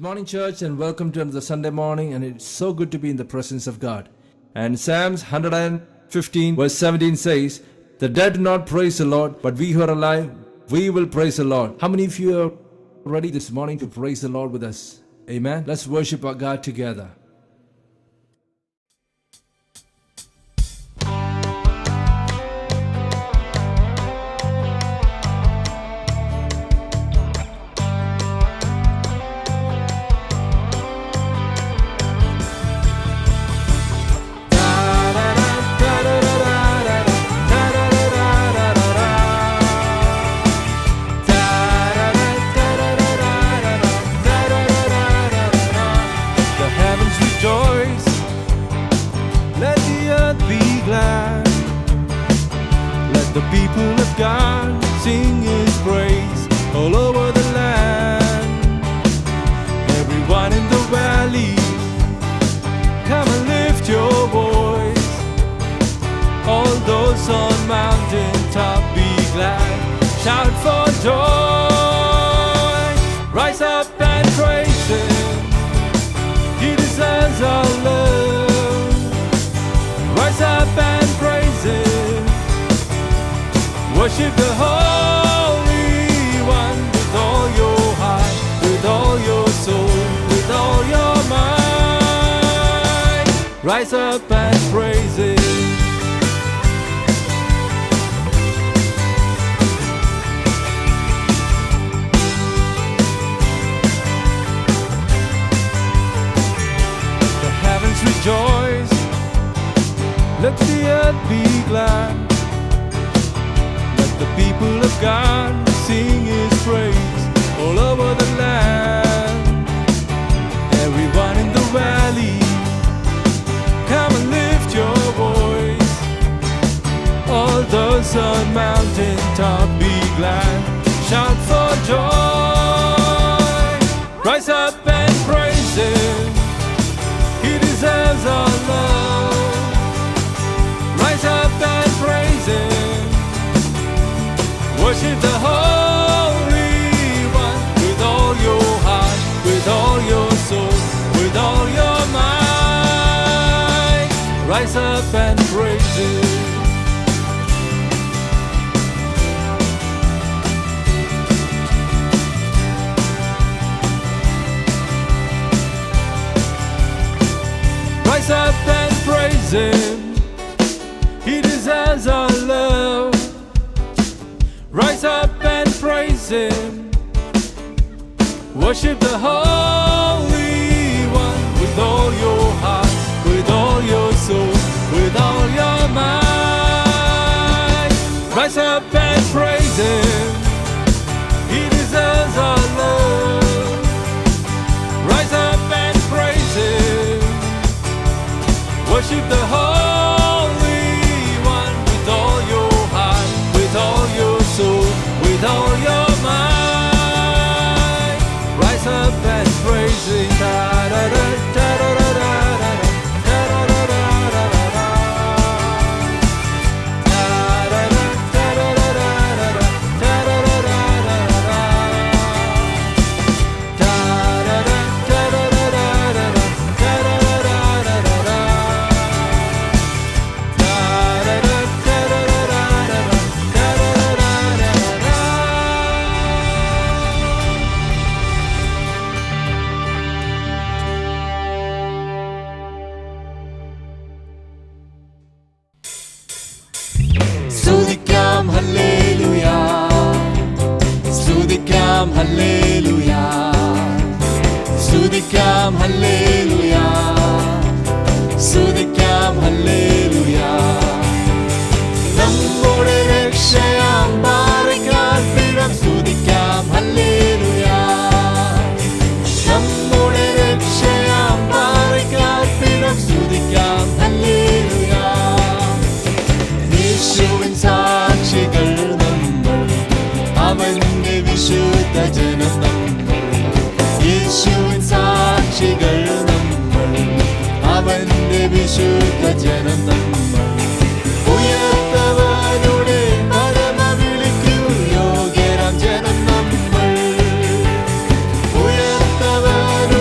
Good morning, church, and welcome to another Sunday morning. And it's so good to be in the presence of God. And Psalms 115 verse 17 says, "The dead do not praise the Lord, but we who are alive, we will praise the Lord." How many of you are ready this morning to praise the Lord with us? Amen. Let's worship our God together. The people of God sing His praise all over the land. Everyone in the valley, come and lift your voice. All those on mountain top, be glad, shout for joy. Rise up and praise Him, He deserves our love. Rise up and praise Him, worship the Holy One with all your heart, with all your soul, with all your mind. Rise up and praise Him. The heavens rejoice, let the earth be glad. The people of God sing His praise all over the land. Everyone in the valley, come and lift your voice. All those on mountain top, be glad, shout for joy. Rise up and praise Him, He deserves our love. Rise up and praise Him, worship the Holy One with all your heart, with all your soul, with all your mind. Rise up and praise Him. Rise up and praise Him, He deserves our love. Rise up and praise Him, worship the Holy One with all your heart, with all your soul, with all your mind. Rise up and praise Him, He deserves our love. Rise up and praise Him, worship the Holy One with all your heart, with all your soul, with all your mind. Rise up and praise Him. സ്തുതിക്കാം hallelujah, സ്തുതിക്കാം hallelujah, സ്തുതിക്കാം hallelujah, സ്തുതിക്കാം hallelujah. നമ്മുടെ രക്ഷയാം പാറയ്ക്കാർപ്പിടം സ്തുതിക്കാം hallelujah. നമ്മുടെ രക്ഷയാം പാറയ്ക്കാർപ്പിടം സ്തുതിക്കാം hallelujah. യേശുവിൻ സാക്ഷികൾ നമ്മൾ, അവന്റെ വിശുദ്ധ ജനം നമ്മൾ. യേശുവിൻ സാക്ഷികൾ നമ്മൾ, അവന്റെ വിശുദ്ധ ജനം നമ്മൾ. ഉയർത്തവരുടെ പരമ വിളിക്കു യോഗ്യരാം ജനം നമ്മൾ. ഉയർത്തവരുടെ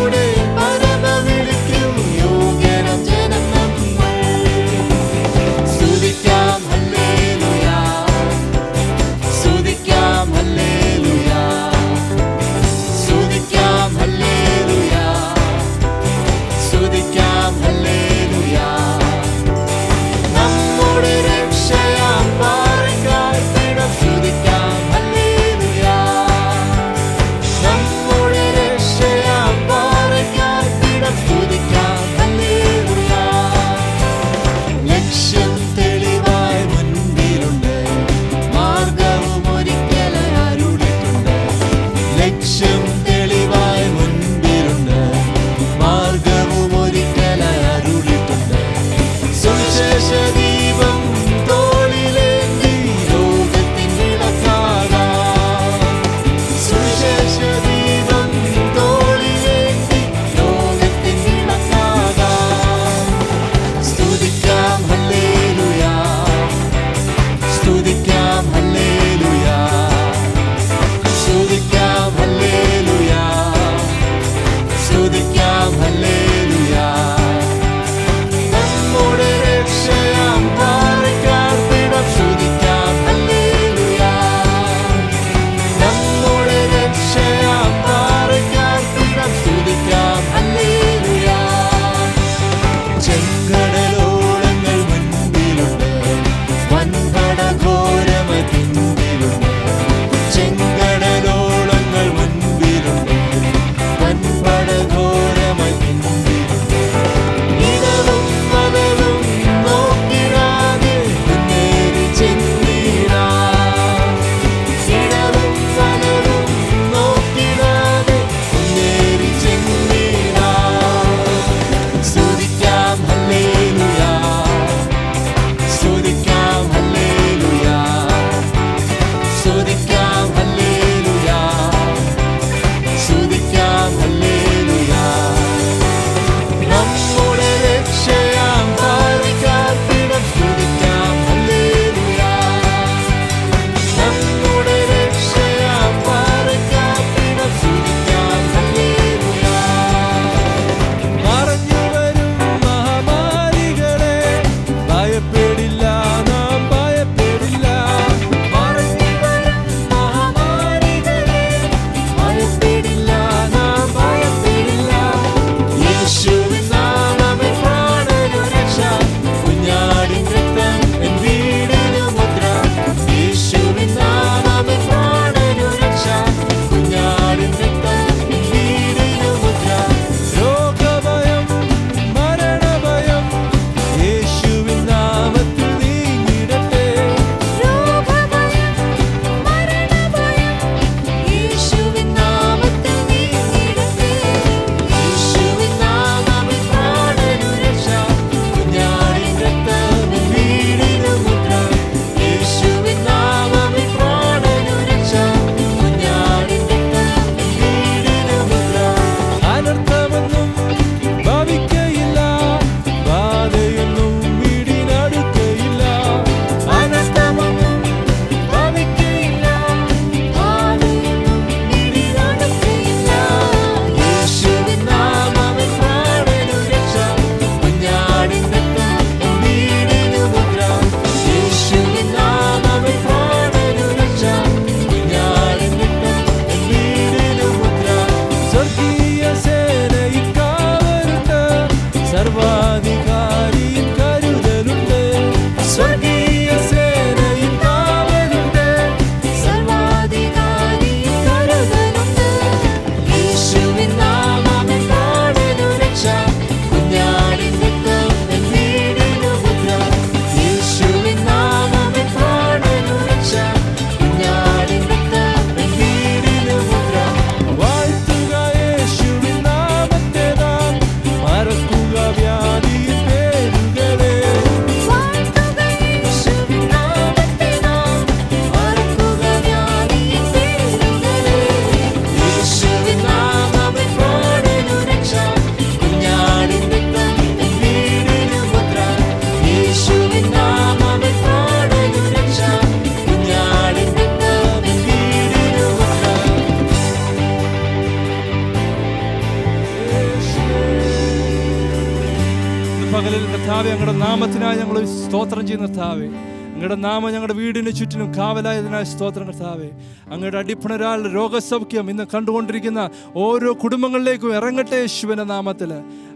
കർത്താവെ, അങ്ങയുടെ നാമത്തിനായി ഞങ്ങൾ സ്തോത്രം ചെയ്യുന്ന കർത്താവെ, അങ്ങയുടെ നാമം ഞങ്ങളുടെ വീടിന് ചുറ്റിനും കാവലായതിനായി സ്തോത്രം കർത്താവെ. അങ്ങയുടെ അടിപ്പണരാൽ രോഗസൗഖ്യം ഇന്ന് കണ്ടുകൊണ്ടിരിക്കുന്ന ഓരോ കുടുംബങ്ങളിലേക്കും ഇറങ്ങട്ടെ യേശുവിൻ്റെ നാമത്തിൽ.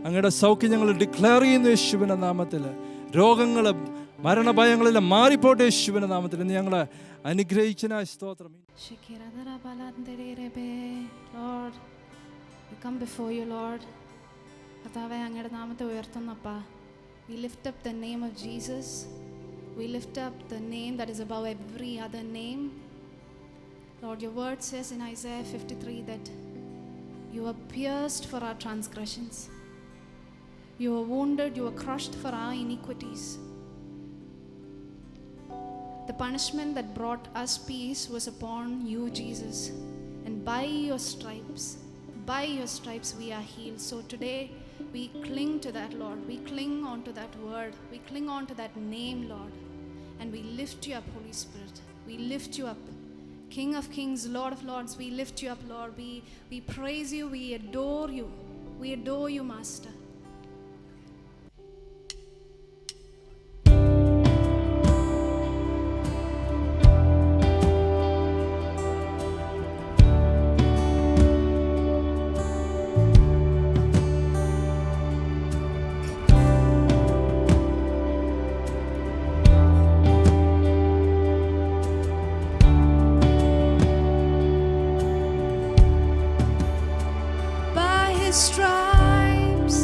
അങ്ങയുടെ സൗഖ്യം ഞങ്ങൾ ഡിക്ലെയർ ചെയ്യുന്നു യേശുവിൻ്റെ നാമത്തിൽ. രോഗങ്ങളും മരണഭയങ്ങളെല്ലാം മാറിപ്പോട്ടെ യേശുവിൻ്റെ നാമത്തിൽ. ഇന്ന് ഞങ്ങളെ അനുഗ്രഹിച്ചതിനായി സ്തോത്രം. Lord, we come before you, Lord. കർത്താവേ, അങ്ങയുടെ നാമത്തെ ഉയർത്തുന്നപ്പാ. We lift up the name of Jesus. We lift up the name that is above every other name. Lord, your word says in Isaiah 53 that you were pierced for our transgressions. You were wounded, you were crushed for our iniquities. The punishment that brought us peace was upon you, Jesus. And by your stripes we are healed. So today we cling to that, Lord. We cling on to that word. We cling on to that name, Lord. And we lift you up, Holy Spirit. We lift you up. King of kings, Lord of lords, we lift you up, Lord. We praise you. We adore you. We adore you, Master. Stripes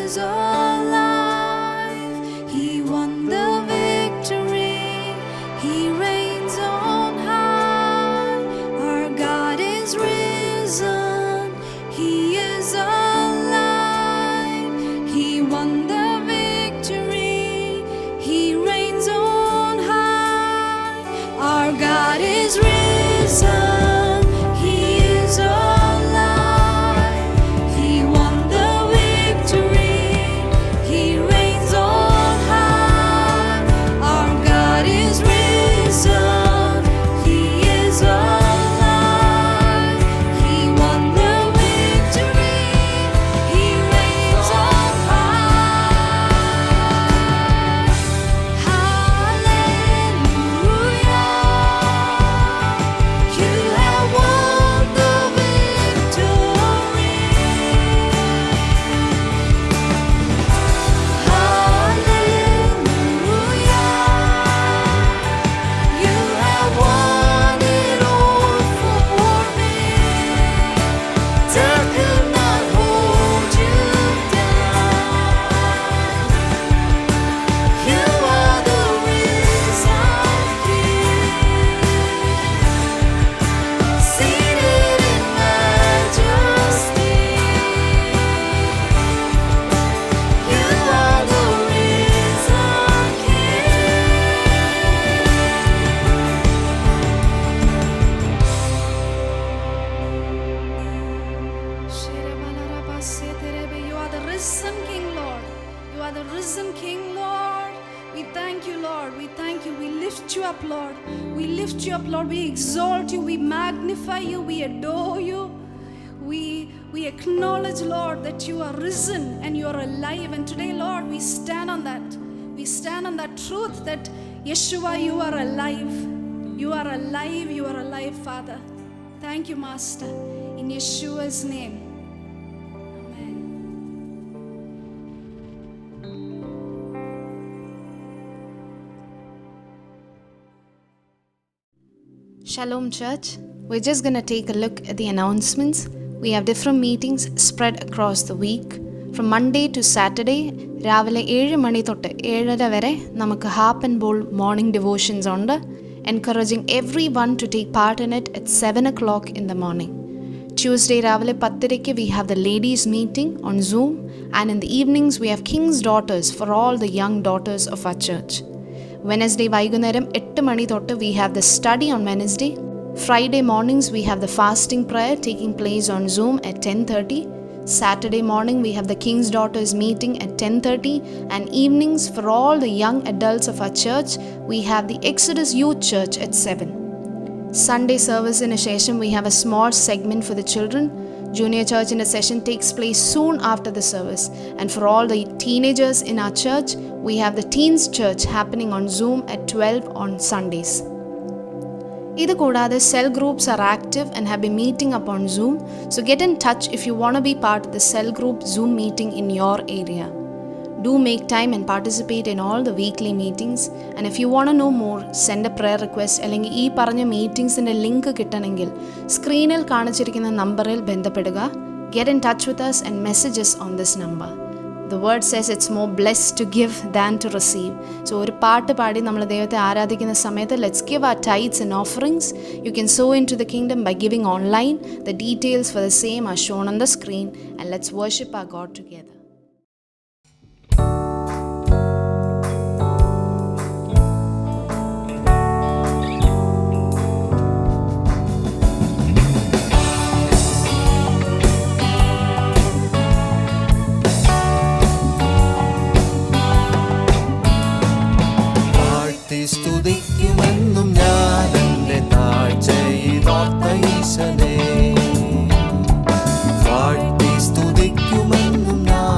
is alive. He won the victory. He reigns on high. Our God is risen. He is alive. He won the victory. He reigns on high. Our God is risen. He is alive. He won the victory. He reigns on high. Our God is risen. He is alive. He won the victory. He reigns on high. Hallelujah. You have won the victory. Hallelujah. You have won it all for me. Death could not hold you down. You are the risen King, seated in majesty. You are the risen King. You are the risen King, Lord. You are the risen King, Lord. We thank you, Lord. We thank you. We lift you up, Lord. We lift you up, Lord. We exalt you. We magnify you. We adore you. We acknowledge, Lord, that you are risen and you are alive. And today, Lord, we stand on that. We stand on that truth that Yeshua, you are alive. You are alive. You are alive, Father. Thank you, Master. In Yeshua's name. Amen. Shalom, church. We're just going to take a look at the announcements. We have different meetings spread across the week. From Monday to Saturday, രാവിലെ 7 മണി തൊട്ട് 7:30 വരെ നമുക്ക് ഹാപ്പ് and ball morning devotions ഉണ്ട്. Encouraging everyone to take part in it at 7 o'clock in the morning. Tuesday രാവിലെ 10:30 we have the ladies meeting on Zoom, and in the evenings we have King's Daughters for all the young daughters of our church. Wednesday വൈകുന്നേരം 8 മണി തൊട്ട് we have the study on Wednesday. Friday mornings we have the fasting prayer taking place on Zoom at 10:30. Saturday morning we have the King's Daughters meeting at 10:30, and evenings for all the young adults of our church we have the Exodus Youth Church at 7. Sunday service in a session we have a small segment for the children. Junior church in a session takes place soon after the service, and for all the teenagers in our church we have the Teens Church happening on Zoom at 12 on Sundays. ഇത് കൂടാതെ cell groups are active and have been meeting up on Zoom, so get in touch if you want to be part of the cell group Zoom meeting in your area. Do make time and participate in all the weekly meetings, and if you want to know more, send a prayer request അല്ലെങ്കിൽ ഈ പറഞ്ഞ മീറ്റിംഗ്സിൻ്റെ link കിട്ടണമെങ്കിൽ സ്ക്രീനിൽ കാണിച്ചിരിക്കുന്ന നമ്പറിൽ ബന്ധപ്പെടുക. Get in touch with us and message us on this number. The word says it's more blessed to give than to receive. So ഒരു പാട്ട് പാടി നമ്മൾ ദൈവത്തെ ആരാധിക്കുന്ന സമയത്ത് let's give our tithes and offerings. You can sow into the kingdom by giving online. The details for the same are shown on the screen, and let's worship our God together. സ്തുതിക്കുമെന്നും ഞാൻ എൻ്റെ താഴ്ചയിലോർത്ത ഈശനെ. വാഴ്ത്തി സ്തുതിക്കുമെന്നും ഞാൻ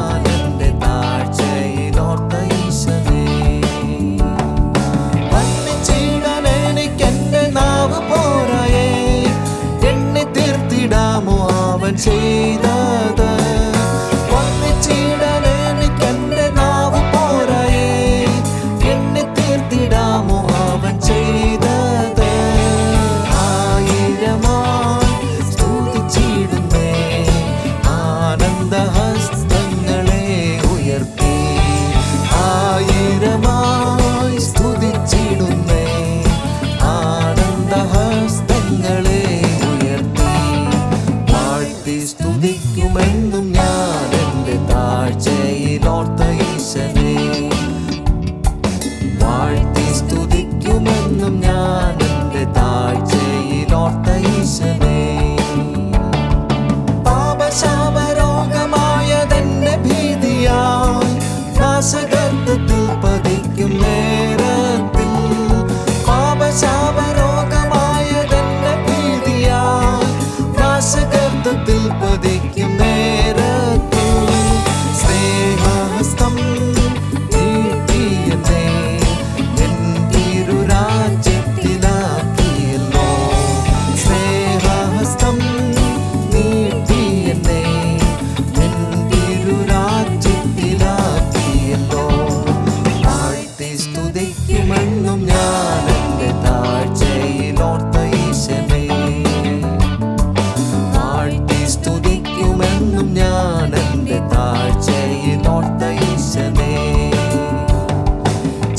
ചേറ്റിലല്ലയോർത്ത ഈശനേ.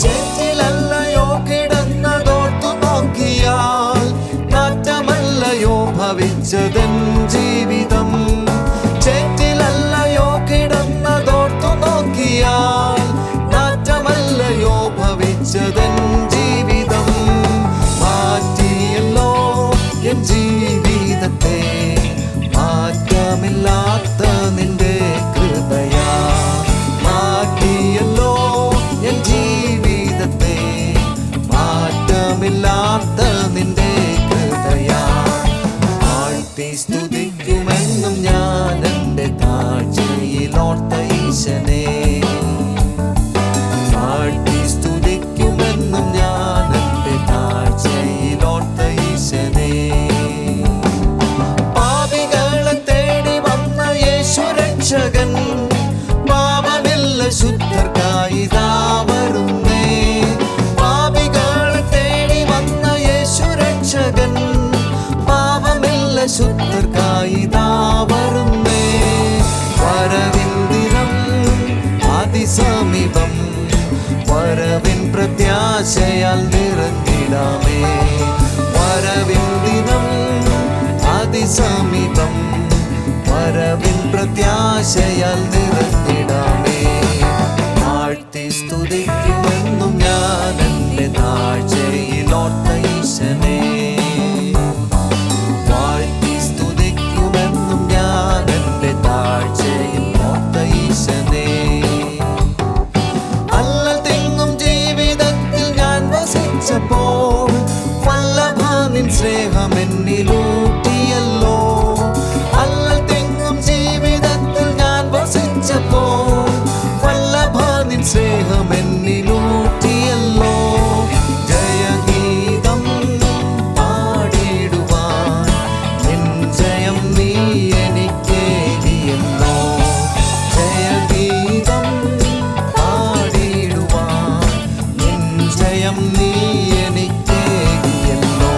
ചേറ്റിലല്ലയോ കിടന്നതോർത്തു നോക്കിയാൽ നാറ്റമല്ലയോ ഭവിച്ചതൻ ജീവിതം. ചേറ്റിലല്ലയോ കിടന്നതോർത്തു നോക്കിയാൽ നാറ്റമല്ലയോ ഭവിച്ചതൻ ജീവിതം. മാറ്റിയല്ലോ N ജീവിതത്തെ മാറ്റമില്ലാത്ത നിന്റെ കൃപയാ. മാറ്റിയല്ലോ എൻ ജീവിതത്തെ മാറ്റമില്ലാത്ത നിന്റെ കൃപയാ. വാഴ്ത്തി സ്തുതിക്കുമെന്നും ഞാൻ എൻ്റെ താഴ്ചയിലോർത്ത ഈശനെ. വാഴ്ത്തി സ്തുതിക്കുമെന്നും ഞാൻ എൻ്റെ താഴ്ചയിലോർത്ത ഈശനെ. പാപികളെ തേടി വന്ന യേശു രക്ഷകൻ പാപമില്ല ശുദ്ധർക്കായി ദാ വരുന്നേ. പാപികളെ തേടി വന്ന യേശു രക്ഷകൻ പാപമില്ല ശുദ്ധർക്കായി ദാ വരുന്നേ. വരവിൻ ദിനം അതിസമീപം വരവിൻ പ്രത്യാശയാൽ നിറഞ്ഞിടാമേ. വരവിൻ ദിനം അതിസമീപം വരവിൻ പ്രത്യാശയാൽ നിറഞ്ഞിടാമേ. വാഴ്ത്തി സ്തുതിക്കുമെന്നും ഞാൻ എൻ്റെ താഴ്ചയിലോർത്ത ഈശനെ. വാഴ്ത്തി സ്തുതിക്കുമെന്നും ഞാൻ എൻ്റെ താഴ്ചയിലോർത്ത ഈശനെ. അല്ലൽ തിങ്ങും ജീവിതത്തിൽ ഞാൻ വസിച്ചപ്പോൾ വല്ലഭാനിൻ സ്നേഹം എന്നിലൂട്ടിയല്ലോ. അല്ലൽ തിങ്ങും ജീവിതത്തിൽ ഞാൻ വസിച്ചപ്പോൾ വല്ലഭാനിൻ സ്നേഹം എന്നിലൂട്ടിയല്ലോ. ജയഗീതം പാടിടുവാൻ നിൻ ജയം നീ എനിക്കേകിയല്ലോ. ജയഗീതം പാടിടുവാൻ നിൻ ജയം നീ എനിക്കേകിയല്ലോ.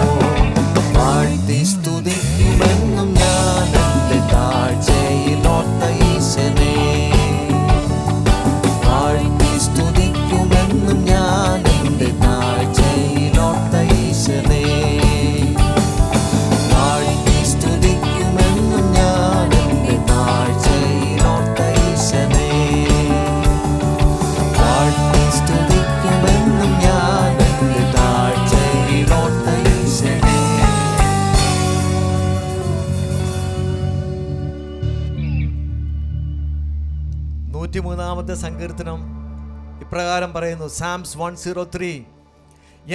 വാഴ്ത്തി സ്തുതിക്കുമെന്നും ഞാൻ എൻ്റെ താഴ്ചയിലോർത്ത ഈശനെ. വാഴ്ത്തി സ്തുതിക്കുമെന്നും ഞാൻ എൻ്റെ താഴ്ചയിലോർത്ത ഈശനെ. വാഴ്ത്തി സ്തുതിക്കുമെന്നും ഞാൻ എൻ്റെ താഴ്ചയിലോർത്ത ഈശനെ. വാഴ്ത്തി സ്തുതിക്കുമെന്നും ഞാൻ എൻ്റെ താഴ്ചയിലോർത്ത ഈശനെ. 103 സങ്കീർത്തനം ഇപ്രകാരം പറയുന്നു. സാംസ് 103.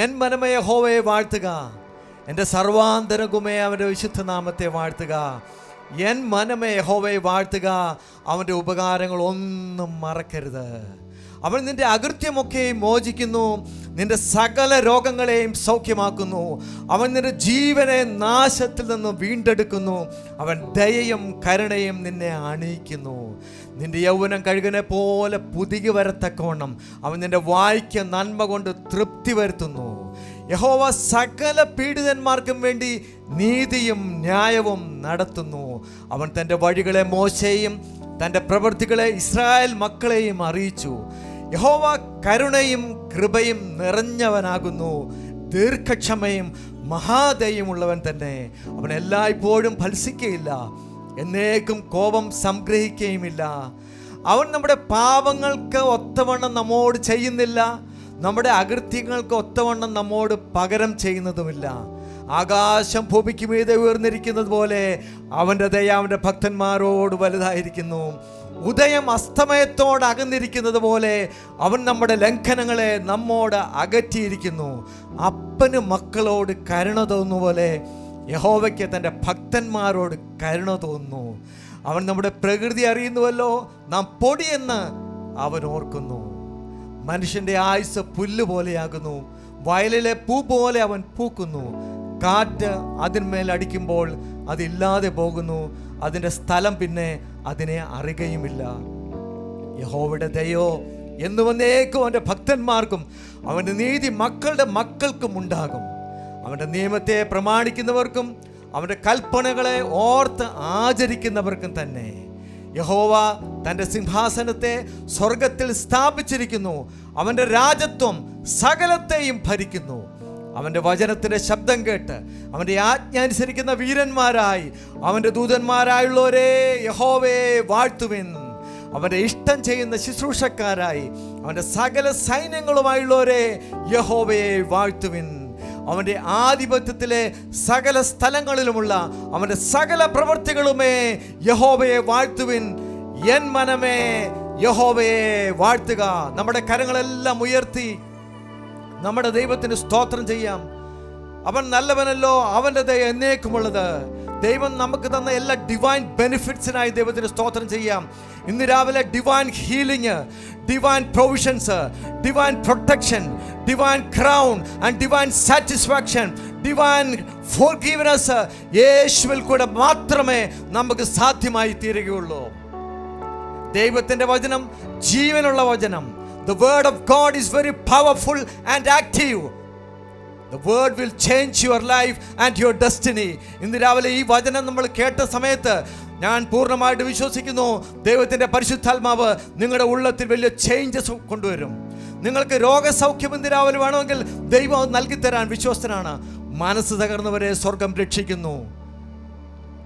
എൻ മനമേ യഹോവയെ വാഴ്ത്തുക, എൻ്റെ സർവാന്തരംഗമേ അവൻ്റെ വിശുദ്ധ നാമത്തെ വാഴ്ത്തുക. എൻ മനമേ യഹോവയെ വാഴ്ത്തുക, അവൻ്റെ ഉപകാരങ്ങൾ ഒന്നും മറക്കരുത്. അവൻ നിന്റെ അകൃത്യമൊക്കെയും മോചിക്കുന്നു, നിന്റെ സകല രോഗങ്ങളെയും സൗഖ്യമാക്കുന്നു. അവൻ നിന്റെ ജീവനെ നാശത്തിൽ നിന്ന് വീണ്ടെടുക്കുന്നു. അവൻ ദയയും കരുണയും നിന്നെ അണിയിക്കുന്നു. നിന്റെ യൗവനം കഴുകനെ പോലെ പുതുകി വരത്തക്കവണ്ണം അവൻ നിന്റെ വായ്ക്ക് നന്മ കൊണ്ട് തൃപ്തി വരുത്തുന്നു. യഹോവ സകല പീഡിതന്മാർക്കും വേണ്ടി നീതിയും ന്യായവും നടത്തുന്നു. അവൻ തൻ്റെ വഴികളെ മോശയെയും തൻ്റെ പ്രവൃത്തികളെ ഇസ്രായേൽ മക്കളെയും അറിയിച്ചു. യഹോവ കരുണയും കൃപയും നിറഞ്ഞവനാകുന്നു, ദീർഘക്ഷമയും മഹാദയുമുള്ളവൻ തന്നെ. അവൻ എല്ലായ്പ്പോഴും ഫലസിക്കുകയില്ല, എന്നേക്കും കോപം സംഗ്രഹിക്കുകയുമില്ല. അവൻ നമ്മുടെ പാപങ്ങൾക്ക് ഒത്തവണ്ണം നമ്മോട് ചെയ്യുന്നില്ല, നമ്മുടെ അകൃത്യങ്ങൾക്ക് ഒത്തവണ്ണം നമ്മോട് പകരം ചെയ്യുന്നതുമില്ല. ആകാശം ഭൂമിക്ക് മീതെ ഉയർന്നിരിക്കുന്നത് പോലെ അവൻ്റെ ദയ അവൻ്റെ ഭക്തന്മാരോട് വലുതായിരിക്കുന്നു. ഉദയം അസ്തമയത്തോട് അകന്നിരിക്കുന്നത് പോലെ അവൻ നമ്മുടെ ലംഘനങ്ങളെ നമ്മോട് അകറ്റിയിരിക്കുന്നു. അപ്പന് മക്കളോട് കരുണ തോന്നുന്ന പോലെ യഹോവയ്ക്ക് തൻ്റെ ഭക്തന്മാരോട് കരുണ തോന്നുന്നു. അവൻ നമ്മുടെ പ്രകൃതി അറിയുന്നുവല്ലോ, നാം പൊടിയെന്ന് അവൻ ഓർക്കുന്നു. മനുഷ്യൻ്റെ ആയുസ് പുല്ല് പോലെയാകുന്നു, വയലിലെ പൂ പോലെ അവൻ പൂക്കുന്നു. കാറ്റ് അതിന്മേൽ അടിക്കുമ്പോൾ അതില്ലാതെ പോകുന്നു, അതിൻ്റെ സ്ഥലം പിന്നെ അതിനെ അറിയുകയുമില്ല. യഹോവയുടെ ദയോ എന്നുവന്നേക്കും അവൻ്റെ ഭക്തന്മാർക്കും അവൻ്റെ നീതി മക്കളുടെ മക്കൾക്കും ഉണ്ടാകും. അവൻ്റെ നിയമത്തെ പ്രമാണിക്കുന്നവർക്കും അവൻ്റെ കൽപ്പനകളെ ഓർത്ത് ആചരിക്കുന്നവർക്കും തന്നെ. യഹോവ തൻ്റെ സിംഹാസനത്തെ സ്വർഗത്തിൽ സ്ഥാപിച്ചിരിക്കുന്നു. അവൻ്റെ രാജത്വം സകലത്തെയും ഭരിക്കുന്നു. അവൻ്റെ വചനത്തിൻ്റെ ശബ്ദം കേട്ട് അവൻ്റെ ആജ്ഞ അനുസരിക്കുന്ന വീരന്മാരായി അവൻ്റെ ദൂതന്മാരായുള്ളവരെ യഹോവയെ വാഴ്ത്തുവിൻ. അവൻ്റെ ഇഷ്ടം ചെയ്യുന്ന ശുശ്രൂഷക്കാരായി അവൻ്റെ സകല സൈന്യങ്ങളുമായുള്ളവരെ യഹോവയെ വാഴ്ത്തുവിൻ. അവൻ്റെ ആധിപത്യത്തിലെ സകല സ്ഥലങ്ങളിലുമുള്ള അവൻ്റെ സകല പ്രവൃത്തികളുമേ യഹോവയെ വാഴ്ത്തുവിൻ. എൻ മനമേ യഹോവയെ വാഴ്ത്തുക. നമ്മുടെ കരങ്ങളെല്ലാം ഉയർത്തി നമ്മുടെ ദൈവത്തിന് സ്തോത്രം ചെയ്യാം. അവൻ നല്ലവനല്ലോ, അവൻ്റെ ദയ എന്നേക്കുമുള്ളത്. ദൈവം നമുക്ക് തന്ന എല്ലാ ഡിവൈൻ ബെനിഫിറ്റ്സിനായി ദൈവത്തിന് സ്തോത്രം ചെയ്യാം. ഇന്ന് രാവിലെ divine healing, divine provisions, divine protection, divine crown and divine satisfaction, divine forgiveness യേശുവിൽ കൂടെ മാത്രമേ നമുക്ക് സാധ്യമായി തീരുകയുള്ളൂ. ദൈവത്തിൻ്റെ വചനം ജീവനുള്ള വചനം. The word of God is very powerful and active. The word will change your life and your destiny. ഇന്ന് രാവിലെ ഈ വചനം നമ്മൾ കേട്ട സമയത്ത് ഞാൻ പൂർണ്ണമായിട്ട് വിശ്വസിക്കുന്നു, ദൈവത്തിൻ്റെ പരിശുദ്ധാത്മാവ് നിങ്ങളുടെ ഉള്ളത്തിൽ വലിയ ചേഞ്ചസ് കൊണ്ടുവരും. നിങ്ങൾക്ക് രോഗസൗഖ്യം ഇന്ന് രാവിലെ വേണമെങ്കിൽ ദൈവം നൽകിത്തരാൻ വിശ്വസ്തനാണ്. മനസ്സ് തകർന്നവരെ സ്വർഗം രക്ഷിക്കുന്നു.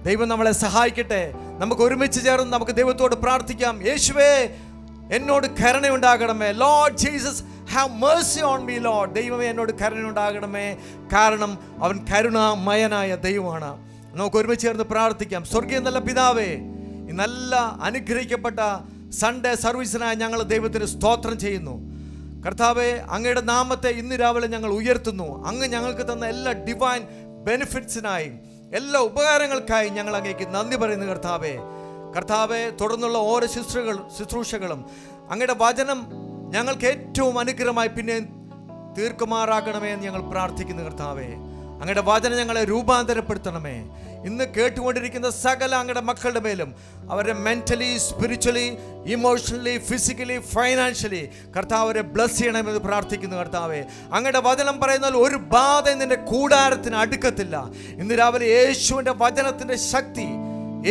ദൈവം നമ്മളെ സഹായിക്കട്ടെ. നമുക്ക് ഒരുമിച്ച് ചേർന്ന് നമുക്ക് ദൈവത്തോട് പ്രാർത്ഥിക്കാം. യേശുവേ, എന്നോട് കരുണയുണ്ടാകണമേ. Lord Jesus, have mercy on me, Lord. ദൈവമേ, എന്നോട് കരുണയുണ്ടാകണമേ. കാരണം അവൻ കരുണാമയനായ ദൈവമാണ്. നമുക്ക് ഒരുമിച്ച് ചേർന്ന് പ്രാർത്ഥിക്കാം. സ്വർഗീയ നല്ല പിതാവേ, ഈ നല്ല അനുഗ്രഹിക്കപ്പെട്ട സൺഡേ സർവീസിനായി ഞങ്ങൾ ദൈവത്തിന് സ്തോത്രം ചെയ്യുന്നു. കർത്താവേ, അങ്ങയുടെ നാമത്തെ ഇന്ന് രാവിലെ ഞങ്ങൾ ഉയർത്തുന്നു. അങ്ങ് ഞങ്ങൾക്ക് തന്ന എല്ലാ ഡിവൈൻ ബെനിഫിറ്റ്സിനായി, എല്ലാ ഉപകാരങ്ങൾക്കായി ഞങ്ങൾ അങ്ങേക്ക് നന്ദി പറയുന്നു. കർത്താവെ, തുടർന്നുള്ള ഓരോ ശുശ്രൂഷകളും അങ്ങയുടെ വചനം ഞങ്ങൾക്ക് ഏറ്റവും അനുഗ്രഹമായി പിന്നെ തീർക്കുമാറാക്കണമേ എന്ന് ഞങ്ങൾ പ്രാർത്ഥിക്കുന്നു. കർത്താവെ, അങ്ങയുടെ വചനം ഞങ്ങളെ രൂപാന്തരപ്പെടുത്തണമേ. ഇന്ന് കേട്ടുകൊണ്ടിരിക്കുന്ന സകല അങ്ങയുടെ മക്കളുടെ മേലും അവരെ mentally, spiritually, emotionally, physically, financially കർത്താവരെ ബ്ലസ് ചെയ്യണമെന്ന് പ്രാർത്ഥിക്കുന്നു. കർത്താവെ, അങ്ങയുടെ വചനം പറയുന്നാൽ ഒരു ബാധ നിന്റെ കൂടാരത്തിന് അടുക്കത്തില്ല. ഇന്ന് രാവിലെ യേശുവിൻ്റെ വചനത്തിൻ്റെ ശക്തി,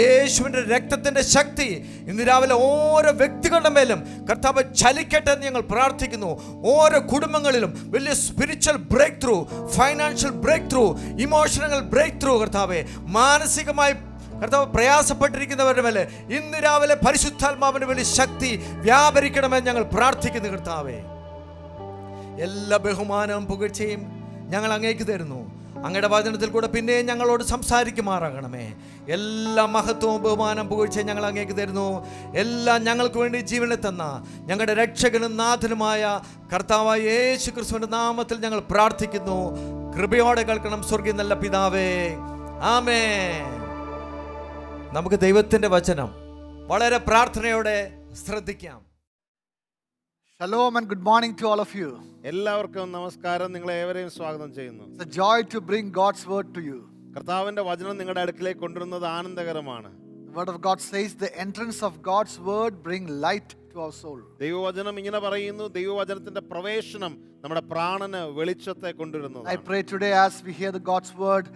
യേശുവിൻ്റെ രക്തത്തിൻ്റെ ശക്തി ഇന്ന് രാവിലെ ഓരോ വ്യക്തികളുടെ മേലും കർത്താവ് ചലിക്കട്ടെ എന്ന് ഞങ്ങൾ പ്രാർത്ഥിക്കുന്നു. ഓരോ കുടുംബങ്ങളിലും വലിയ spiritual breakthrough, financial breakthrough, emotional breakthrough കർത്താവെ, മാനസികമായി കർത്താവ് പ്രയാസപ്പെട്ടിരിക്കുന്നവരുടെ മേലെ ഇന്ന് രാവിലെ പരിശുദ്ധാത്മാവിൻ്റെ വലിയ ശക്തി വ്യാപരിക്കണമെന്ന് ഞങ്ങൾ പ്രാർത്ഥിക്കുന്നു. കർത്താവെ, എല്ലാ ബഹുമാനവും പുകഴ്ചയും ഞങ്ങൾ അങ്ങേക്ക് തരുന്നു. അങ്ങയുടെ വചനത്തിൽ കൂടെ പിന്നെയും ഞങ്ങളോട് സംസാരിക്കുമാറാകണമേ. എല്ലാ മഹത്വവും ബഹുമാനം പുകഴ്ചയും ഞങ്ങൾ അങ്ങേക്ക് തരുന്നു. എല്ലാം ഞങ്ങൾക്ക് വേണ്ടി ജീവനെ തന്ന ഞങ്ങളുടെ രക്ഷകനും നാഥനുമായ കർത്താവായ യേശു ക്രിസ്തുവിൻ്റെ നാമത്തിൽ ഞങ്ങൾ പ്രാർത്ഥിക്കുന്നു. കൃപയോടെ കേൾക്കണം സ്വർഗീയ നല്ല പിതാവേ, ആമേൻ. നമുക്ക് ദൈവത്തിൻ്റെ വചനം വളരെ പ്രാർത്ഥനയോടെ ശ്രദ്ധിക്കാം. Shalom and good morning to all of you. എല്ലാവർക്കും നമസ്കാരം. നിങ്ങളെ ഏവരെയും സ്വാഗതം ചെയ്യുന്നു. It's a joy to bring God's word to you. കർത്താവിന്റെ വചനം നിങ്ങളുടെ അടുക്കിലേക്ക് കൊണ്ടുവരുന്നത് ആനന്ദകരമാണ്. The word of God says the entrance of God's word bring light to our soul. ദൈവവചനം ഇങ്ങനെ പറയുന്നു, ദൈവവചനത്തിന്റെ പ്രവേശനം നമ്മുടെ പ്രാണന് വെളിച്ചത്തെ കൊണ്ടുവരുന്നു. I pray today as we hear the God's word,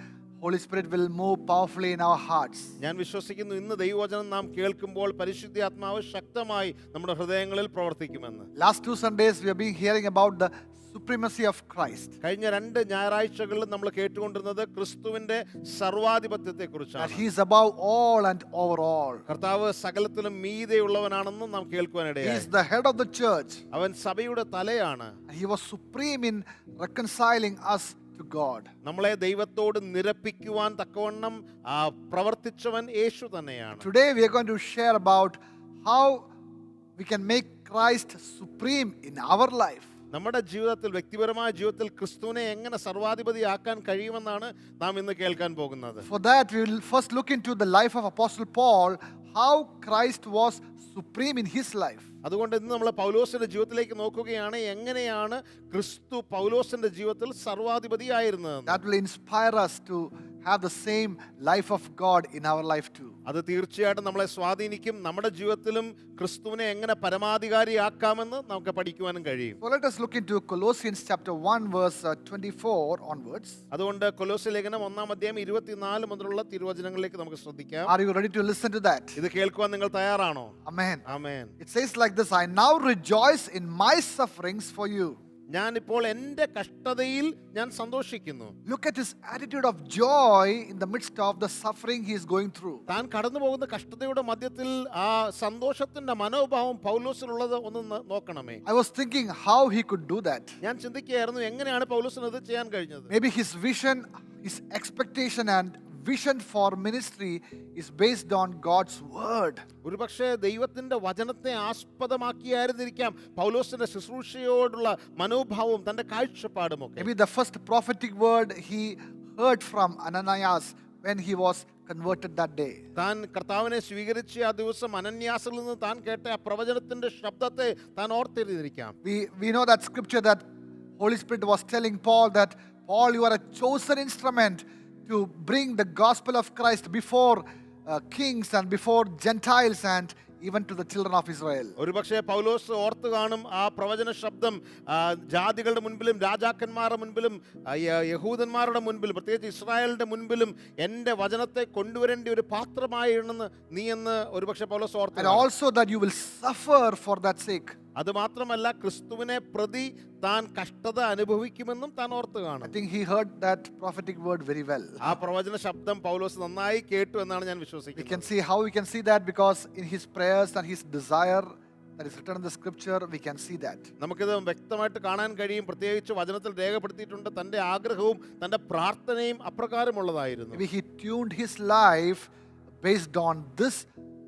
Holy Spirit will move powerfully in our hearts. ഞാൻ വിശ്വസിക്കുന്നു ഇന്ന് ദൈവവചനം നാം കേൾക്കുമ്പോൾ പരിശുദ്ധാത്മാവ് ശക്തമായി നമ്മുടെ ഹൃദയങ്ങളിൽ പ്രവർത്തിക്കുമെന്ന്. Last 2 Sundays we have been hearing about the supremacy of Christ. കഴിഞ്ഞ 2 ഞായറാഴ്ചകളിൽ നമ്മൾ കേട്ടുകൊണ്ടിരുന്നത് ക്രിസ്തുവിന്റെ സർവാധിപത്യത്തെക്കുറിച്ചാണ്. That he is above all and over all. കർത്താവ് സകലത്തിലും മീതെയുള്ളവനാണെന്നും നാം കേൾക്കുവാനിടയായി. He is the head of the church. അവൻ സഭയുടെ തലയാണ്. He was supreme in reconciling us to God. നമ്മളെ ദൈവത്തോട് നിരപ്പിക്കുവാൻ തക്കവണ്ണം പ്രവർത്തിച്ചവൻ യേശു തന്നെയാണ്. Today we are going to share about how we can make Christ supreme in our life. നമ്മുടെ ജീവിതത്തിൽ, വ്യക്തിപരമായ ജീവിതത്തിൽ ക്രിസ്തുവിനെ എങ്ങനെ സർവാധിപതിയാക്കാൻ കഴിയുമെന്നാണ് നാം ഇന്ന് കേൾക്കാൻ പോകുന്നത്. For that we will first look into the life of Apostle Paul, how Christ was supreme in his life. അതുകൊണ്ട് ഇന്ന് നമ്മൾ പൗലോസിന്റെ ജീവിതത്തിലേക്ക് നോക്കുകയാണ്, എങ്ങനെയാണ് ക്രിസ്തു പൗലോസിന്റെ ജീവിതത്തിൽ സർവാധിപതിയായിരുന്നത്. That will inspire us to have the same life of God in our life too. അത് തീർച്ചയായിട്ടും നമ്മളെ സ്വാധീനിക്കും. നമ്മുടെ ജീവിതത്തിലും ക്രിസ്തുവിനെ എങ്ങനെ പരമാധികാരിയാക്കാമെന്ന് നമുക്ക് പഠിക്കുവാനും കഴിയും. So let us look into Colossians chapter 1 verse 24 onwards. അതുകൊണ്ട് കൊലോസ്യ ലേഖനം 1-ാം അധ്യായം 24 മുതലുള്ള തിരുവചനങ്ങളിലേക്ക് നമുക്ക് ശ്രദ്ധിക്കാം. Are you ready to listen to that? ഇത് കേൾക്കുവാൻ നിങ്ങൾ തയ്യാറാണോ? Amen. Amen. It says like this, I now rejoice in my sufferings for you. ഞാനിപ്പോൾ എൻ്റെ കഷ്ടതയിൽ ഞാൻ സന്തോഷിക്കുന്നു. Look at his attitude of joy in the midst of the suffering he is going through. താൻ കടന്നു പോകുന്ന കഷ്ടതയുടെ മധ്യത്തിൽ ആ സന്തോഷത്തിന്റെ മനോഭാവം പൗലോസിനുള്ളത് ഒന്ന് നോക്കണമേ. I was thinking how he could do that. ഞാൻ ചിന്തിക്കുകയായിരുന്നു എങ്ങനെയാണ് പൗലോസിന് ഇത് ചെയ്യാൻ കഴിഞ്ഞത്. Maybe his vision, his expectation and vision for ministry is based on God's word. ഒരുപക്ഷെ ദൈവത്തിന്റെ വചനത്തെ ആസ്പദമാക്കിയായിരുന്നിരിക്കാം പൗലോസിന്റെ ശുശ്രൂഷയോടുള്ള മനോഭാവവും തന്റെ കാഴ്ചപ്പാടുമൊക്കെ. Maybe the first prophetic word he heard from Ananias when he was converted that day. താൻ കർത്താവിനെ സ്വീകരിച്ച ആ ദിവസം അനന്യാസിൽ നിന്ന് താൻ കേട്ട ആ പ്രവചനത്തിന്റെ ശബ്ദത്തെ താൻ ഓർത്തിരുന്നിരിക്കാം. We know that scripture that Holy Spirit was telling Paul that Paul, you are a chosen instrument to bring the gospel of Christ before kings and before Gentiles and even to the children of Israel. ഒരുപക്ഷെ പൗലോസ് ഓർത്തു കാണും ആ പ്രവചന ശബ്ദം ജാതികളുടെ മുൻപിലും രാജാക്കന്മാരുടെ മുൻപിലും യഹൂദന്മാരുടെ മുൻപിലും പ്രത്യേകിച്ച് ഇസ്രായേലിന്റെ മുൻപിലും എൻ്റെ വചനത്തെ കൊണ്ടുവരേണ്ട ഒരു പാത്രമായിരുന്നെന്ന് നീ എന്ന് ഒരുപക്ഷെ പൗലോസ് ഓർത്തു. And also that you will suffer for that sake. അത് മാത്രമല്ല ക്രിസ്തുവിനെ പ്രതി താൻ കഷ്ടത അനുഭവിക്കുമെന്നും താൻ ഓർത്തു I കാണും. think he heard that prophetic word very well. ആ പ്രവചന ശബ്ദം പൗലോസ് നന്നായി കേട്ടു എന്നാണ് ഞാൻ We വിശ്വസിക്കുന്നത്. can see how we can see that because in his prayers and his desire that is written in the scripture, we can see that. നമുക്കിത് വ്യക്തമായിട്ട് കാണാൻ കഴിയും. പ്രത്യേകിച്ച് വചനത്തിൽ രേഖപ്പെടുത്തിയിട്ടുണ്ട് തൻ്റെ ആഗ്രഹവും തൻ്റെ പ്രാർത്ഥനയും അപ്രകാരമുള്ളതായിരുന്നു. Maybe he tuned his life based on this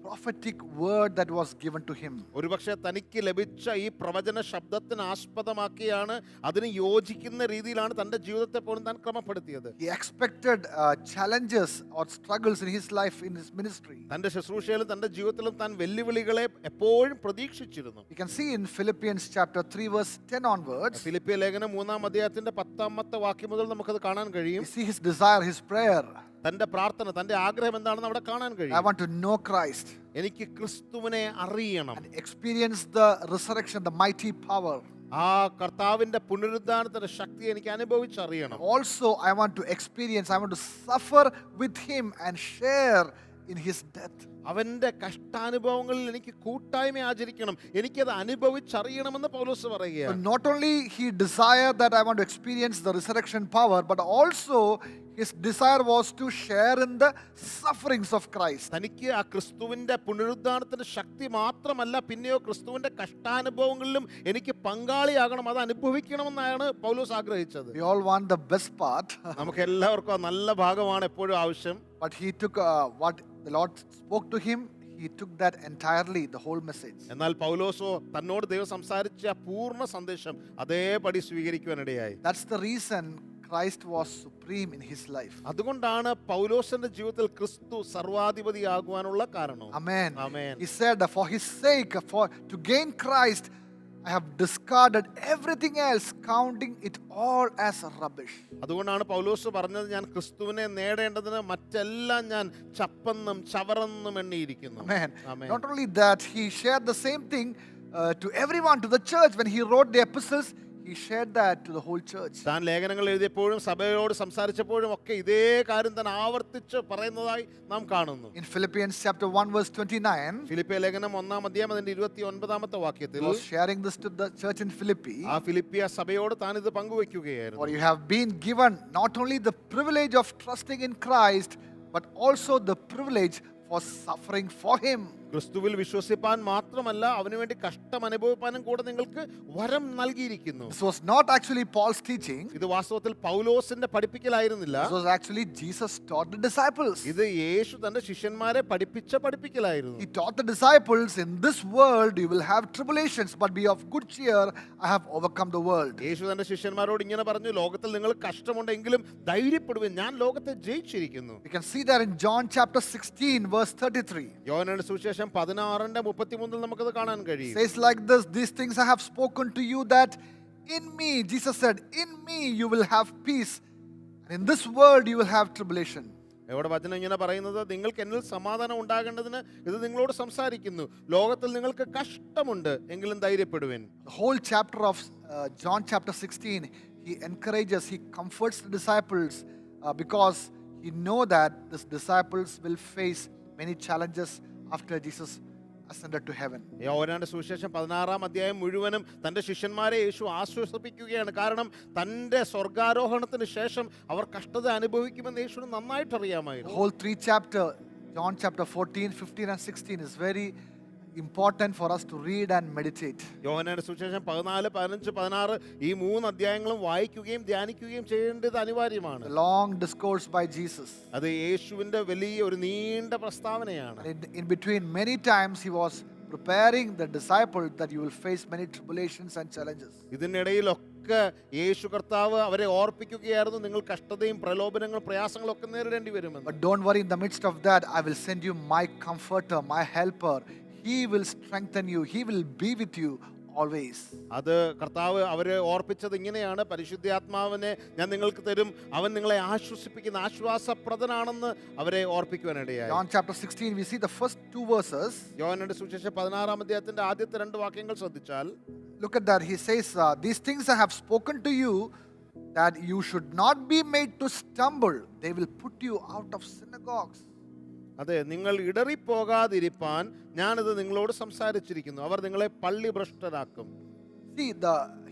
prophetic word that was given to him. ഒരുപക്ഷെ തനിക്ക് ലഭിച്ച ഈ പ്രവചന ശബ്ദത്തിന് ആസ്പദമാക്കിയാണ് അതിന് യോജിക്കുന്ന രീതിയിലാണ് തൻ്റെ ജീവിതത്തെ പോലും താൻ ക്രമപ്പെടുത്തിയത്. He expected challenges or struggles in his life, in his ministry. തൻ്റെ ശുശ്രൂഷയിലും തൻ്റെ ജീവിതത്തിലും താൻ വെല്ലുവിളികളെ എപ്പോഴും പ്രതീക്ഷിച്ചിരുന്നു. We can see in Philippians chapter 3 verse 10 onwards, ഫിലിപ്പിയ ലേഖനം 3-ാം അധ്യായത്തിന്റെ 10-ാമത്തെ വാക്യം മുതൽ നമുക്കത് കാണാൻ കഴിയും. we see his desire, his prayer. തൻ്റെ പ്രാർത്ഥന, തൻ്റെ ആഗ്രഹം എന്താണെന്ന് അവിടെ കാണാൻ I കഴിയും. want to know Christ എനിക്ക് ക്രിസ്തുവിനെ അറിയണം, and experience the resurrection, the mighty power. ആ കർത്താവിന്റെ പുനരുദ്ധാനത്തിന്റെ ശക്തി എനിക്ക് അനുഭവിച്ചറിയണം. Also, I want to experience, I want to suffer with him and share in his death. അവന്റെ കഷ്ടാനുഭവങ്ങളിൽ എനിക്ക് കൂട്ടായ്മ ആചരിക്കണം, എനിക്കത് അനുഭവിച്ചറിയണമെന്ന് പൗലോസ് So പറയുകയാണ്. not only he desired that I want to experience the resurrection power, but also his desire was to share in the sufferings of Christ. തനിക്ക് ആ ക്രിസ്തുവിന്റെ പുനരുദ്ധാനത്തിന്റെ ശക്തി മാത്രമല്ല, പിന്നെയോ ക്രിസ്തുവിന്റെ കഷ്ടാനുഭവങ്ങളിലും എനിക്ക് പങ്കാളിയാകണം, അത് അനുഭവിക്കണമെന്നാണ് പൗലോസ് ആഗ്രഹിച്ചത്. We all want the best part, നമുക്ക് എല്ലാവർക്കും ആ നല്ല ഭാഗമാണ് എപ്പോഴും ആവശ്യം. but he took what the Lord spoke to him, he took that entirely, the whole message. എന്നാൽ പൗലോസോ തന്നോട് ദൈവം സംസാരിച്ച ആ പൂർണ്ണ സന്ദേശം അതേപടി സ്വീകരിക്കുവാനിടയായി. That's the reason Christ was supreme in his life. അതുകൊണ്ടാണ് പൗലോസിന്റെ ജീവിതത്തിൽ ക്രിസ്തു സർവാധിപതിയാകുവാനുള്ള കാരണം. Amen. Amen. He said, for his sake, for to gain Christ, I have discarded everything else, counting it all as rubbish. അതുകൊണ്ടാണ് പൗലോസ് പറഞ്ഞത്, ഞാൻ ക്രിസ്തുവിനെ നേടേണ്ടതിന് മറ്റെല്ലാം ഞാൻ ചപ്പെന്നും ചവറെന്നും എണ്ണിയിരിക്കുന്നു. Amen. Amen. Not only that, he shared the same thing to everyone, to the church. When he wrote the epistles, he shared that to the whole church. താൻ ലേഖനങ്ങൾ എഴുതിയപ്പോഴും സഭയോട് സംസാരിച്ചപ്പോഴും ഒക്കെ ഇതേ കാര്യം താൻ ആവർത്തിച്ച് പറയുന്നതായി നാം കാണുന്നു. In Philippians chapter 1 verse 29, ഫിലിപ്പിയ ലേഖനം 1-ാം അധ്യായം അതിന്റെ 29-ാമത്തെ വാക്യത്തിൽ he was sharing this to the church in Philippi. ആ ഫിലിപ്പിയ സഭയോട് താൻ ഇത് പങ്കുവെക്കുകയായിരുന്നു. For you have been given not only the privilege of trusting in Christ, but also the privilege for suffering for him. ക്രിസ്തുവിൽ വിശ്വസിപ്പാൻ മാത്രമല്ല അവനു വേണ്ടി കഷ്ടം അനുഭവിപ്പാനും കൂടെ നിങ്ങൾക്ക് വരം നൽകിയിരിക്കുന്നു. This was not actually Paul's teaching. ഇത് വാസ്തവത്തിൽ പൗലോസിന്റെ പഠിപ്പിക്കലായിരുന്നില്ല. This was actually Jesus taught the disciples. ഇത് യേശു തന്റെ ശിഷ്യന്മാരെ പഠിപ്പിച്ച പഠിപ്പിക്കലായിരുന്നു. He taught the disciples, in this world you will have tribulations, but be of good cheer, I have overcome the world. യേശു തന്റെ ശിഷ്യന്മാരോട് ഇങ്ങനെ പറഞ്ഞു, ലോകത്തിൽ നിങ്ങൾ കഷ്ടമുണ്ടെങ്കിലും ധൈര്യപ്പെടുവിൻ, ഞാൻ ലോകത്തെ ജയിച്ചിരിക്കുന്നു. You can see that in John chapter 16 verse 33. യോഹന്നാന്റെ സുവിശേഷം 16:33 നമുക്കത് കാണാൻ കഴിയും. Says like this, these things I have spoken to you, that in me, Jesus said, in me you will have peace. In this world, you will have tribulation. ഇവിടെ വചനം ഇങ്ങനെ പറയുന്നത്, നിങ്ങൾക്ക് എന്നിൽ സമാധാനം ഉണ്ടാകേണ്ടതിന് ഇത് നിങ്ങളോട് സംസാരിക്കുന്നു. ലോകത്തിൽ നിങ്ങൾക്ക് കഷ്ടമുണ്ട്, എങ്കിലും ധൈര്യപ്പെടുവിൻ. The whole chapter of John chapter 16, he encourages, he comforts the disciples because he know that these disciples will face many challenges after Jesus ascended to heaven. യോഹന്നാന്റെ സുവിശേഷം 16-ാം അധ്യായം മുഴുവനും തന്റെ ശിഷ്യന്മാരെ യേശു ആശ്വസിപ്പിക്കുകയാണ്. കാരണം തന്റെ സ്വർഗാരോഹണത്തിന് ശേഷം അവർ കഷ്ടത അനുഭവിക്കുമെന്ന് യേശുവിന് നന്നായിട്ട് The അറിയാമായിരുന്നു. whole 3 chapter, John chapter 14, 15 and 16 is very important for us to read and meditate. യോഹന്നാന്റെ സുവിശേഷം 14, 15, 16 ഈ 3 അധ്യായങ്ങളും വായിക്കുകയും ധ്യാനിക്കുകയും ചെയ്യേണ്ടത് അനിവാര്യമാണ്. The long discourse by Jesus. അത് യേശുവിന്റെ വലിയ ഒരു നീണ്ട പ്രസ്താവനയാണ്. In between, many times he was preparing the disciples that you will face many tribulations and challenges. ഇതിനിടയിലൊക്കെ യേശു കർത്താവ് അവരെ ഓർപ്പിക്കുകയായിരുന്നു, നിങ്ങൾ കഷ്ടതയും പ്രലോഭനങ്ങളും പ്രയാസങ്ങളും ഒക്കെ നേരിടേണ്ടി വരുമെന്ന്. But don't worry, in the midst of that, I will send you my comforter, my helper. He will strengthen you. He will be with you always. അത് കർത്താവ് അവരെ ഓർപ്പിച്ചത് ഇങ്ങനെയാണ്, പരിശുദ്ധാത്മാവിനെ ഞാൻ നിങ്ങൾക്ക് തരും, അവൻ നിങ്ങളെ ആശ്വസിപ്പിക്കുന്ന ആശ്വാസപ്രദനാണെന്ന് അവരെ ഓർപ്പിക്കുവാനിടയായി. John chapter 16, we see the first 2 verses. യോഹന്നാന്റെ സുവിശേഷം 16-ാം അധ്യായത്തിന്റെ ആദ്യത്തെ 2 വാക്യങ്ങൾ ശ്രദ്ധിച്ചാൽ, Look at that. He says, these things I have spoken to you, that you should not be made to stumble. They will put you out of synagogues. അതെ, നിങ്ങൾ ഇടറിപ്പോകാതിരിപ്പാൻ ഞാനിത് നിങ്ങളോട് സംസാരിച്ചിരിക്കുന്നു, അവർ നിങ്ങളെ പള്ളി ഭ്രഷ്ടരാക്കും. See,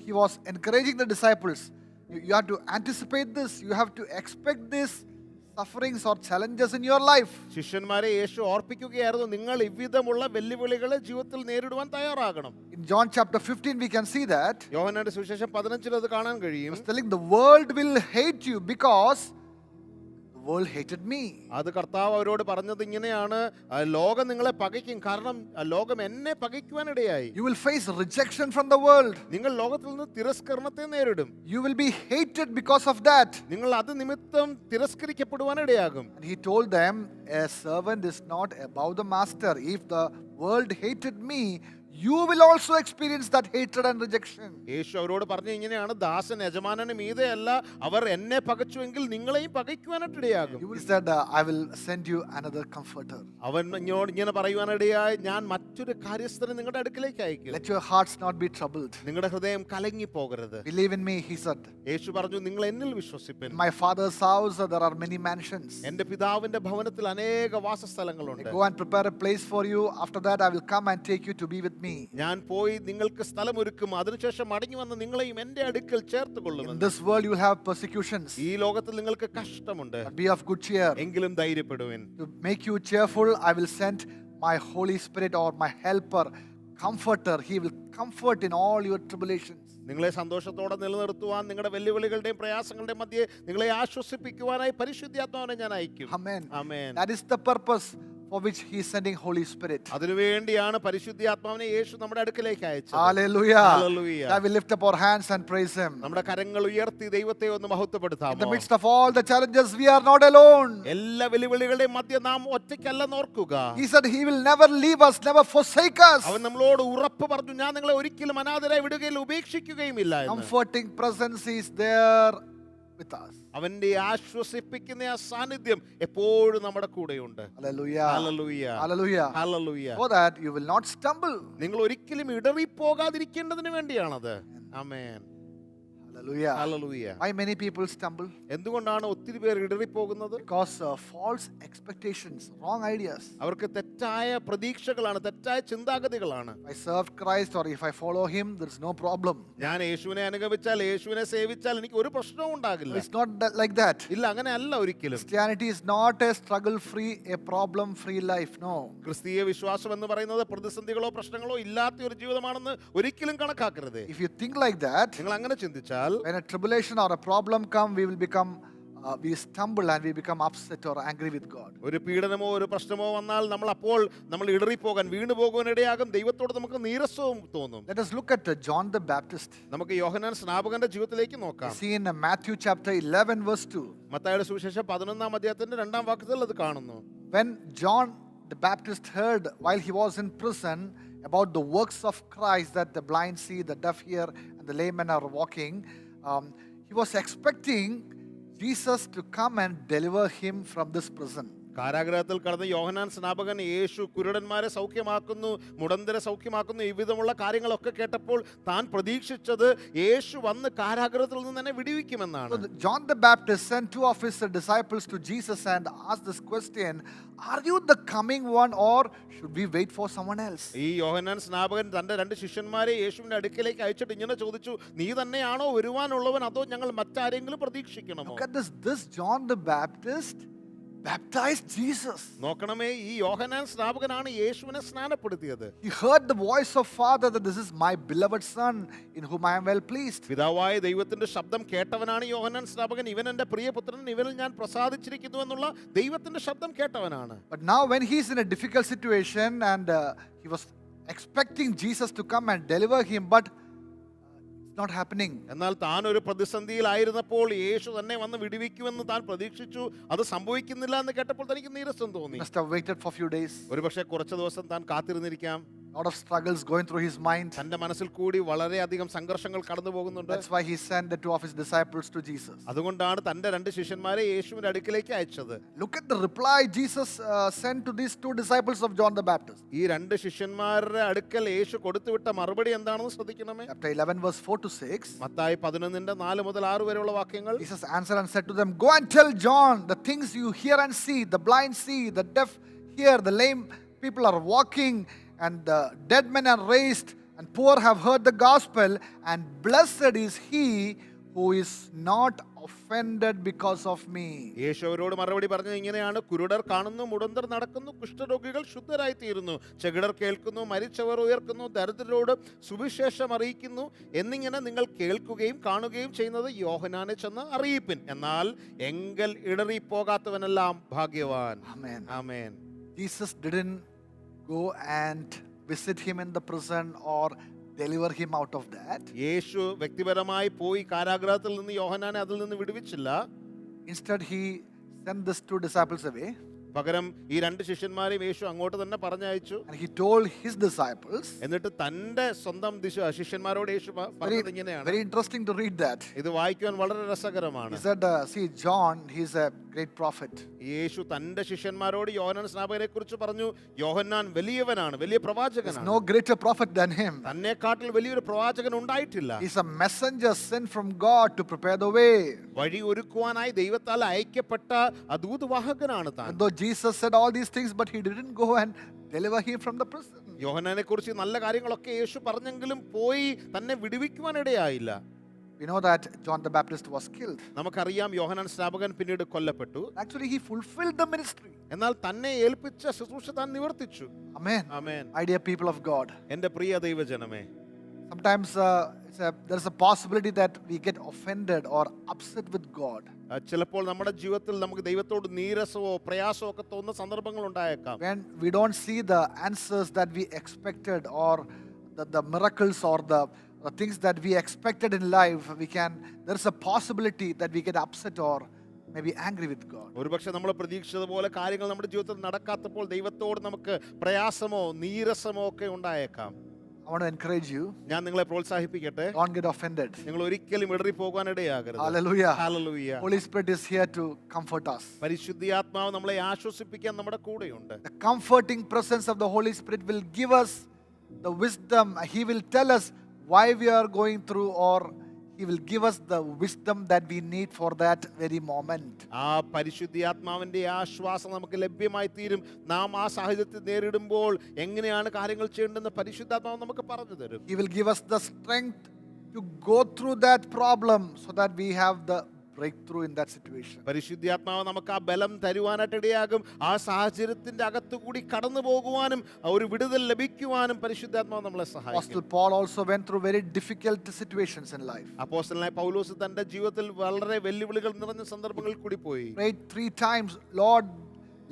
he was encouraging the disciples. You have to anticipate this. You have to expect this sufferings or challenges in your life. ശിഷ്യന്മാരെ യേശു ഓർപ്പിക്കുകയായിരുന്നു, നിങ്ങൾ ഇவ்விதമുള്ള വെല്ലുവിളികളെ ജീവിതത്തിൽ നേരിടുവാൻ തയ്യാറാകണം. In John chapter 15, we can see that. യോഹന്നാന്റെ സുവിശേഷം 15-ൽ അത് കാണാൻ കഴിയും. He was telling the world will hate you because the world hated me. അത് കർത്താവ് അവരോട് പറഞ്ഞത് ഇങ്ങനെയാണ്, ലോകം നിങ്ങളെ പകയ്ക്കും, കാരണം ലോകം എന്നെ പകയ്ക്കുവാനിടയായി. You will face rejection from the world. നിങ്ങൾ ലോകത്തിൽ നിന്ന് തിരസ്കരണത്തെ നേരിടും. You will be hated because of that. നിങ്ങൾ അത് നിമിത്തം തിരസ്കരിക്കപ്പെടുവാനിടയാകും. And he told them, a servant is not above the master. If the world hated me, you will also experience that hatred and rejection. യേശു അവരോട് പറഞ്ഞു ഇങ്ങനെയാണ്, ദാസൻ യജമാനന് മീതെയല്ല, അവർ എന്നെ പകച്ചുവെങ്കിൽ നിങ്ങളെയും പകയ്ക്കുവാനിടയാകും. He said, I will send you another comforter. അവൻ ഇങ്ങനെ പറയുവാനിടയായി, ഞാൻ മറ്റൊരു കാര്യസ്ഥനെ നിങ്ങളുടെ അടുക്കിലേക്ക് അയക്കും. Let your hearts not be troubled. നിങ്ങളുടെ ഹൃദയം കലങ്ങി പോകരുത്. Believe in me, he said. യേശു പറഞ്ഞു, നിങ്ങൾ എന്നിൽ വിശ്വസിപ്പിൻ. In my father's house there are many mansions. എന്റെ പിതാവിന്റെ ഭവനത്തിൽ അനേക വാസസ്ഥലങ്ങളുണ്ട്. I go and prepare a place for you. After that I will come and take you to be with me. ഞാൻ പോയി നിങ്ങൾക്ക് സ്ഥലമൊരുക്കും, അതിനുശേഷം മടങ്ങി വന്ന് നിങ്ങളെയും എന്റെ അടുക്കൽ ചേർത്ത് In കൊള്ളുമെന്ന്. this world you will have persecutions. ഈ ലോകത്തിൽ നിങ്ങൾക്ക് കഷ്ടമുണ്ട്, But be of good cheer. എങ്കിലും ധൈര്യപ്പെടുവിൻ. To make you cheerful, I will send my Holy Spirit or my helper, comforter. He will comfort in all your tribulations. നിങ്ങളെ സന്തോഷത്തോടെ നിലനിർത്തുവാൻ, നിങ്ങളുടെ വെല്ലുവിളികളുടെയും പ്രയാസങ്ങളുടെയും മധ്യേ നിങ്ങളെ ആശ്വസിപ്പിക്കുവാനായി പരിശുദ്ധാത്മാവിനെ ഞാൻ അയക്കും. Amen. Amen. That is the purpose for which he is sending Holy Spirit. അതിനുവേണ്ടിയാണ് പരിശുദ്ധാത്മാവിനെ യേശു നമ്മുടെ അടുക്കലേക്ക് അയച്ചത്. Hallelujah. Hallelujah. That we lift up our hands and praise him. നമ്മുടെ കരങ്ങൾ ഉയർത്തി ദൈവത്തെ ഒന്ന് In the മഹത്വപ്പെടുത്താമോ? midst of all the challenges, we are not alone. എല്ലാ വെല്ലുവിളികളുടെയും മധ്യ നാം ഒറ്റയ്ക്കല്ലെന്ന് ഓർക്കുക. He said he will never leave us, never forsake us. അവൻ നമ്മളോട് ഉറപ്പ് പറഞ്ഞു, ഞാൻ നിങ്ങളെ ഒരിക്കലും അനാഥരായി വിടുകയില്ല, ഉപേക്ഷിക്കുകയുമില്ല എന്ന്. Comforting presence is there with us. അവന്റെ ആശ്വസിപ്പിക്കുന്ന ആ സാന്നിധ്യം എപ്പോഴും നമ്മുടെ കൂടെയുണ്ട്. Hallelujah. Hallelujah. Hallelujah. Hallelujah. So that you will not stumble. നിങ്ങൾ ഒരിക്കലും ഇടറിപ്പോകാതിരിക്കേണ്ടതിന് വേണ്ടിയാണത്. ആമേൻ. Hallelujah. Hallelujah. Why many people stumble? എന്തുകൊണ്ടാണ് ഒത്തിരി പേർ ഇടറിപ്പോകുന്നത്? Because false expectations, wrong ideas. അവർക്ക് തെറ്റായ പ്രതീക്ഷകളാണ്, തെറ്റായ ചിന്താഗതികളാണ്. If I serve Christ or if I follow him, there is no problem. ഞാൻ യേശുവിനെ അനുഗമിച്ചാൽ, യേശുവിനെ സേവിച്ചാൽ എനിക്ക് ഒരു പ്രശ്നവും ഉണ്ടാകില്ല. It's not like that. ഇല്ല, അങ്ങനെ അല്ല ഒരിക്കലും. Christianity is not a struggle-free, a problem-free life. No. ക്രിസ്തീയ വിശ്വാസം എന്ന് പറയുന്നത് പ്രതിസന്ധികളോ പ്രശ്നങ്ങളോ ഇല്ലാത്ത ഒരു ജീവിതമാണെന്ന് ഒരിക്കലും കണക്കാക്കരുത്. If you think like that, നിങ്ങൾ അങ്ങനെ ചിന്തിച്ചാൽ, when a tribulation or a problem come, we will become we stumble and we become upset or angry with God. ഒരു പീഡനമോ ഒരു പ്രശ്നമോ വന്നാൽ നമ്മൾ ഇടറിപ്പോകാൻ, വീണു പോകാൻ ഇടയാകും. ദൈവത്തോട് നമുക്ക് നീരസവും തോന്നും. Let us look at John the Baptist. നമുക്ക് യോഹന്നാൻ സ്നാപകന്റെ ജീവിതത്തിലേക്ക് നോക്കാം. See in Matthew chapter 11 verse 2. മത്തായിയുടെ സുവിശേഷം 11-ാം അധ്യായത്തിന്റെ 2-ാം വാക്യത്തിൽ അത് കാണുന്നു. When John the Baptist heard while he was in prison about the works of Christ, that the blind see, the deaf hear, and the lame men are walking, he was expecting Jesus to come and deliver him from this prison. കാരാഗ്രഹത്തിൽ കടന്ന യോഹന്നാൻ സ്നാപകൻ യേശു കുരുടന്മാരെ സൗഖ്യമാക്കുന്നു, മുടന്തരെ സൗഖ്യമാക്കുന്നു, ഈ വിധമുള്ള കാര്യങ്ങളൊക്കെ കേട്ടപ്പോൾ താൻ പ്രതീക്ഷിച്ചത് യേശു വന്ന് കാരാഗ്രഹത്തിൽ നിന്ന് തന്നെ വിടുവിക്കുമെന്നാണ്. So John the Baptist sent two of his disciples to Jesus and asked this question, are you the coming one or should we wait for someone else? ഈ യോഹന്നാൻ സ്നാപകൻ തന്റെ രണ്ട് ശിഷ്യന്മാരെ യേശുവിന്റെ അടുക്കലേക്ക് അയച്ചിട്ട് ഇങ്ങനെ ചോദിച്ചു, നീ തന്നെയാണോ വരുവാനുള്ളവൻ, അതോ ഞങ്ങൾ മറ്റാരെങ്കിലും പ്രതീക്ഷിക്കണമോ? Look at this John the Baptist baptized Jesus. നോക്കണമേ, ഈ യോഹന്നാൻ സ്നാപകനാണ് യേശുവിനെ സ്നാനപ്പെടുത്തിയത്. He heard the voice of Father that this is my beloved son in whom I am well pleased. പിതാവായ ദൈവത്തിന്റെ ശബ്ദം കേട്ടവനാണ് യോഹന്നാൻ സ്നാപകൻ. ഇവൻ എന്റെ പ്രിയപുത്രൻ, ഇവനിൽ ഞാൻ പ്രസാദിച്ചിരിക്കുന്നു എന്നുള്ള ദൈവത്തിന്റെ ശബ്ദം കേട്ടവനാണ്. But now when he is in a difficult situation and he was expecting Jesus to come and deliver him, but it's not happening. എന്നാൽ താൻ ഒരു പ്രതിസന്ധിയിലായിരുന്നപ്പോൾ യേശു തന്നെ വന്ന് വിടുവിക്കുമെന്ന് താൻ പ്രതീക്ഷിച്ചു. അത് സംഭവിക്കുന്നില്ല എന്ന് കേട്ടപ്പോൾ തനിക്ക് നീരസം തോന്നി. Must have waited for a few days. ഒരുപക്ഷെ കുറച്ച് ദിവസം താൻ കാത്തിരുന്നിരിക്കാം. A lot of struggles going through his mind. തന്റെ മനസ്സിൽ കൂടി വളരെയധികം സംഘർഷങ്ങൾ കടന്നു പോകുന്നുണ്ട്. That's why he sent the two of his disciples to Jesus. അതുകൊണ്ടാണ് തന്റെ രണ്ട് ശിഷ്യന്മാരെ യേശുവിന്റെ അടുക്കിലേക്ക് അയച്ചത്. Look at the reply Jesus sent to these two disciples of John the Baptist. ഈ രണ്ട് ശിഷ്യന്മാരുടെ അടുക്കൽ യേശു കൊടുത്തുവിട്ട മറുപടി എന്താണെന്ന് ശ്രദ്ധിക്കണമേ. Chapter 11 verse 4 to 6. മത്തായി 11:4 മുതൽ 6 വരെയുള്ള വാക്യങ്ങൾ. Jesus answered and said to them, go and tell John the things you hear and see, the blind see, the deaf hear, the lame people are walking, and the dead men are raised, and poor have heard the gospel, and blessed is he who is not offended because of me. യേശു അവരോട് മറുപടി പറഞ്ഞത് ഇങ്ങനെയാണ്: കുരുടർ കാണുന്നു, മുടന്തർ നടക്കുന്നു, കുഷ്ഠരോഗികൾ ശുദ്ധരായി തീരുന്നു, ചെകിടർ കേൾക്കുന്നു, മരിച്ചവർ ഉയർക്കുന്നു, ദരിദ്രരോട് സുവിശേഷം അറിയിക്കുന്നു എന്നിങ്ങനെ നിങ്ങൾ കേൾക്കുകയും കാണുകയും ചെയ്യുന്നത് യോഹന്നാനെ ചെന്ന് അറിയിപ്പിൻ. എന്നാൽ എങ്കൽ ഇടറിപ്പോകാത്തവനെല്ലാം ഭാഗ്യവാൻ. Amen. Amen. Jesus didn't go and visit him in the prison or deliver him out of that. യേശു വ്യക്തിപരമായി പോയി കാരാഗ്രഹത്തിൽ നിന്ന് യോഹന്നാനെ അതിൽ നിന്ന് വിടുവിച്ചില്ല. Instead, he sent these two disciples away. പകരം ഈ രണ്ട് ശിഷ്യന്മാരെയും യേശു അങ്ങോട്ട് തന്നെ പറഞ്ഞയച്ചു. And he told his disciples. എന്നിട്ട് തന്റെ സ്വന്തം ശിഷ്യന്മാരോട് യേശു പറഞ്ഞത് ഇങ്ങനെയാണ്. Very interesting to read that. ഇത് വായിക്കുവാൻ വളരെ രസകരമാണ്. He said, see, John, he's a great prophet. യേശു തന്റെ ശിഷ്യന്മാരോട് യോഹന്നാൻ സ്നാപകനെ കുറിച്ച് പറഞ്ഞു, യോഹന്നാൻ വലിയവനാണ്, വലിയ There's പ്രവാചകനാണ്. no greater prophet than him. തന്നെക്കാട്ടിൽ വലിയൊരു പ്രവാചകൻ ഉണ്ടായിട്ടില്ല. He's a messenger sent from God to prepare the way. വഴി ഒരുക്കുവാനായി ദൈവത്താൽ അയക്കപ്പെട്ട ദൂതവാഹകനാണ് താൻ. Though Jesus said all these things, but he didn't go and deliver him from the prison. യോഹന്നാനെ കുറിച്ച് നല്ല കാര്യങ്ങളൊക്കെ യേശു പറഞ്ഞെങ്കിലും പോയി തന്നെ വിടുവിക്കുവാനിടയായില്ല. We know that John the Baptist was killed. നമുക്കറിയാം യോഹന്നാൻ സ്നാപകൻ പിന്നീട് കൊല്ലപ്പെട്ടു. Actually, he fulfilled the ministry. എന്നാൽ തന്നെ ഏൽപ്പിച്ച ശുശ്രൂഷ താൻ നിവർത്തിച്ചു. Amen. Amen. My dear people of God. എന്റെ പ്രിയ ദൈവജനമേ, Sometimes there's a possibility that we get offended or upset with God. ചിലപ്പോൾ നമ്മുടെ ജീവിതത്തിൽ നമുക്ക് ദൈവത്തോട് നീരസമോ പ്രയാസമോ ഒക്കെ തോന്നുന്ന സന്ദർഭങ്ങൾ ഉണ്ടായേക്കാം. When we don't see the answers that we expected or the miracles or the things that we expected in life, there's a possibility that we get upset or maybe angry with God. ഒരുപക്ഷെ നമ്മൾ പ്രതീക്ഷിച്ചതുപോലെ കാര്യങ്ങൾ നമ്മുടെ ജീവിതത്തിൽ നടക്കാത്തപ്പോൾ ദൈവത്തോട് നമുക്ക് പ്രയാസമോ നീരസമോ ഒക്കെ ഉണ്ടായേക്കാം. I want to encourage you. ഞാൻ നിങ്ങളെ പ്രോത്സാഹിപ്പിക്കട്ടെ, Don't get offended. നിങ്ങൾ ഒരിക്കലും ഇടറി പോകാനിടയാകരുത്. Hallelujah. Hallelujah. Holy Spirit is here to comfort us. പരിശുദ്ധാത്മാവ് നമ്മളെ ആശ്വസിപ്പിക്കാൻ നമ്മുടെ കൂടെയുണ്ട്. The comforting presence of the Holy Spirit will give us the wisdom. He will tell us why we are going through, or He will give us the wisdom that we need for that very moment. ആ പരിശുദ്ധാത്മാവിന്റെ ആശ്വാസം നമുക്ക് ലഭ്യമായി തീരും. നാം ആ സാഹചര്യത്തെ നേരിടുമ്പോൾ എങ്ങനെയാണ് കാര്യങ്ങൾ ചെയ്യേണ്ടതെന്ന് പരിശുദ്ധാത്മാവ് നമുക്ക് പറഞ്ഞു തരും. He will give us the strength to go through that problem so that we have the breakthrough in that situation. പരിശുദ്ധാത്മാവ് നമുക്ക് ആ ബലം തരുവാനായിട്ട് ഇടയാകും. ആ സാഹചര്യത്തിന്റെ അകത്തുകൂടി കടന്നു പോകുവാനും ഒരു വിടുതൽ ലഭിക്കുവാനും പരിശുദ്ധാത്മാവ് നമ്മളെ സഹായിക്കും. Apostle Paul also went through very difficult situations in life. അപ്പോസ്തലനായ പൗലോസ് തന്റെ ജീവിതത്തിൽ വളരെ വെല്ലുവിളികൾ നിറഞ്ഞ സന്ദർഭങ്ങളിൽ കൂടി പോയി. Prayed 3 times, Lord,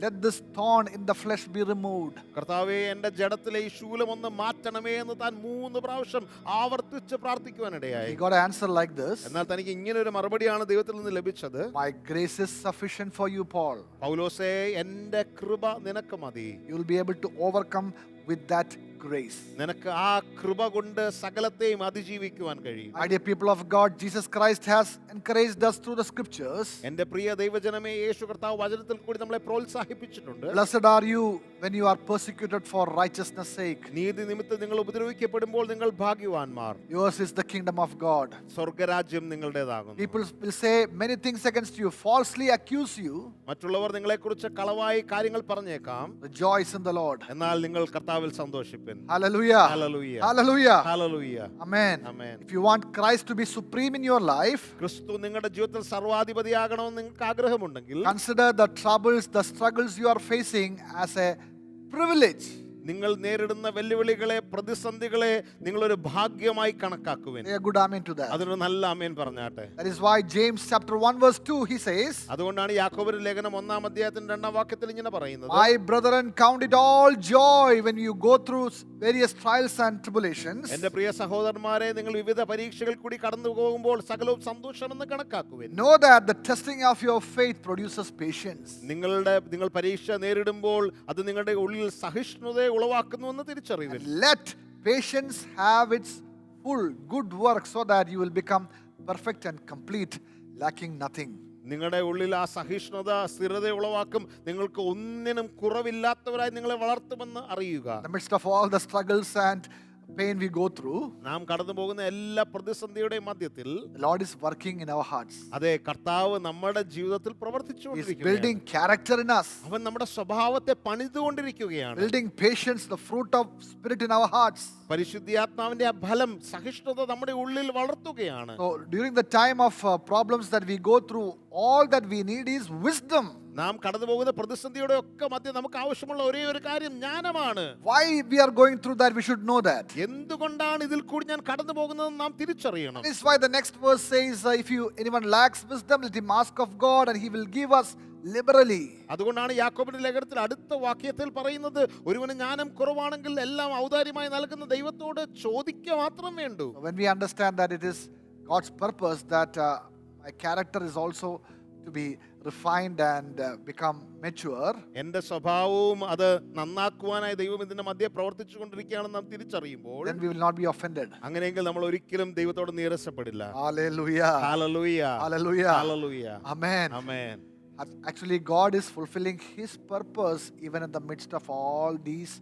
let this thorn in the flesh be removed. കർത്താവേ, എന്റെ ജഡത്തിലെ ഈ ശൂലം ഒന്ന് മാറ്റണമേ എന്ന് താൻ 3 പ്രാവശ്യം ആവർത്തിച്ച് പ്രാർത്ഥിക്കുവാനിടയായി. He got an answer like this. എന്നാൽ തനിക്ക് ഇങ്ങനെ ഒരു മറുപടിയാണ് ദൈവത്തിൽ നിന്ന് ലഭിച്ചത്. My grace is sufficient for you, Paul. പൗലോസേ, എന്റെ കൃപ നിനക്ക് മതി. You will be able to overcome with that grace. നിനക്ക് ആ കൃപ കൊണ്ട് സകലത്തെയും അതിജീവിക്കുവാൻ കഴിയും. My dear people of God, Jesus Christ has encouraged us through the scriptures. എന്റെ പ്രിയ ദൈവജനമേ, യേശു കർത്താവ് വചനത്തിൽ കൂടി നമ്മളെ പ്രോത്സാഹിപ്പിച്ചിട്ടുണ്ട്. Blessed are you when you are persecuted for righteousness' sake. നീതി നിമിത്തം നിങ്ങൾ ഉപദ്രവിക്കപ്പെടുമ്പോൾ നിങ്ങൾ ഭാഗ്യവാന്മാർ. Yours is the kingdom of God. സ്വർഗരാജ്യം Ningaludethakunnu. People will say many things against you, falsely accuse you. മറ്റുള്ളവർ നിങ്ങളെക്കുറിച്ച് കളവായി കാര്യങ്ങൾ പറഞ്ഞേക്കാം. Rejoice in the Lord. എന്നാൽ നിങ്ങൾ കർത്താവിൽ സന്തോഷിപ്പിൻ. Hallelujah. Hallelujah. Hallelujah. Hallelujah. Amen. Amen. If you want Christ to be supreme in your life, ക്രിസ്തു നിങ്ങളുടെ ജീവിതത്തിൽ സർവാധിപതിയാകണമെന്ന് നിങ്ങൾക്ക് ആഗ്രഹമുണ്ടെങ്കിൽ consider the troubles, the struggles you are facing as a privilege. നിങ്ങൾ നേരിടുന്ന വെല്ലുവിളികളെ, പ്രതിസന്ധികളെ നിങ്ങളൊരു ഭാഗ്യമായി കണക്കാക്കുവിൻ. Say a good amen to that. അതിനൊരു നല്ല ആമേൻ പറഞ്ഞാട്ടെ. That is why James chapter 1 verse 2 he says, അതുകൊണ്ടാണ് യാക്കോബിന്റെ ലേഖനം 1-ാം അധ്യായത്തിന്റെ 2-ാം വാക്യത്തിൽ ഇങ്ങനെ പറയുന്നത്, My brethren, count it all joy when you go through various trials and tribulations. എന്റെ പ്രിയ സഹോദരന്മാരെ, നിങ്ങൾ വിവിധ പരീക്ഷകൾ കൂടി കടന്നു പോകുമ്പോൾ സകലവും സന്തോഷമെന്ന് കണക്കാക്കുവിൻ. Know that the testing of your faith produces patience. നിങ്ങൾ പരീക്ഷ നേരിടുമ്പോൾ അത് നിങ്ങളുടെ ഉള്ളിൽ സഹിഷ്ണുതയെ ഉളവാക്കുന്നുവെന്ന് തിരിച്ചറിയുവിൻ. And let patience have its full good work so that you will become perfect and complete, lacking nothing. നിങ്ങളുടെ ഉള്ളിൽ ആ സഹിഷ്ണുത സ്ഥിരത ഉളവാക്കും. നിങ്ങൾക്ക് ഒന്നിനും കുറവില്ലാത്തവരായി നിങ്ങളെ വളർത്തുമെന്ന് അറിയുക. In the midst of all the struggles and pain we go through, നാം കടന്നു പോകുന്ന എല്ലാ പ്രതിസന്ധിയുടെയും മധ്യത്തിൽ the Lord is working in our hearts. അതെ, കർത്താവ് നമ്മുടെ ജീവിതത്തിൽ He is പ്രവർത്തിച്ചുകൊണ്ടിരിക്കുകയാണ്. building character in us, അവൻ നമ്മുടെ സ്വഭാവത്തെ പണിതുകൊണ്ടിരിക്കുകയാണ്. building patience, the fruit of spirit in our hearts. പരിശുദ്ധാത്മാവിന്റെ ആ ഫലം, സഹിഷ്ണുത നമ്മുടെ ഉള്ളിൽ വളർത്തുകയാണ്. So during the time of problems that we go through, all that we need is wisdom. നാം കടന്നു പോകുന്ന പ്രതിസന്ധിയുടെ ഒക്കെ മധ്യ നമുക്ക് ആവശ്യമുള്ള ഒരേ ഒരു കാര്യം ജ്ഞാനമാണ്. Why we are going through that, we should know that. എന്തുകൊണ്ടാണ് ഇതിൽ കൂടി ഞാൻ കടന്നു പോകുന്നതെന്ന് നാം തിരിച്ചറിയണം. That is why the next verse says, if anyone lacks wisdom, let him ask of God, and he will give us liberally. അതുകൊണ്ടാണ് യാക്കോബിന്റെ ലേഖനത്തിൽ അടുത്ത വാക്യത്തിൽ പറയുന്നത്, ഒരുവന് ജ്ഞാനം കുറവാണെങ്കിൽ എല്ലാം ഔദാര്യമായി നൽകുന്ന ദൈവത്തോട് ചോദിക്കുക മാത്രം വേണ്ടു. So when we understand that it is God's purpose that my character is also to be refined and become mature, എന്റെ സ്വഭാവവും അത് നന്നാക്കുവാനായി ദൈവം ഇതിന്റെ മധ്യേ പ്രവർത്തിച്ചു കൊണ്ടിരിക്കുകയാണെന്ന് നാം തിരിച്ചറിയുമ്പോൾ, then we will not be offended. അങ്ങനെയെങ്കിൽ നമ്മൾ ഒരിക്കലും ദൈവത്തോട് നീരസപ്പെടില്ല. Hallelujah. Hallelujah. Hallelujah. Hallelujah. Amen. Amen. Actually, God is fulfilling His purpose even in the midst of all these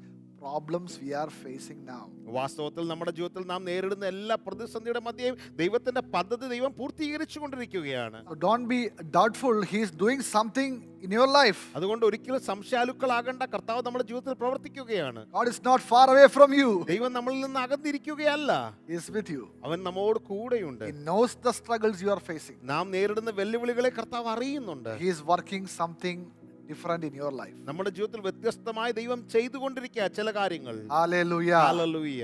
problems we are facing now. വാസ്തവത്തിൽ നമ്മുടെ ജീവിതത്തിൽ നാം നേരിടുന്ന എല്ലാ പ്രതിസന്ധിയുടെ മധ്യയും ദൈവത്തിന്റെ പദ്ധതി ദൈവം പൂർത്തീകരിച്ചു കൊണ്ടിരിക്കുകയാണ്. So don't be doubtful. He is doing something in your life. അതുകൊണ്ട് ഒരിക്കലും സംശയാലുക്കളാകേണ്ട. കർത്താവ് നമ്മുടെ ജീവിതത്തിൽ പ്രവർത്തിക്കുകയാണ്. God is not far away from you. ദൈവം നമ്മളിൽ നിന്ന് അകന്നിരിക്കുകയല്ല, He is with you. അവൻ നമ്മോട് കൂടെയുണ്ട്. He knows the struggles you are facing. നാം നേരിടുന്ന വെല്ലുവിളികളെ കർത്താവ് അറിയുന്നുണ്ട്. He is working something different in your life. നമ്മുടെ ജീവിതത്തിൽ വ്യത്യസ്തമായി ദൈവം ചെയ്തുകൊണ്ടിരിക്കുക ചില കാര്യങ്ങൾ. Hallelujah. Hallelujah.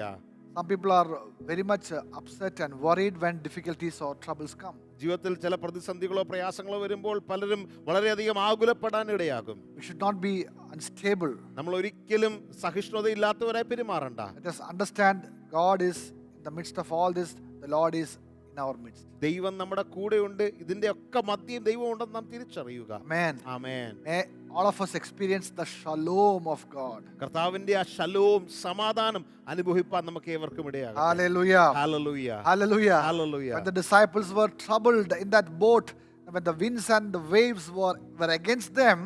Some people are very much upset and worried when difficulties or troubles come. ജീവിതത്തിൽ ചില പ്രതിസന്ധികളോ പ്രയാസങ്ങളോ വരുമ്പോൾ പലരും വളരെയധികം ആകുലപ്പെടാൻ ഇടയാകും. We should not be unstable. നമ്മൾ ഒരിക്കലും സഹിഷ്ണുതയില്ലാത്തവരായി പെരുമാറണ്ട. Let us understand God is in the midst of all this. The Lord is in our midst. ദൈവം നമ്മുടെ കൂടെയുണ്ട്. ഇതിന്റെ ഒക്കെ മധ്യം ദൈവം ഉണ്ടെന്ന് നാം തിരിച്ചറിയുക. Amen. Amen. May all of us experience the shalom of God. കർത്താവിന്റെ ആ ശലോം, സമാധാനം അനുഭവിപ്പാൻ നമുക്ക് ഏവർക്കും ഇടയാകട്ടെ. Hallelujah. Hallelujah. Hallelujah. Hallelujah. When the disciples were troubled in that boat, when the winds and the waves were against them,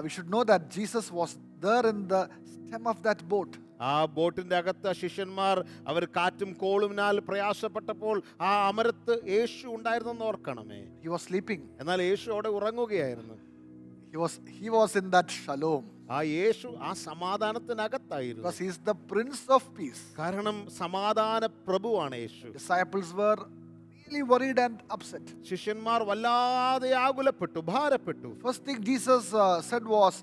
we should know that Jesus was there in the stem of that boat. ആ ബോട്ടിന്റെ അകത്ത് ശിഷ്യന്മാർ അവർ കാറ്റും കോളുമിനാൽ പ്രയാസപ്പെട്ടപ്പോൾ ആ അമരത്ത് യേശു ഉണ്ടായിരുന്നെന്ന് ഓർക്കണമേ. He was sleeping. എന്നാൽ യേശു അവിടെ ഉറങ്ങുകയായിരുന്നു. He was in that shalom. ആ യേശു ആ സമാധാനത്തിനകത്തായിരുന്നു. Because he is the Prince of Peace. കാരണം സമാധാന പ്രഭുവാണ് യേശു. Disciples were really worried and upset. ശിഷ്യന്മാർ വല്ലാതെ ആകുലപ്പെട്ടു, ഭാരപ്പെട്ടു. First thing Jesus said was,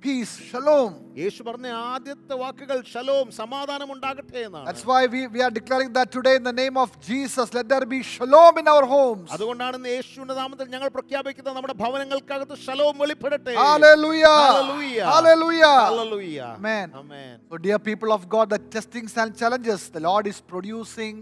peace, shalom. യേശു പറഞ്ഞ ആദ്യത്തെ വാക്കുകൾ ഷലോം, സമാധാനം ഉണ്ടാകട്ടെ എന്നാണ്. That's why we are declaring that today in the name of Jesus. Let there be shalom in our homes. അതുകൊണ്ടാണ് ഇന്ന് യേശുവിന്റെ നാമത്തിൽ ഞങ്ങൾ പ്രഖ്യാപിക്കുന്നത്, നമ്മുടെ ഭവനങ്ങൾക്കകത്ത് Shalom വെളിപ്പെടട്ടെ. Hallelujah. Hallelujah. Hallelujah. Hallelujah. Amen. Amen. So dear people of God, the testings and challenges, the Lord is producing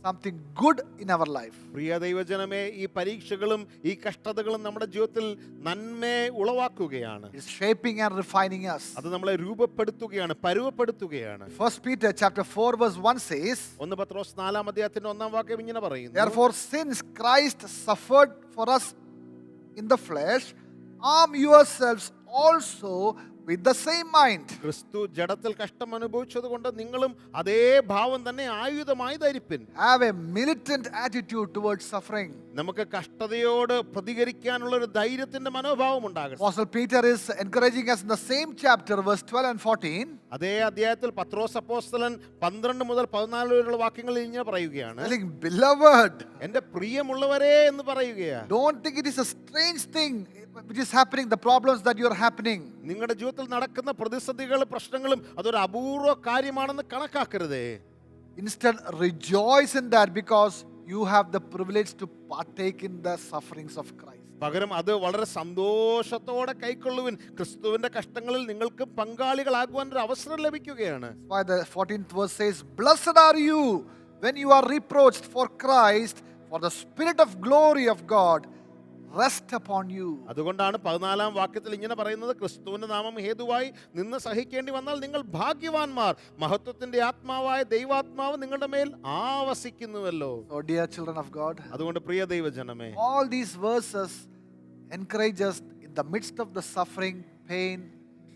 something good in our life. പ്രിയ ദൈവജനമേ, ഈ പരീക്ഷകളും ഈ കഷ്ടതകളും നമ്മുടെ ജീവിതത്തിൽ നന്മയെ ഉളവാക്കുകയാണ്. It's shaping and refining us. അത് നമ്മളെ രൂപപ്പെടുത്തുകയാണ്, പരുവപ്പെടുത്തുകയാണ്. 1 Peter chapter 4 verse 1 says, 1 പത്രോസ് 4-ാം അധ്യായത്തിന്റെ 1-ാം വാക്യം ഇങ്ങനെ പറയുന്നു: therefore, since Christ suffered for us in the flesh, arm yourselves also with the same mind. ക്രിസ്തു ജഡത്തിൽ കഷ്ടം അനുഭവിച്ചത് കൊണ്ട് നിങ്ങളും അതേ ഭാവം തന്നെ ആയുധമായി ധരിപ്പിൻ. Have a militant attitude towards suffering. നമുക്ക് കഷ്ടതയോട് പ്രതികരിക്കാനുള്ള ഒരു ധൈര്യത്തിന്റെ മനോഭാവം ഉണ്ടാകട്ടെ. Apostle Peter is encouraging us in the same chapter, verse 12 and 14. അതേ അധ്യായത്തിൽ പത്രോസ് അപ്പോസ്തലൻ 12 മുതൽ 14 വരെയുള്ള വാക്യങ്ങളിൽ ഇങ്ങനെ പറയുകയാണ്: Telling, beloved, എന്റെ പ്രിയമുള്ളവരെ എന്ന് പറയുകയാണ്. don't think it is a strange thing which is happening, the problems that you are happening. നിങ്ങളുടെ ജീവിതത്തിൽ നടക്കുന്ന പ്രതിസന്ധികളും പ്രശ്നങ്ങളും അതൊരു അപൂർവ കാര്യമാണെന്ന് കണക്കാക്കരുതേ. Instead, rejoice in that because you have the privilege to partake in the sufferings of Christ. പകരം അത് വളരെ സന്തോഷത്തോടെ കൈക്കൊള്ളുവിൻ. ക്രിസ്തുവിന്റെ കഷ്ടങ്ങളിൽ നിങ്ങൾക്ക് പങ്കാളികളാകുവാൻ ഒരു അവസരം ലഭിക്കുകയാണ്. That's why the 14th verse says, blessed are you when you are reproached for Christ, for the Spirit of glory of God rest upon you. അതുകൊണ്ടാണ് 14-ാം വാക്യത്തിൽ ഇങ്ങനെ പറയുന്നത്: ക്രിസ്തുവിന്റെ നാമം ഹേതുവായി നിന്ന് സഹിക്കേണ്ടി വന്നാൽ നിങ്ങൾ ഭാഗ്യവാന്മാർ, മഹത്വത്തിന്റെ ആത്മാവായ ദൈവാത്മാവ് നിങ്ങളുടെ മേൽ ആവസിക്കുന്നുവല്ലോ. So dear children of God, അതുകൊണ്ട് പ്രിയ ദൈവജനമേ, all these verses encourage us in the midst of the suffering, pain,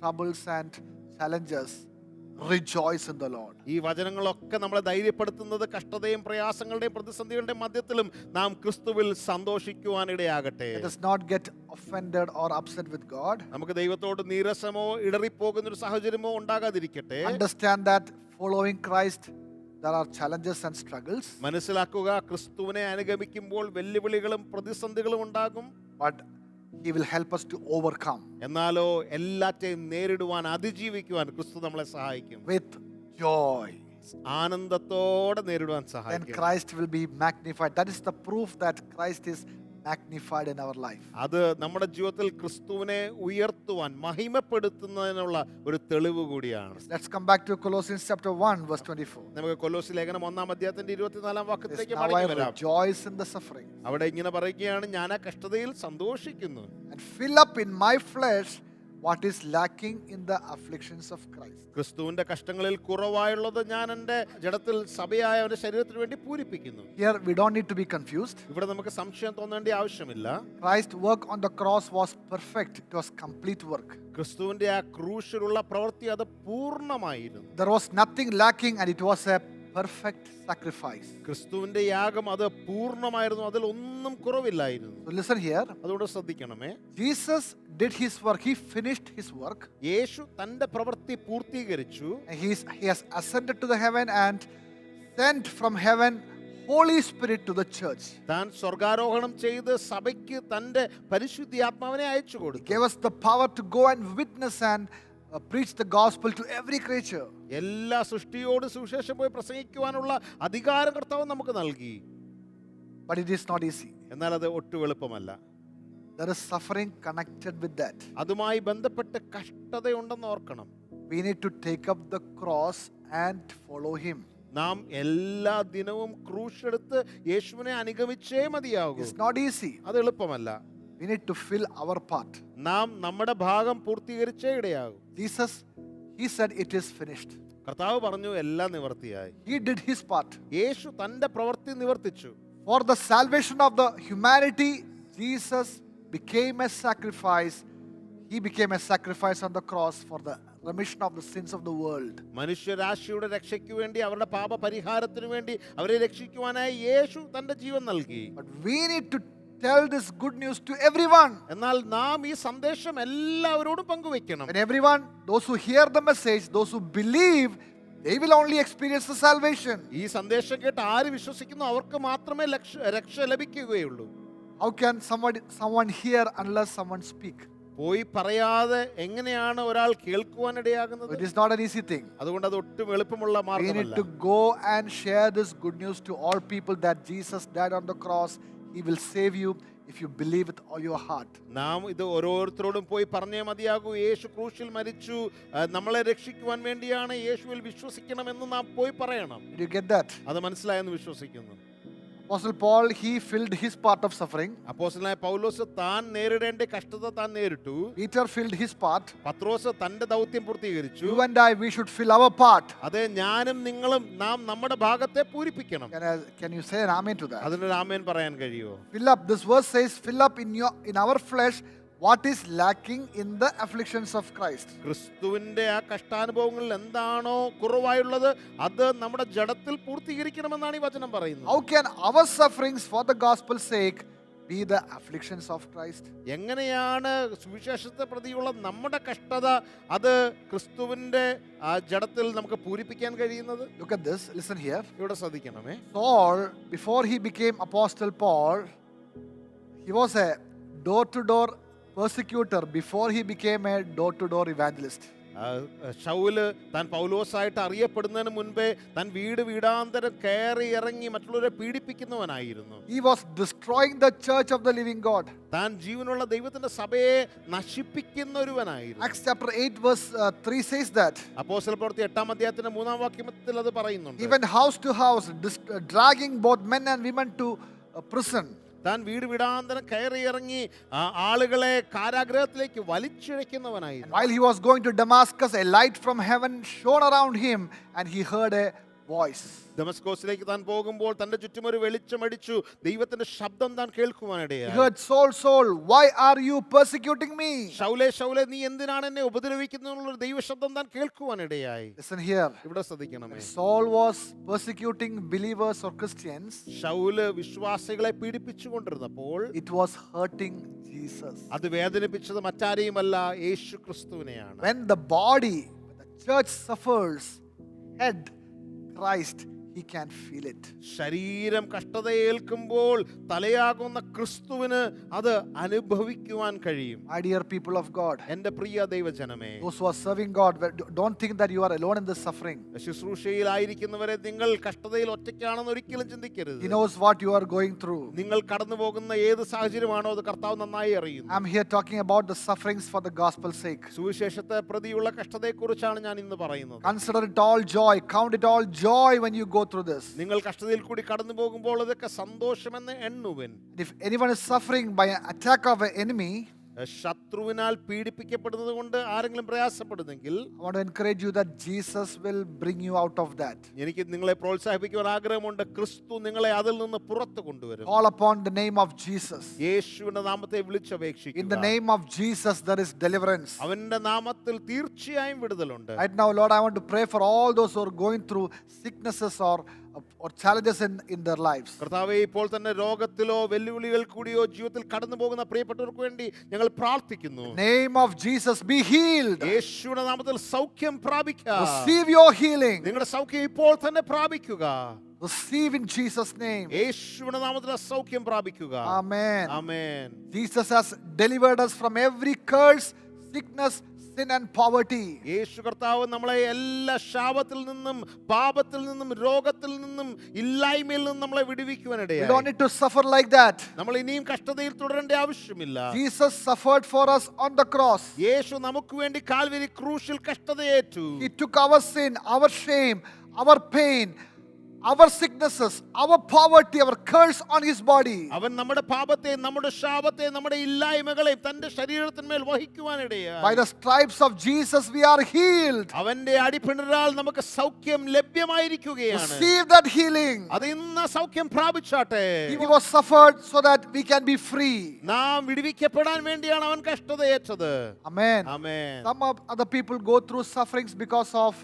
troubles and challenges, rejoice in the Lord. ഈ വചനങ്ങളൊക്കെ നമ്മളെ ധൈര്യപ്പെടുത്തുന്നത് കഷ്ടതയും പ്രയാസങ്ങളുടെയും പ്രതിസന്ധികളുടെയും മധ്യത്തിലും നാം ക്രിസ്തുവിൽ സന്തോഷിക്കുവാനിടയാകട്ടെ. Let us not get offended or upset with God. നമുക്ക് ദൈവത്തോട് നീരസമോ ഇടറിപ്പോകുന്ന ഒരു സാഹചര്യമോ ഉണ്ടാകാതിരിക്കട്ടെ. Understand that following Christ, there are challenges and struggles. മനസ്സിലാക്കുക, ക്രിസ്തുവിനെ അനുഗമിക്കുമ്പോൾ വെല്ലുവിളികളും പ്രതിസന്ധികളും ഉണ്ടാകും. But He will help us to overcome എന്നാലോ എല്ലാറ്റെയും നേരിടുവാൻ, അതിജീവിക്കുവാൻ ക്രിസ്തു നമ്മളെ സഹായിക്കും. with joy. ആനന്ദത്തോടെ നേരിടുവാൻ Then സഹായിക്കും. Christ will be magnified. That is the proof that Christ is magnified in our life. അത് നമ്മുടെ ജീവിതത്തിൽ ക്രിസ്തുവിനെ ഉയർത്തുവാൻ, മഹിമപ്പെടുത്തുന്നതിനുള്ള ഒരു തെളിവ് കൂടിയാണ്. Let's come back to Colossians chapter 1 verse 24. നമുക്ക് കൊലോസ്യ ലേഖനം 1-ാം അധ്യായത്തിന്റെ 24-ാം Yes, വാക്യത്തിലേക്ക് now I മടങ്ങി വരാം. rejoice in the suffering അവിടെ ഇങ്ങനെ പറയുകയാണ്: ഞാൻ ആ കഷ്ടതയിൽ സന്തോഷിക്കുന്നു. and fill up in my flesh what is lacking in the afflictions of Christ. ക്രിസ്തുവിന്റെ കഷ്ടങ്ങളിൽ കുറവായുള്ളത് ഞാൻ എൻ്റെ ജഡത്തിൽ സഭയായ അവന്റെ ശരീരത്തിന് വേണ്ടി പൂരിപ്പിക്കുന്നു. Here we don't need to be confused. ഇവിടെ നമുക്ക് സംശയം തോന്നേണ്ട ആവശ്യമില്ല. Christ's work on the cross was perfect. It was complete work. ക്രിസ്തുവിന്റെ ആ ക്രൂശിലുള്ള പ്രവൃത്തി അത് പൂർണ്ണമായിരുന്നു. There was nothing lacking and it was a perfect sacrifice. ക്രിസ്തുവിന്റെ യാഗം അത് പൂർണ്ണമായിരുന്നു, അതിൽ ഒന്നും കുറവില്ലായിരുന്നു. So listen here. അതുകൊണ്ട് ശ്രദ്ധിക്കണമേ, Jesus did his work. He finished his work. യേശു തന്റെ പ്രവൃത്തി പൂർത്തീകരിച്ചു. And he has ascended to the heaven and sent from heaven Holy Spirit to the church. താൻ സ്വർഗാരോഹണം ചെയ്ത് സഭയ്ക്ക് തന്റെ പരിശുദ്ധാത്മാവിനെ അയച്ചു He കൊടുത്തു. gave us the power to go and witness and preach the gospel to every creature. എല്ലാ സൃഷ്ടിയോട് സുവിശേഷം പോയി പ്രസംഗിക്കുവാനുള്ള അധികാരം കർത്താവ് നമുക്ക് നൽകി. But it is not easy. എന്നാൽ അത് ഒട്ടും എളുപ്പമല്ല. There is suffering connected with that. അതുമായി ബന്ധപ്പെട്ട് കഷ്ടതയുണ്ടെന്ന് ഓർക്കണം. We need to take up the cross and follow him. നാം എല്ലാ ദിനവും ക്രൂശെടുത്ത് യേശുവിനെ അനുഗമിച്ചേ മതിയാകൂ. It's not easy. അത് എളുപ്പമല്ല. We need to fill our part. നാം നമ്മുടെ ഭാഗം പൂർത്തീകരിച്ചേ ഇടയാകും. Jesus, he said it is finished. കർത്താവ് പറഞ്ഞു എല്ലാം നിവർത്തിയായി. He did his part. യേശു തന്റെ പ്രവൃത്തി നിവർത്തിച്ചു. For the salvation of the humanity, Jesus became a sacrifice. He became a sacrifice on the cross for the remission of the sins of the world. മനുഷ്യരാശിയുടെ രക്ഷയ്ക്ക് വേണ്ടി, അവരുടെ പാപ പരിഹാരത്തിനു വേണ്ടി അവരെ രക്ഷിക്കുവാനായി യേശു തന്റെ ജീവൻ നൽകി. But we need to tell this good news to everyone. എന്നാൽ നാം ഈ സന്ദേശം എല്ലാവരോടും പങ്കുവെക്കണം. When everyone, those who hear the message, those who believe, they will only experience the salvation. ഈ സന്ദേശം കേട്ട് ആര് വിശ്വസിക്കുന്നു അവർക്ക് മാത്രമേ രക്ഷ ലഭിക്കുകയുള്ളൂ. How can someone hear unless someone speak? പോയി പറയാതെ എങ്ങനെയാണ് ഒരാൾ കേൾക്കുവാനിടയാകുന്നത്? It is not an easy thing. അതുകൊണ്ട് അത് ഒട്ടും എളുപ്പമുള്ള We need മാർഗമല്ല. to go and share this good news to all people that Jesus died on the cross. He will save you if you believe with all your heart. നാം ഇത് ഓരോരുത്തരോടും പോയി പറഞ്ഞേ മതിയാകൂ. യേശു ക്രൂശിൽ മരിച്ചു, നമ്മളെ രക്ഷിക്കുവാൻ വേണ്ടിയാണ്, യേശുവിൽ വിശ്വസിക്കണമെന്ന് നാം പോയി പറയണം. Did you get that? അത് മനസ്സിലായെന്ന് വിശ്വസിക്കുന്നു. Apostle Paul, he filled his part of suffering. അപ്പോസ്തലനായ പൗലോസ് താൻ നേരിടേണ്ട കഷ്ടത താൻ നേരിട്ടു. Peter filled his part. പത്രോസ് തന്റെ ദൗത്യം പൂർത്തീകരിച്ചു. You and I, we should fill our part. അതെ, ഞാനും നിങ്ങളും നാം നമ്മുടെ ഭാഗത്തെ പൂരിപ്പിക്കണം. Can you say an amen to that? അതിനൊരു ആമേൻ പറയാൻ കഴിയുമോ? Fill up. This verse says, fill up in our flesh what is lacking in the afflictions of Christ. ക്രിസ്തുവിന്റെ ആ കഷ്ടാനുഭവങ്ങളിൽ എന്താണോ കുറവായുള്ളത് അത് നമ്മുടെ ജഡത്തിൽ പൂർത്തീകരിക്കണമെന്നാണ് ഈ വചനം പറയുന്നത്. How can our sufferings for the gospel's sake be the afflictions of Christ? എങ്ങനെയാണ് സുവിശേഷത്തെ പ്രതിയുള്ള നമ്മുടെ കഷ്ടത അത് ക്രിസ്തുവിന്റെ ആ ജഡത്തിൽ നമുക്ക് പൂരിപ്പിക്കാൻ കഴിയുന്നത്? Look at this. Listen here. ഇവിടെ ശ്രദ്ധിക്കണമേ. Saul, before he became Apostle Paul, he was a door-to-door persecutor before he became a door-to-door evangelist. Saul താൻ പൗലോസായിട്ട് അറിയപ്പെടുന്നതിന് മുൻപേ താൻ വീട് വീടാന്തരം കയറി ഇറങ്ങി മറ്റുള്ളവരെ പീഡിപ്പിക്കുന്നവനായിരുന്നു. He was destroying the church of the living God. താൻ ജീവനുള്ള ദൈവത്തിന്റെ സഭയെ നശിപ്പിക്കുന്നവനായിരുന്നു. Acts chapter 8 verse 3 says that. അപ്പോസ്തല പ്രവൃത്തി 8-ാം അധ്യായത്തിന്റെ 3-ാം വാക്യത്തിൽ അത് പറയുന്നുണ്ട്. He went house to house, dragging both men and women to prison. താൻ വീട് വീടാന്തരം കയറി ഇറങ്ങി ആളുകളെ കാരാഗ്രഹത്തിലേക്ക് വലിച്ചിഴയ്ക്കുന്നവനായിരുന്നു. While he was going to Damascus, a light from heaven shone around him and he heard a voice. ദമസ്കോസിലേക്ക് താൻ പോകുമ്പോൾ തന്റെ ചുറ്റും ഒരു വെളിച്ചമടിച്ചു. ദൈവത്തിന്റെ ശബ്ദം താൻ He കേൾക്കുവാനിടയായി. heard, Saul, Saul, why are you persecuting me? ശൗലേ ശൗലേ, നീ എന്തിനാണ് എന്നെ ഉപദ്രവിക്കുന്നത്? ദൈവശബ്ദം താൻ കേൾക്കുവാനിടയായി. Listen here. ഇവിടെ ശ്രദ്ധിക്കണമേ. Saul was persecuting believers or Christians. Saul വിശ്വാസികളെ പീഡിപ്പിച്ചുകൊണ്ടിരുന്നപ്പോൾ It was hurting Jesus. അത് വേദനിപ്പിച്ചത് മറ്റാരെയുമല്ല, യേശു ക്രിസ്തുവിനെയാണ്. When the body, when the church suffers, head Christ, he can feel it. ശരീരം കഷ്ടതയേൽക്കുമ്പോൾ തലയാകുന്ന ക്രിസ്തുവിന് അത് അനുഭവിക്കുവാൻ കഴിയും. My dear people of God, എന്റെ പ്രിയ ദൈവജനമേ, those who are serving God, don't think that you are alone in this suffering. ശുശ്രൂഷയിലായിരിക്കുന്നവരെ നിങ്ങൾ കഷ്ടതയിൽ ഒറ്റയ്ക്കാണെന്ന് ഒരിക്കലും ചിന്തിക്കരുത്. He knows what you are going through. നിങ്ങൾ കടന്നു പോകുന്ന ഏത് സാഹചര്യമാണോ അത് കർത്താവ് നന്നായി അറിയുന്നു. I'm here talking about the sufferings for the gospel's sake. സുവിശേഷത്തെ പ്രതിയുള്ള കഷ്ടതയെക്കുറിച്ചാണ് ഞാൻ ഇന്ന് പറയുന്നത്. Consider it all joy, count it all joy when you go through this. നിങ്ങൾ കഷ്ടതയിൽ കൂടി കടന്നു പോകുമ്പോൾ അതൊക്കെ സന്തോഷമെന്ന് എണ്ണുവൻ. If anyone is suffering by an attack of an enemy, ശത്രുവിനാൽ പീഡിപ്പിക്കപ്പെടുന്നത് കൊണ്ട് ആരെങ്കിലും പ്രയാസപ്പെടുന്നെങ്കിൽ I want to encourage you that Jesus will bring you out of that. എനിക്ക് നിങ്ങളെ പ്രോത്സാഹിപ്പിക്കുവാൻ ആഗ്രഹമുണ്ട്. ക്രിസ്തു നിങ്ങളെ അതിൽ നിന്ന് പുറത്തു കൊണ്ടുവരും. Call upon the name of Jesus. യേശുവിന്റെ നാമത്തെ വിളിച്ചപേക്ഷിക്കുക. In the name of Jesus there is deliverance. അവന്റെ നാമത്തിൽ തീർച്ചയായും വിടുതലുണ്ട്. Right now, Lord, I want to pray for all those who are going through sicknesses or challenges in their lives. കർത്താവേ, ഇപ്പോൾ തന്നെ രോഗത്തിലോ വെല്ലുവിളികൾ കൂടിയോ ജീവിതത്തിൽ കടന്നു പോകുന്ന പ്രിയപ്പെട്ടവർക്ക് വേണ്ടി ഞങ്ങൾ പ്രാർത്ഥിക്കുന്നു. Name of Jesus, be healed. യേശുവിന്റെ നാമത്തിൽ സൗഖ്യം പ്രാപിക്കുക. Receive your healing. നിങ്ങളുടെ സൗഖ്യം ഇപ്പോൾ തന്നെ പ്രാപിക്കുക. Receive in Jesus' name. യേശുവിന്റെ നാമത്തിൽ സൗഖ്യം പ്രാപിക്കുക. Amen. Amen. Jesus has delivered us from every curse, sickness, sin and poverty. യേശു കർത്താവ് നമ്മളെ എല്ലാ ശാപത്തിൽ നിന്നും പാപത്തിൽ നിന്നും രോഗത്തിൽ നിന്നും ഇല്ലായ്മയിൽ നിന്നും നമ്മളെ We വിടുവിക്കുവാനിടയായി. don't need to suffer like that. നമ്മൾ ഇനിയും കഷ്ടതയിൽ തുടരേണ്ട ആവശ്യമില്ല. Jesus suffered for us on the cross. യേശു നമുക്ക് വേണ്ടി കാൽവരി ക്രൂശിൽ കഷ്ടതയേറ്റു. He took our sin, our shame, our pain, our sicknesses, our poverty, our curse on his body. അവൻ നമ്മുടെ പാപത്തെ, നമ്മുടെ ശാപത്തെ, നമ്മുടെ ഇല്ലായ്മകളെ തന്റെ ശരീരത്തിന്മേൽ വഹിക്കുവാനിടയായി. By the stripes of Jesus we are healed. അവന്റെ അടിപ്പിണരാൽ നമുക്ക് സൗഖ്യം ലഭ്യമായിരിക്കുകയാണ്. Receive that healing. അത് ഇന്ന് സൗഖ്യം പ്രാപിച്ചാട്ടെ. He was suffered so that we can be free. നാം വിടുവിക്കപ്പെടാൻ വേണ്ടിയാണ് അവൻ കഷ്ടതയേറ്റത്. Amen. Amen. Some of other people go through sufferings because of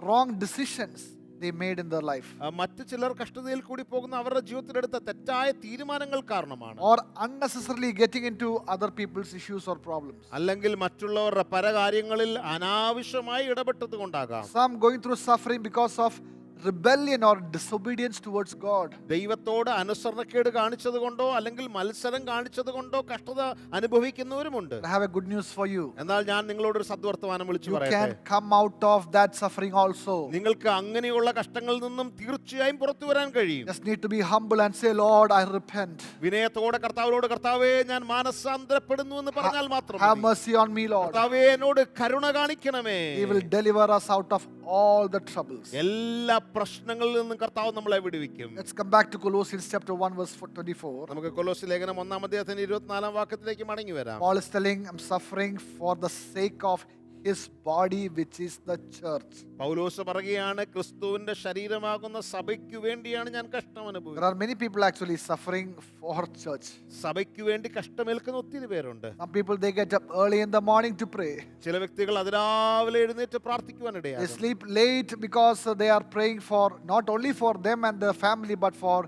wrong decisions they made in their life, മറ്റു ചിലർ കഷ്ടതയിൽ കൂടി പോകുന്ന അവരുടെ ജീവിതത്തിലെടുത്ത തെറ്റായ തീരുമാനങ്ങൾ കാരണമാണ്. or unnecessarily getting into other people's issues or problems. അല്ലെങ്കിൽ മറ്റുള്ളവരുടെ പല കാര്യങ്ങളിൽ അനാവശ്യമായി ഇടപെട്ടത് കൊണ്ടാകാം. Some going through suffering because of rebellion or disobedience towards God. ദൈവത്തോട് അനുസരണക്കേട് കാണിച്ചത് കൊണ്ടോ അല്ലെങ്കിൽ മത്സരം കാണിച്ചത് കൊണ്ടോ കഷ്ടത അനുഭവിക്കുന്നവരുമുണ്ട്. I have a good news for you. എന്നാൽ ഞാൻ നിങ്ങളോടൊരു സദ്വർത്തമാനം വിളിച്ചു You പറയട്ടെ. can come out of that suffering also. നിങ്ങൾക്ക് അങ്ങനെയുള്ള കഷ്ടങ്ങളിൽ നിന്നും തീർച്ചയായും പുറത്തു വരാൻ കഴിയും. Just need to be humble and say, Lord, I repent. വിനയത്തോടെ കർത്താവിനോട്, കർത്താവേ ഞാൻ മാനസാന്തരപ്പെടുന്നു എന്ന് പറഞ്ഞാൽ മാത്രം Have മതി. mercy on me, Lord. കർത്താവേ എന്നോട് കരുണ കാണിക്കണമേ. He will deliver us out of all the troubles. എല്ലാ പ്രശ്നങ്ങളിൽ നിന്നും കർത്താവ് നമ്മളെ വിടുവിക്കും. Let's come back to Colossians chapter 1 verse 24. നമുക്ക് കൊലോസ്യ ലേഖനം 1-ാം അധ്യായത്തിന്റെ 24-ാം വാക്യത്തിലേക്ക് മടങ്ങി വരാം. Paul is telling, I'm suffering for the sake of his body, which is the church. പൗലോസ് പറയുകയാണ്, ക്രിസ്തുവിന്റെ ശരീരമാകുന്ന സഭയ്ക്ക് വേണ്ടിയാണ് ഞാൻ കഷ്ടം There അനുഭവിക്കുന്നത്. are many people actually suffering for church. സഭയ്ക്ക് വേണ്ടി കഷ്ടമേൽക്കുന്ന ഒത്തിരി പേരുണ്ട്. Some people, they get up early in the morning to pray. ചില വ്യക്തികൾ അതിരാവിലെ എഴുന്നേറ്റ് They പ്രാർത്ഥിക്കുവാനിടയാണ്. sleep late because they are praying for not only for them and their family, but for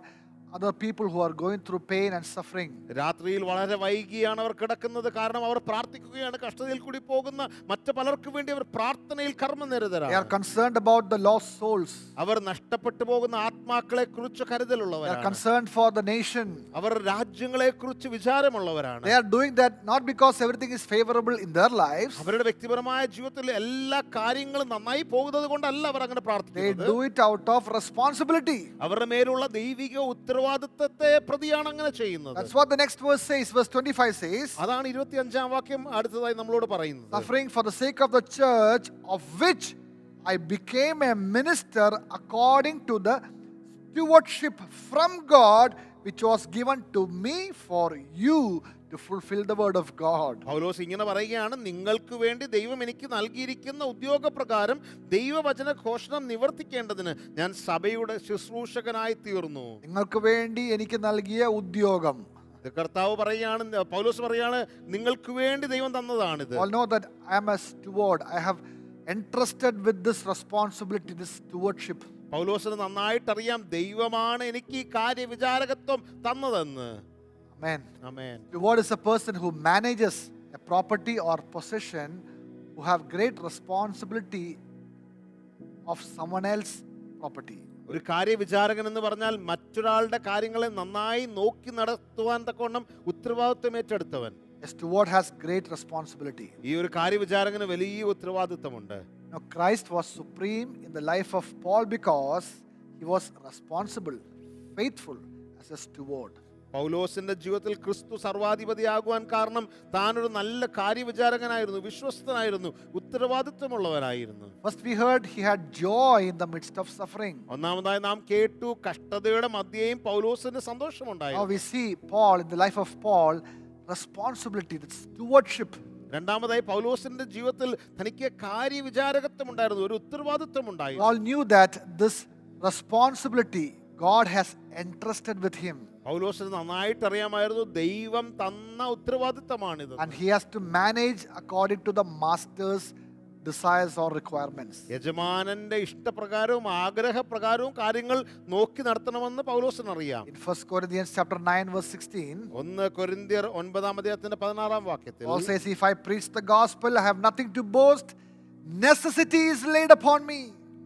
other people who are going through pain and suffering. രാത്രിയിൽ വളരെ വൈകിയാണ് അവർ കിടക്കുന്നത്. കാരണം അവർ പ്രാർത്ഥിക്കുകയാണ്. കഷ്ടതയിൽ കൂടി പോകുന്ന മറ്റു പലർക്കും വേണ്ടി അവർ പ്രാർത്ഥനയിൽ They are കർമ്മനിരതരാണ്. concerned about the lost souls. അവർ നഷ്ടപ്പെട്ടു പോകുന്ന ആത്മാക്കളെ കുറിച്ച് They are കരുതലുള്ളവരാണ്. concerned for the nation. അവർ രാജ്യങ്ങളെ കുറിച്ച് വിചാരമുള്ളവരാണ്. They are doing that not because everything is favorable in their lives. അവരുടെ വ്യക്തിപരമായ ജീവിതത്തിൽ എല്ലാ കാര്യങ്ങളും നന്നായി പോകുന്നത് കൊണ്ടല്ല അവർ അങ്ങനെ They പ്രാർത്ഥിക്കുന്നത്. do it out of responsibility. അവരുടെ മേലുള്ള ദൈവിക ഉത്തരവാദിത്തത്തെ പ്രതിയാണ് അങ്ങനെ ചെയ്യുന്നത്. That's what the next verse says. Verse 25 says, അതാണ് 25-ാം വാക്യം അടുത്തതായി നമ്മളോട് പറയുന്നത്. suffering for the sake of the church, of which I became a minister according to the stewardship from God, which was given to me for you to fulfill the word of God. പൗലോസ് ഇങ്ങനെ പറയുകയാണ്, നിങ്ങൾക്ക് വേണ്ടി ദൈവം എനിക്ക് നൽകിയിരിക്കുന്ന ഉദ്യോഗപ്രകാരം ദൈവവചന ഘോഷണം നിവർത്തിക്കേണ്ടതിന് ഞാൻ സഭയുടെ ശുശ്രൂഷകനായി തീർന്നു. നിങ്ങൾക്ക് വേണ്ടി എനിക്ക് നൽകിയ ഉദ്യോഗം. ഇത് കർത്താവ് പറയുകയാണ്, പൗലോസ് പറയുകയാണ്, നിങ്ങൾക്ക് വേണ്ടി ദൈവം തന്നതാണിത്. All know that I am a steward. I have entrusted with this responsibility, this stewardship. പൗലോസിന് നന്നായിട്ടറിയാം ദൈവമാണ് എനിക്ക് ഈ കാര്യവിചാരകത്വം തന്നതെന്ന്. Amen. Amen. Steward is a person who manages a property or possession, who have great responsibility of someone else's property. ഒരു കാര്യവിചാരകൻ എന്ന് പറഞ്ഞാൽ മറ്റൊരാളുടെ കാര്യങ്ങളെ നന്നായി നോക്കി നടത്തുവാൻ തക്കവണ്ണം ഉത്തരവാദിത്വം ഏറ്റെടുത്തവൻ. A steward has great responsibility. ഈ ഒരു കാര്യവിചാരകന് വലിയ ഉത്തരവാദിത്വമുണ്ട്. Now, Christ was supreme in the life of Paul because he was responsible, faithful as a steward. പൗലോസിന്റെ ജീവിതത്തിൽ ക്രിസ്തു സർവാധിപതിയാകുവാൻ കാരണം താനൊരു നല്ല കാര്യവിചാരകനായിരുന്നു, വിശ്വസ്തനായിരുന്നു, ഉത്തരവാദിത്വമുള്ളവനായിരുന്നു. First we heard he had joy in the midst of suffering. ഒന്നാമതായി നാം കേട്ടു കഷ്ടതയുടെ മധ്യേയും പൗലോസിന് Now സന്തോഷമുണ്ടായിരുന്നു. we see Paul, in the life of Paul, responsibility, that stewardship. രണ്ടാമതായി പൗലോസിന്റെ ജീവിതത്തിൽ തനിക്ക് കാര്യവിചാരകത്വം ഉണ്ടായിരുന്നു, ഒരു ഉത്തരവാദിത്വം We ഉണ്ടായിരുന്നു. all knew that this responsibility God has entrusted with him, പൗലോസിന് നന്നായിട്ട് അറിയാമായിരുന്നു ദൈവം തന്ന ഉത്തരവാദിത്തമാണിത്. and he has to manage according to the master's desires or requirements. യജമാനന്റെ ഇഷ്ടപ്രകാരവും ആഗ്രഹപ്രകാരവും കാര്യങ്ങൾ നോക്കി നടത്തണമെന്ന് പൗലോസിന് അറിയാം. In 1 Corinthians chapter 9 verse 16, 1 കൊരിന്ത്യർ 9-ാം അധ്യായത്തിന്റെ 16-ാം വാക്യത്തിൽ Paul says, if I preach the gospel, I have nothing to boast. Necessity is laid upon me.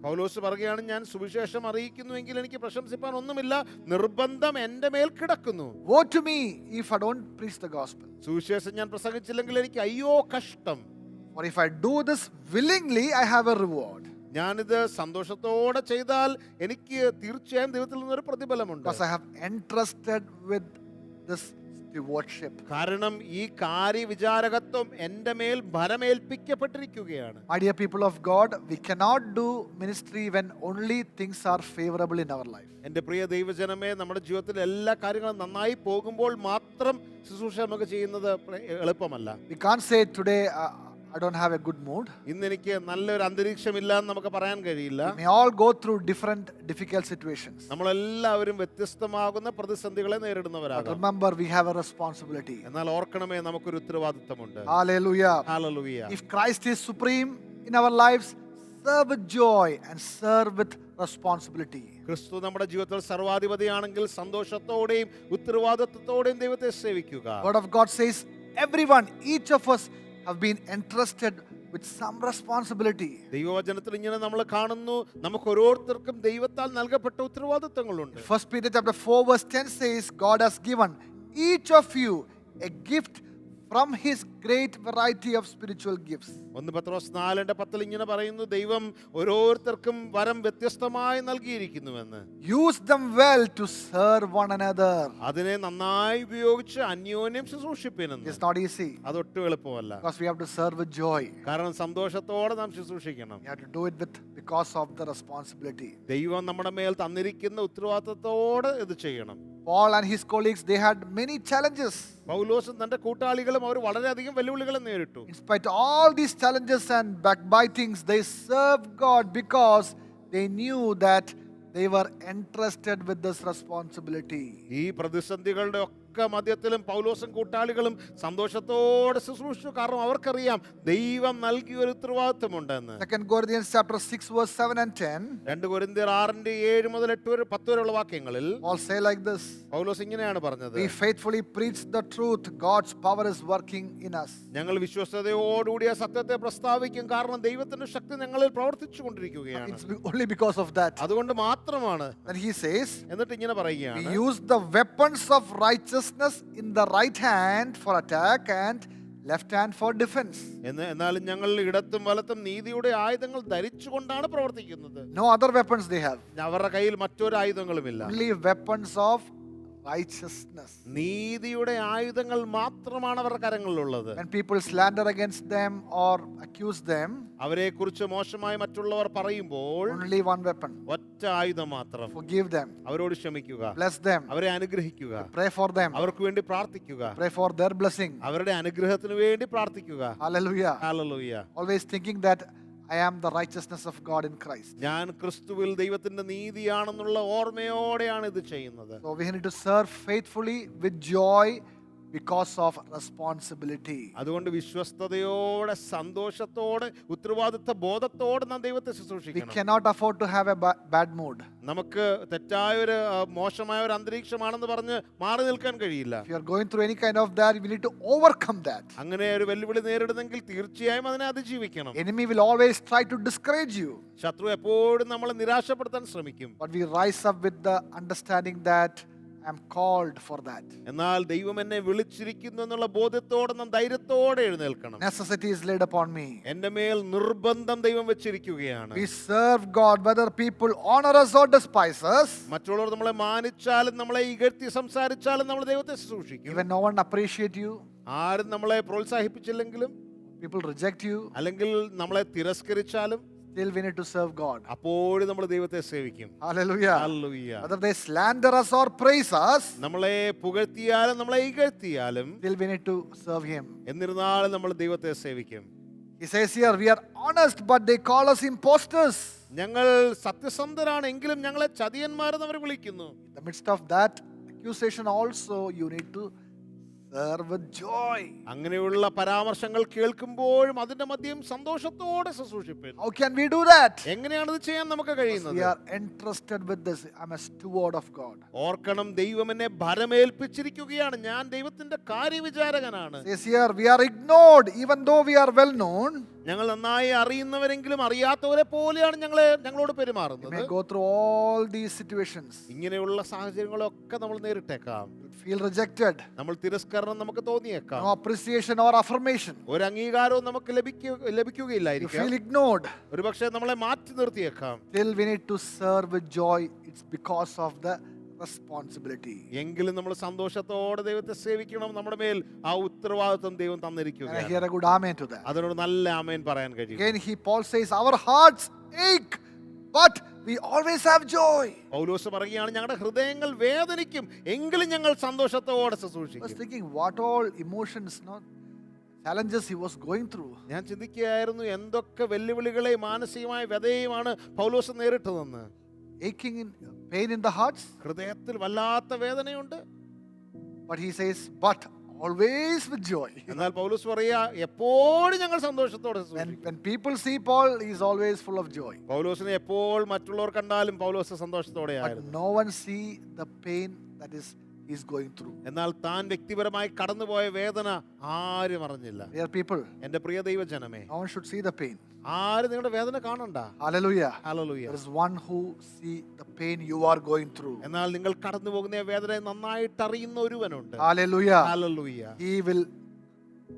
പൗലോസ് പറയുകയാണ്, ഞാൻ സുവിശേഷം അറിയിക്കുന്നുവെങ്കിൽ എനിക്ക് പ്രശംസിപ്പാൻ ഒന്നുമില്ല, നിർബന്ധം എൻ്റെ മേൽ കിടക്കുന്നു. Woe to me if I don't preach the gospel. സുവിശേഷം ഞാൻ പ്രസംഗിച്ചില്ലെങ്കിൽ എനിക്ക് അയ്യോ കഷ്ടം. For if I do this willingly, I have a reward. ഞാനിത് സന്തോഷത്തോടെ ചെയ്താൽ എനിക്ക് തീർച്ചയായും ദൈവത്തിൽ നിന്നൊരു പ്രതിഫലമുണ്ട്. Because I have entrusted with this stewardship. കാരണം ഈ കാര്യവിചാരകത്വം എൻ്റെ മേൽ ഭരമേൽപ്പിക്കപ്പെട്ടിരിക്കുകയാണ്. My dear people of God, we cannot do ministry when only things are favorable in our life. എൻ്റെ പ്രിയ ദൈവജനമേ, നമ്മുടെ ജീവിതത്തിൽ എല്ലാ കാര്യങ്ങളും നന്നായി പോകുമ്പോൾ മാത്രം ശുശ്രൂഷ നമുക്ക് ചെയ്യുന്നത് എളുപ്പമല്ല. We can't say today, I don't have a good mood. ഇന്ന് എനിക്ക് നല്ലൊരു അന്തരീക്ഷമില്ല എന്ന് നമുക്ക് പറയാൻ കഴിയില്ല. We may all go through different difficult situations. നമ്മളെല്ലാവരും വ്യത്യസ്തമാകുന്ന പ്രതിസന്ധികളെ But നേരിടുന്നവരാകാം. remember, we have a responsibility. എന്നാൽ ഓർക്കണമേ, നമുക്കൊരു ഉത്തരവാദിത്തമുണ്ട്. Hallelujah. Hallelujah. If Christ is supreme in our lives, serve with joy and serve with responsibility. ക്രിസ്തു നമ്മുടെ ജീവിതത്തിൽ സർവാധിപതിയാണെങ്കിൽ സന്തോഷത്തോടെയും ഉത്തരവാദിത്വത്തോടെയും ദൈവത്തെ സേവിക്കുക. Word of God says, everyone, each of us have been entrusted with some responsibility. ദൈവവചനത്തിൽ ഇങ്ങനെ നമ്മൾ കാണുന്നു, നമുക്ക് ഓരോരുത്തർക്കും ദൈവത്താൽ നൽകപ്പെട്ട ഉത്തരവാദിത്തങ്ങളുണ്ട്. 1 Peter chapter 4 verse 10 says, God has given each of you a gift from his great variety of spiritual gifts. 1 പത്രോസ് 4:10 ഇങ്ങനെ പറയുന്നു, ദൈവം ഓരോരുത്തർക്കും വരം വ്യത്യസ്തമായി നൽകിയിരിക്കുന്നുവെന്ന്. Use them well to serve one another. അതിനെ നന്നായി ഉപയോഗിച്ച് അന്യോന്യം ശുശ്രൂഷിപ്പിനെന്ന്. It's not easy അതൊട്ടും എളുപ്പമല്ല. because we have to serve with joy. കാരണം സന്തോഷത്തോടെ നാം ശുശ്രൂഷിക്കണം. We have to do it because of the responsibility. ദൈവം നമ്മുടെ മേൽ തന്നിരിക്കുന്ന ഉത്തരവാദിത്തത്തോടെ ഇത് ചെയ്യണം. Paul and his colleagues, they had many challenges. പൗലോസും തന്റെ കൂട്ടാളികളും അവർ വളരെയധികം വെല്ലുവിളികളെ നേരിട്ടു. In spite of all these challenges and backbitings, they served God because they knew that they were entrusted with this responsibility. ഈ പ്രതിസന്ധികളുടെ ഒക്കെ മധ്യത്തിലും പൗലോസും കൂട്ടാളികളും സന്തോഷത്തോടെ ശുശ്രൂഷിച്ചു. കാരണം അവർക്കറിയാം ദൈവം നൽകിയ ഒരു ഉത്തരവാദിത്തമുണ്ടെന്ന്. 2 Corinthians chapter 6 verse 7 and 10. 2 കൊരിന്ത്യർ 6:7 മുതൽ 8-10 വരെയുള്ള വാക്യങ്ങളിൽ Paul say like this: പൗലോസ് ഇങ്ങനെയാണ് പറഞ്ഞത്. We faithfully preach the truth. God's power is working in us. ഞങ്ങൾ വിശ്വസ്തയോടുകൂടി ആ സത്യത്തെ പ്രസ്താവിക്കും, കാരണം ദൈവത്തിന്റെ ശക്തി ഞങ്ങളിൽ പ്രവർത്തിച്ചു കൊണ്ടിരിക്കുകയാണ്. It's only because of that. അതുകൊണ്ട് മാത്രമാണ്. And he says, എന്നിട്ട് ഇങ്ങനെ we പറയുകയാണ്, use the weapons of righteousness in the right hand for attack and left hand for defense. എന്നാലും ഞങ്ങൾ ഇടത്തും വലത്തും നീതിയുടെ ആയുധങ്ങൾ ധരിച്ചുകൊണ്ടാണ് പ്രവർത്തിക്കുന്നത്. No other weapons they have. അവരുടെ കയ്യിൽ മറ്റൊരു ആയുധങ്ങളുമില്ല. Only weapons of righteousness. നീതിയുടെ ആയുധങ്ങൾ മാത്രമാണ് അവരുടെ കരങ്ങളിലുള്ളത്. When people slander against them or accuse them, അവരെ കുറിച്ച് മോശമായി മറ്റുള്ളവർ പറയുമ്പോൾ only one weapon: ഒറ്റ ആയുധം മാത്രം. forgive them, അവരോട് ക്ഷമിക്കുക, bless them, അവരെ അനുഗ്രഹിക്കുക, pray for them, അവർക്ക് വേണ്ടി പ്രാർത്ഥിക്കുക, pray for their blessing. അവരുടെ അനുഗ്രഹത്തിന് വേണ്ടി പ്രാർത്ഥിക്കുക. Hallelujah. Hallelujah. Always thinking that I am the righteousness of God in Christ. ഞാൻ ക്രിസ്തുവിൽ ദൈവത്തിന്റെ നീതിയാണെന്നുള്ള ഓർമ്മയോടെയാണ് ഇത് ചെയ്യുന്നത്. So we need to serve faithfully with joy because of responsibility. അതുകൊണ്ട് വിശ്വസ്തയോടെ സന്തോഷത്തോടെ ഉത്തരവാദിത്ത ബോധത്തോടെ നാം ദൈവത്തെ We ശുശ്രൂഷിക്കണം. cannot afford to have a bad mood. നമുക്ക് തെറ്റായൊരു മോശമായ ഒരു അന്തരീക്ഷമാണെന്ന് പറഞ്ഞ് മാറി നിൽക്കാൻ കഴിയില്ല. If you are going through any kind of that, we need to overcome that. അങ്ങനെ ഒരു വെല്ലുവിളി നേരിടുന്നെങ്കിൽ തീർച്ചയായും അതിനെ അതിജീവിക്കണം. Enemy will always try to discourage you, ശത്രു എപ്പോഴും നമ്മളെ നിരാശപ്പെടുത്താൻ ശ്രമിക്കും. but we rise up with the understanding that I am called for that. എന്നാൽ ദൈവം എന്നെ വിളിച്ചിരിക്കുന്നു എന്നുള്ള ബോധ്യത്തോടെ നാം ധൈര്യത്തോടെ എഴുന്നേൽക്കണം. Necessity is laid upon me. എന്റെ മേൽ നിർബന്ധം ദൈവം വെച്ചിരിക്കുകയാണ്. We serve God whether people honor us or despise us. മറ്റുള്ളവർ നമ്മളെ മാനിച്ചാലും നമ്മളെ ഇകഴ്ത്തി സംസാരിച്ചാലും നമ്മൾ ദൈവത്തെ ശുശ്രൂഷിക്കും. Even no one appreciate you, ആരും നമ്മളെ പ്രോത്സാഹിപ്പിച്ചില്ലെങ്കിലും people reject you, അല്ലെങ്കിൽ നമ്മളെ തിരസ്കരിച്ചാലും still we need to serve God. അപ്പോഴും നമ്മൾ ദൈവത്തെ സേവിക്കും. Hallelujah. Hallelujah. Whether they slander us or praise us, നമ്മളെ പുകഴ്ത്തിയാലും നമ്മളെ ഇകഴ്ത്തിയാലും still we need to serve Him. എന്നിരുന്നാലും നമ്മൾ ദൈവത്തെ സേവിക്കും. He says here, we are honest, but they call us imposters. ഞങ്ങൾ സത്യസന്ധരാണ്, എങ്കിലും ഞങ്ങളെ ചതിയന്മാരെന്ന് അവർ വിളിക്കുന്നു. In the midst of that accusation also, you need to serve with joy. അങ്ങനെയുള്ള പരാമർശങ്ങൾ കേൾക്കുമ്പോഴും അതിന്റെ മധ്യം സന്തോഷത്തോടെ ശുശ്രൂഷിപ്പിൻ. How can we do that? എങ്ങനെയാണ് ഇത് ചെയ്യാൻ നമുക്ക് കഴിയുന്നത്? We are entrusted with this. I'm a steward of God. ഓർക്കണം, ദൈവം എന്നെ ഭരമേൽപ്പിച്ചിരിക്കുകയാണ്. ഞാൻ ദൈവത്തിന്റെ കാര്യവിചാരകനാണ്. Says here, we are ignored even though we are well known. ഞങ്ങൾ നന്നായി അറിയുന്നവരെങ്കിലും അറിയാത്തവരെ പോലെയാണ് ഞങ്ങളോട് We പെരുമാറുന്നത്. may go through all these situations. ഇങ്ങനെയുള്ള സാഹചര്യങ്ങളൊക്കെ നമ്മൾ നേരിട്ടേക്കാം. Feel rejected. നമ്മൾ തിരസ്കരണം നമുക്ക് തോന്നിയേക്കാം. No appreciation or affirmation. ഒരു അംഗീകാരവും നമുക്ക് You ലഭിക്കുകയില്ലായിരിക്കാം. feel ignored. ഒരു പക്ഷേ നമ്മളെ മാറ്റി നിർത്തിയേക്കാം. Still we need to serve with joy. It's because of the responsibility. എങ്കിലും നമ്മൾ സന്തോഷത്തോടെ ദൈവത്തെ സേവിക്കണം. നമ്മുടെ മേൽ ആ ഉത്തരവാദിത്വം ദൈവം And I തന്നിരിക്കുകയാണ്. hear a good amen to that. അതിനോട് നല്ല ആമേൻ പറയാൻ കഴിയും. Again, Paul says, our hearts ache, but we always have joy. പൗലോസ് പറയുകയാണ്, ഞങ്ങളുടെ ഹൃദയങ്ങൾ വേദനിക്കും, എങ്കിലും ഞങ്ങൾ സന്തോഷത്തോടെ I was ശുശ്രൂഷിക്കും. thinking, what all emotions, challenges he was going through. ഞാൻ ചിന്തിക്കുകയായിരുന്നു, എന്തൊക്കെ വെല്ലുവിളികളെ മാനസികമായ വ്യതയുമാണ് പൗലോസ് നേരിട്ടതെന്ന്. Aching in pain in the hearts. ഹൃദയത്തിൽ വല്ലാത്ത വേദനയുണ്ട്. But he says, but always with joy. എന്നാൽ പൗലോസ് പറയാ, എപ്പോഴും ഞങ്ങൾ സന്തോഷത്തോടെ ശുശ്രൂഷിക്കും. When people see Paul, he is always full of joy. പൗലോസിനെ എപ്പോൾ മറ്റുള്ളവർ കണ്ടാലും പൗലോസ് But സന്തോഷത്തോടെയായിരുന്നു. no one see the pain that is he's going through. എന്നാൽ താൻ വ്യക്തിപരമായി കടന്നുപോയ വേദന ആരും അറിഞ്ഞില്ല. Dear people, എന്റെ പ്രിയ ദൈവജനമേ, no one should see the pain. ആരും നിങ്ങളുടെ വേദന കാണണ്ട. Hallelujah. Hallelujah. There is one who see the pain you are going through. എന്നാൽ നിങ്ങൾ കടന്നു പോകുന്ന വേദനയെ നന്നായിട്ട് അറിയുന്ന ഒരുവനുണ്ട്. Hallelujah. Hallelujah. He will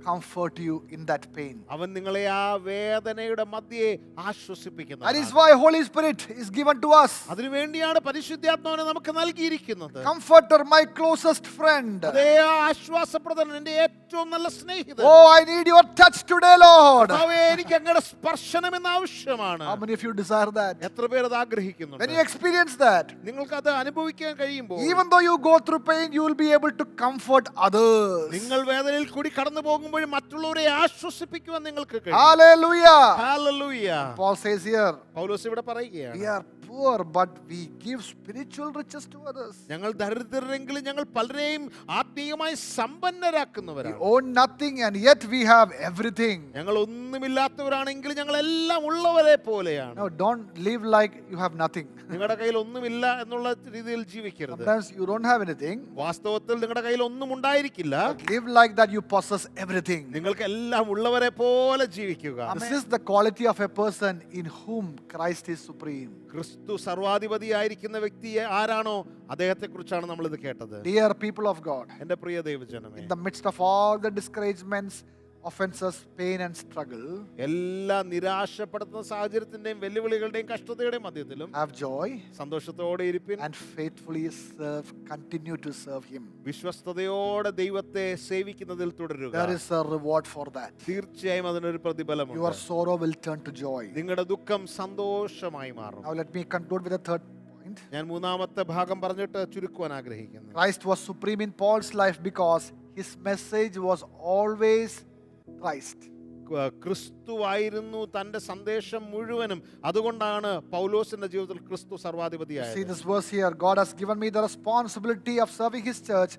comfort you in that pain. അവൻ നിങ്ങളെ ആ വേദനയുടെ മധ്യേ ആശ്വസിപ്പിക്കുന്നു. That is why Holy Spirit is given to us. അതിനുവേണ്ടിയാണ് പരിശുദ്ധാത്മാവിനെ നമുക്ക് നൽകിയിരിക്കുന്നത്. Comforter, my closest friend. അതേ ആശ്വാസപ്രദൻ, എന്റെ ഏറ്റവും നല്ല സ്നേഹിതൻ. Oh, I need your touch today, Lord. കർത്താവേ, എനിക്ക് അങ്ങയുടെ സ്പർശനം എന്ന് ആവശ്യമാണ്. How many of you desire that? എത്ര പേർ അത് When ആഗ്രഹിക്കുന്നുണ്ട്? you experience that, നിങ്ങൾക്ക് അത് അനുഭവിക്കാൻ കഴിയുമ്പോൾ, even though you go through pain, you will be able to comfort others. നിങ്ങൾ വേദനയിൽ കൂടി കടന്നു പോകുമ്പോഴും മറ്റുള്ളവരെ ആശ്വസിപ്പിക്കുവാൻ നിങ്ങൾക്ക് കഴിയും. Hallelujah. Hallelujah. Paul says here, പൗലോസ് ഇവിടെ പറയുകയാണ്, we are poor, but we give spiritual riches to others. ഞങ്ങൾ ദരിദ്രരെങ്കിലും ഞങ്ങൾ പലരെയും ആത്മീയമായി സമ്പന്നരാക്കുന്നവരാണ്. We own nothing and yet we have everything. ഞങ്ങൾ ഒന്നുമില്ലാത്തവരാണെങ്കിൽ ഞങ്ങൾ എല്ലാം ഉള്ളവരെ പോലെയാണ്. No, don't live like you have nothing. നിങ്ങളുടെ കയ്യിൽ ഒന്നുമില്ല എന്നുള്ള രീതിയിൽ ജീവിക്കരുത്. Sometimes you don't have anything. വാസ്തവത്തിൽ നിങ്ങളുടെ കയ്യിൽ ഒന്നും ഉണ്ടായിരിക്കില്ല. Live like that you possess everything. നിങ്ങൾക്ക് എല്ലാം ഉള്ളവരെ പോലെ ജീവിക്കുക. This is the quality of a person in whom Christ is supreme. ക്രിസ്തു സർവാധിപതിയായിരിക്കുന്ന വ്യക്തി ആരാണോ അദ്ദേഹത്തെ കുറിച്ചാണ് നമ്മൾ ഇത് കേട്ടത്. Dear people of God, എന്റെ പ്രിയ ദൈവജനമേ, in the midst of all the discouragements, offenses, pain and struggle, എല്ലാ നിരാശപ്പെടുത്തുന്ന സാഹചര്യത്തിന്റെയും വെല്ലുവിളികളുടെയും കഷ്ടതയുടെയും മധ്യത്തിലും have joy സന്തോഷത്തോടെ ഇരിപ്പിൻ. and faithfully serve, continue to serve him. വിശ്വസ്തയോടെ ദൈവത്തെ സേവിക്കുന്നതിൽ തുടരുക. There is a reward for that. തീർച്ചയായും അതിനൊരു പ്രതിഫലമുണ്ട്. Your sorrow will turn to joy. നിങ്ങളുടെ ദുഃഖം സന്തോഷമായി മാറും. Now let me conclude with the third point. ഞാൻ മൂന്നാമത്തെ ഭാഗം പറഞ്ഞിട്ട് ചുരുക്കുവാൻ ആഗ്രഹിക്കുന്നു. Christ was supreme in Paul's life because his message was always Christ. ക്രിസ്തുവായിരുന്നു തന്റെ സന്ദേശം മുഴുവനും. അതുകൊണ്ടാണ് പൗലോസിന്റെ ജീവിതത്തിൽ ക്രിസ്തു See സർവാധിപതിയായത്. this verse here. God has given me the responsibility of serving his church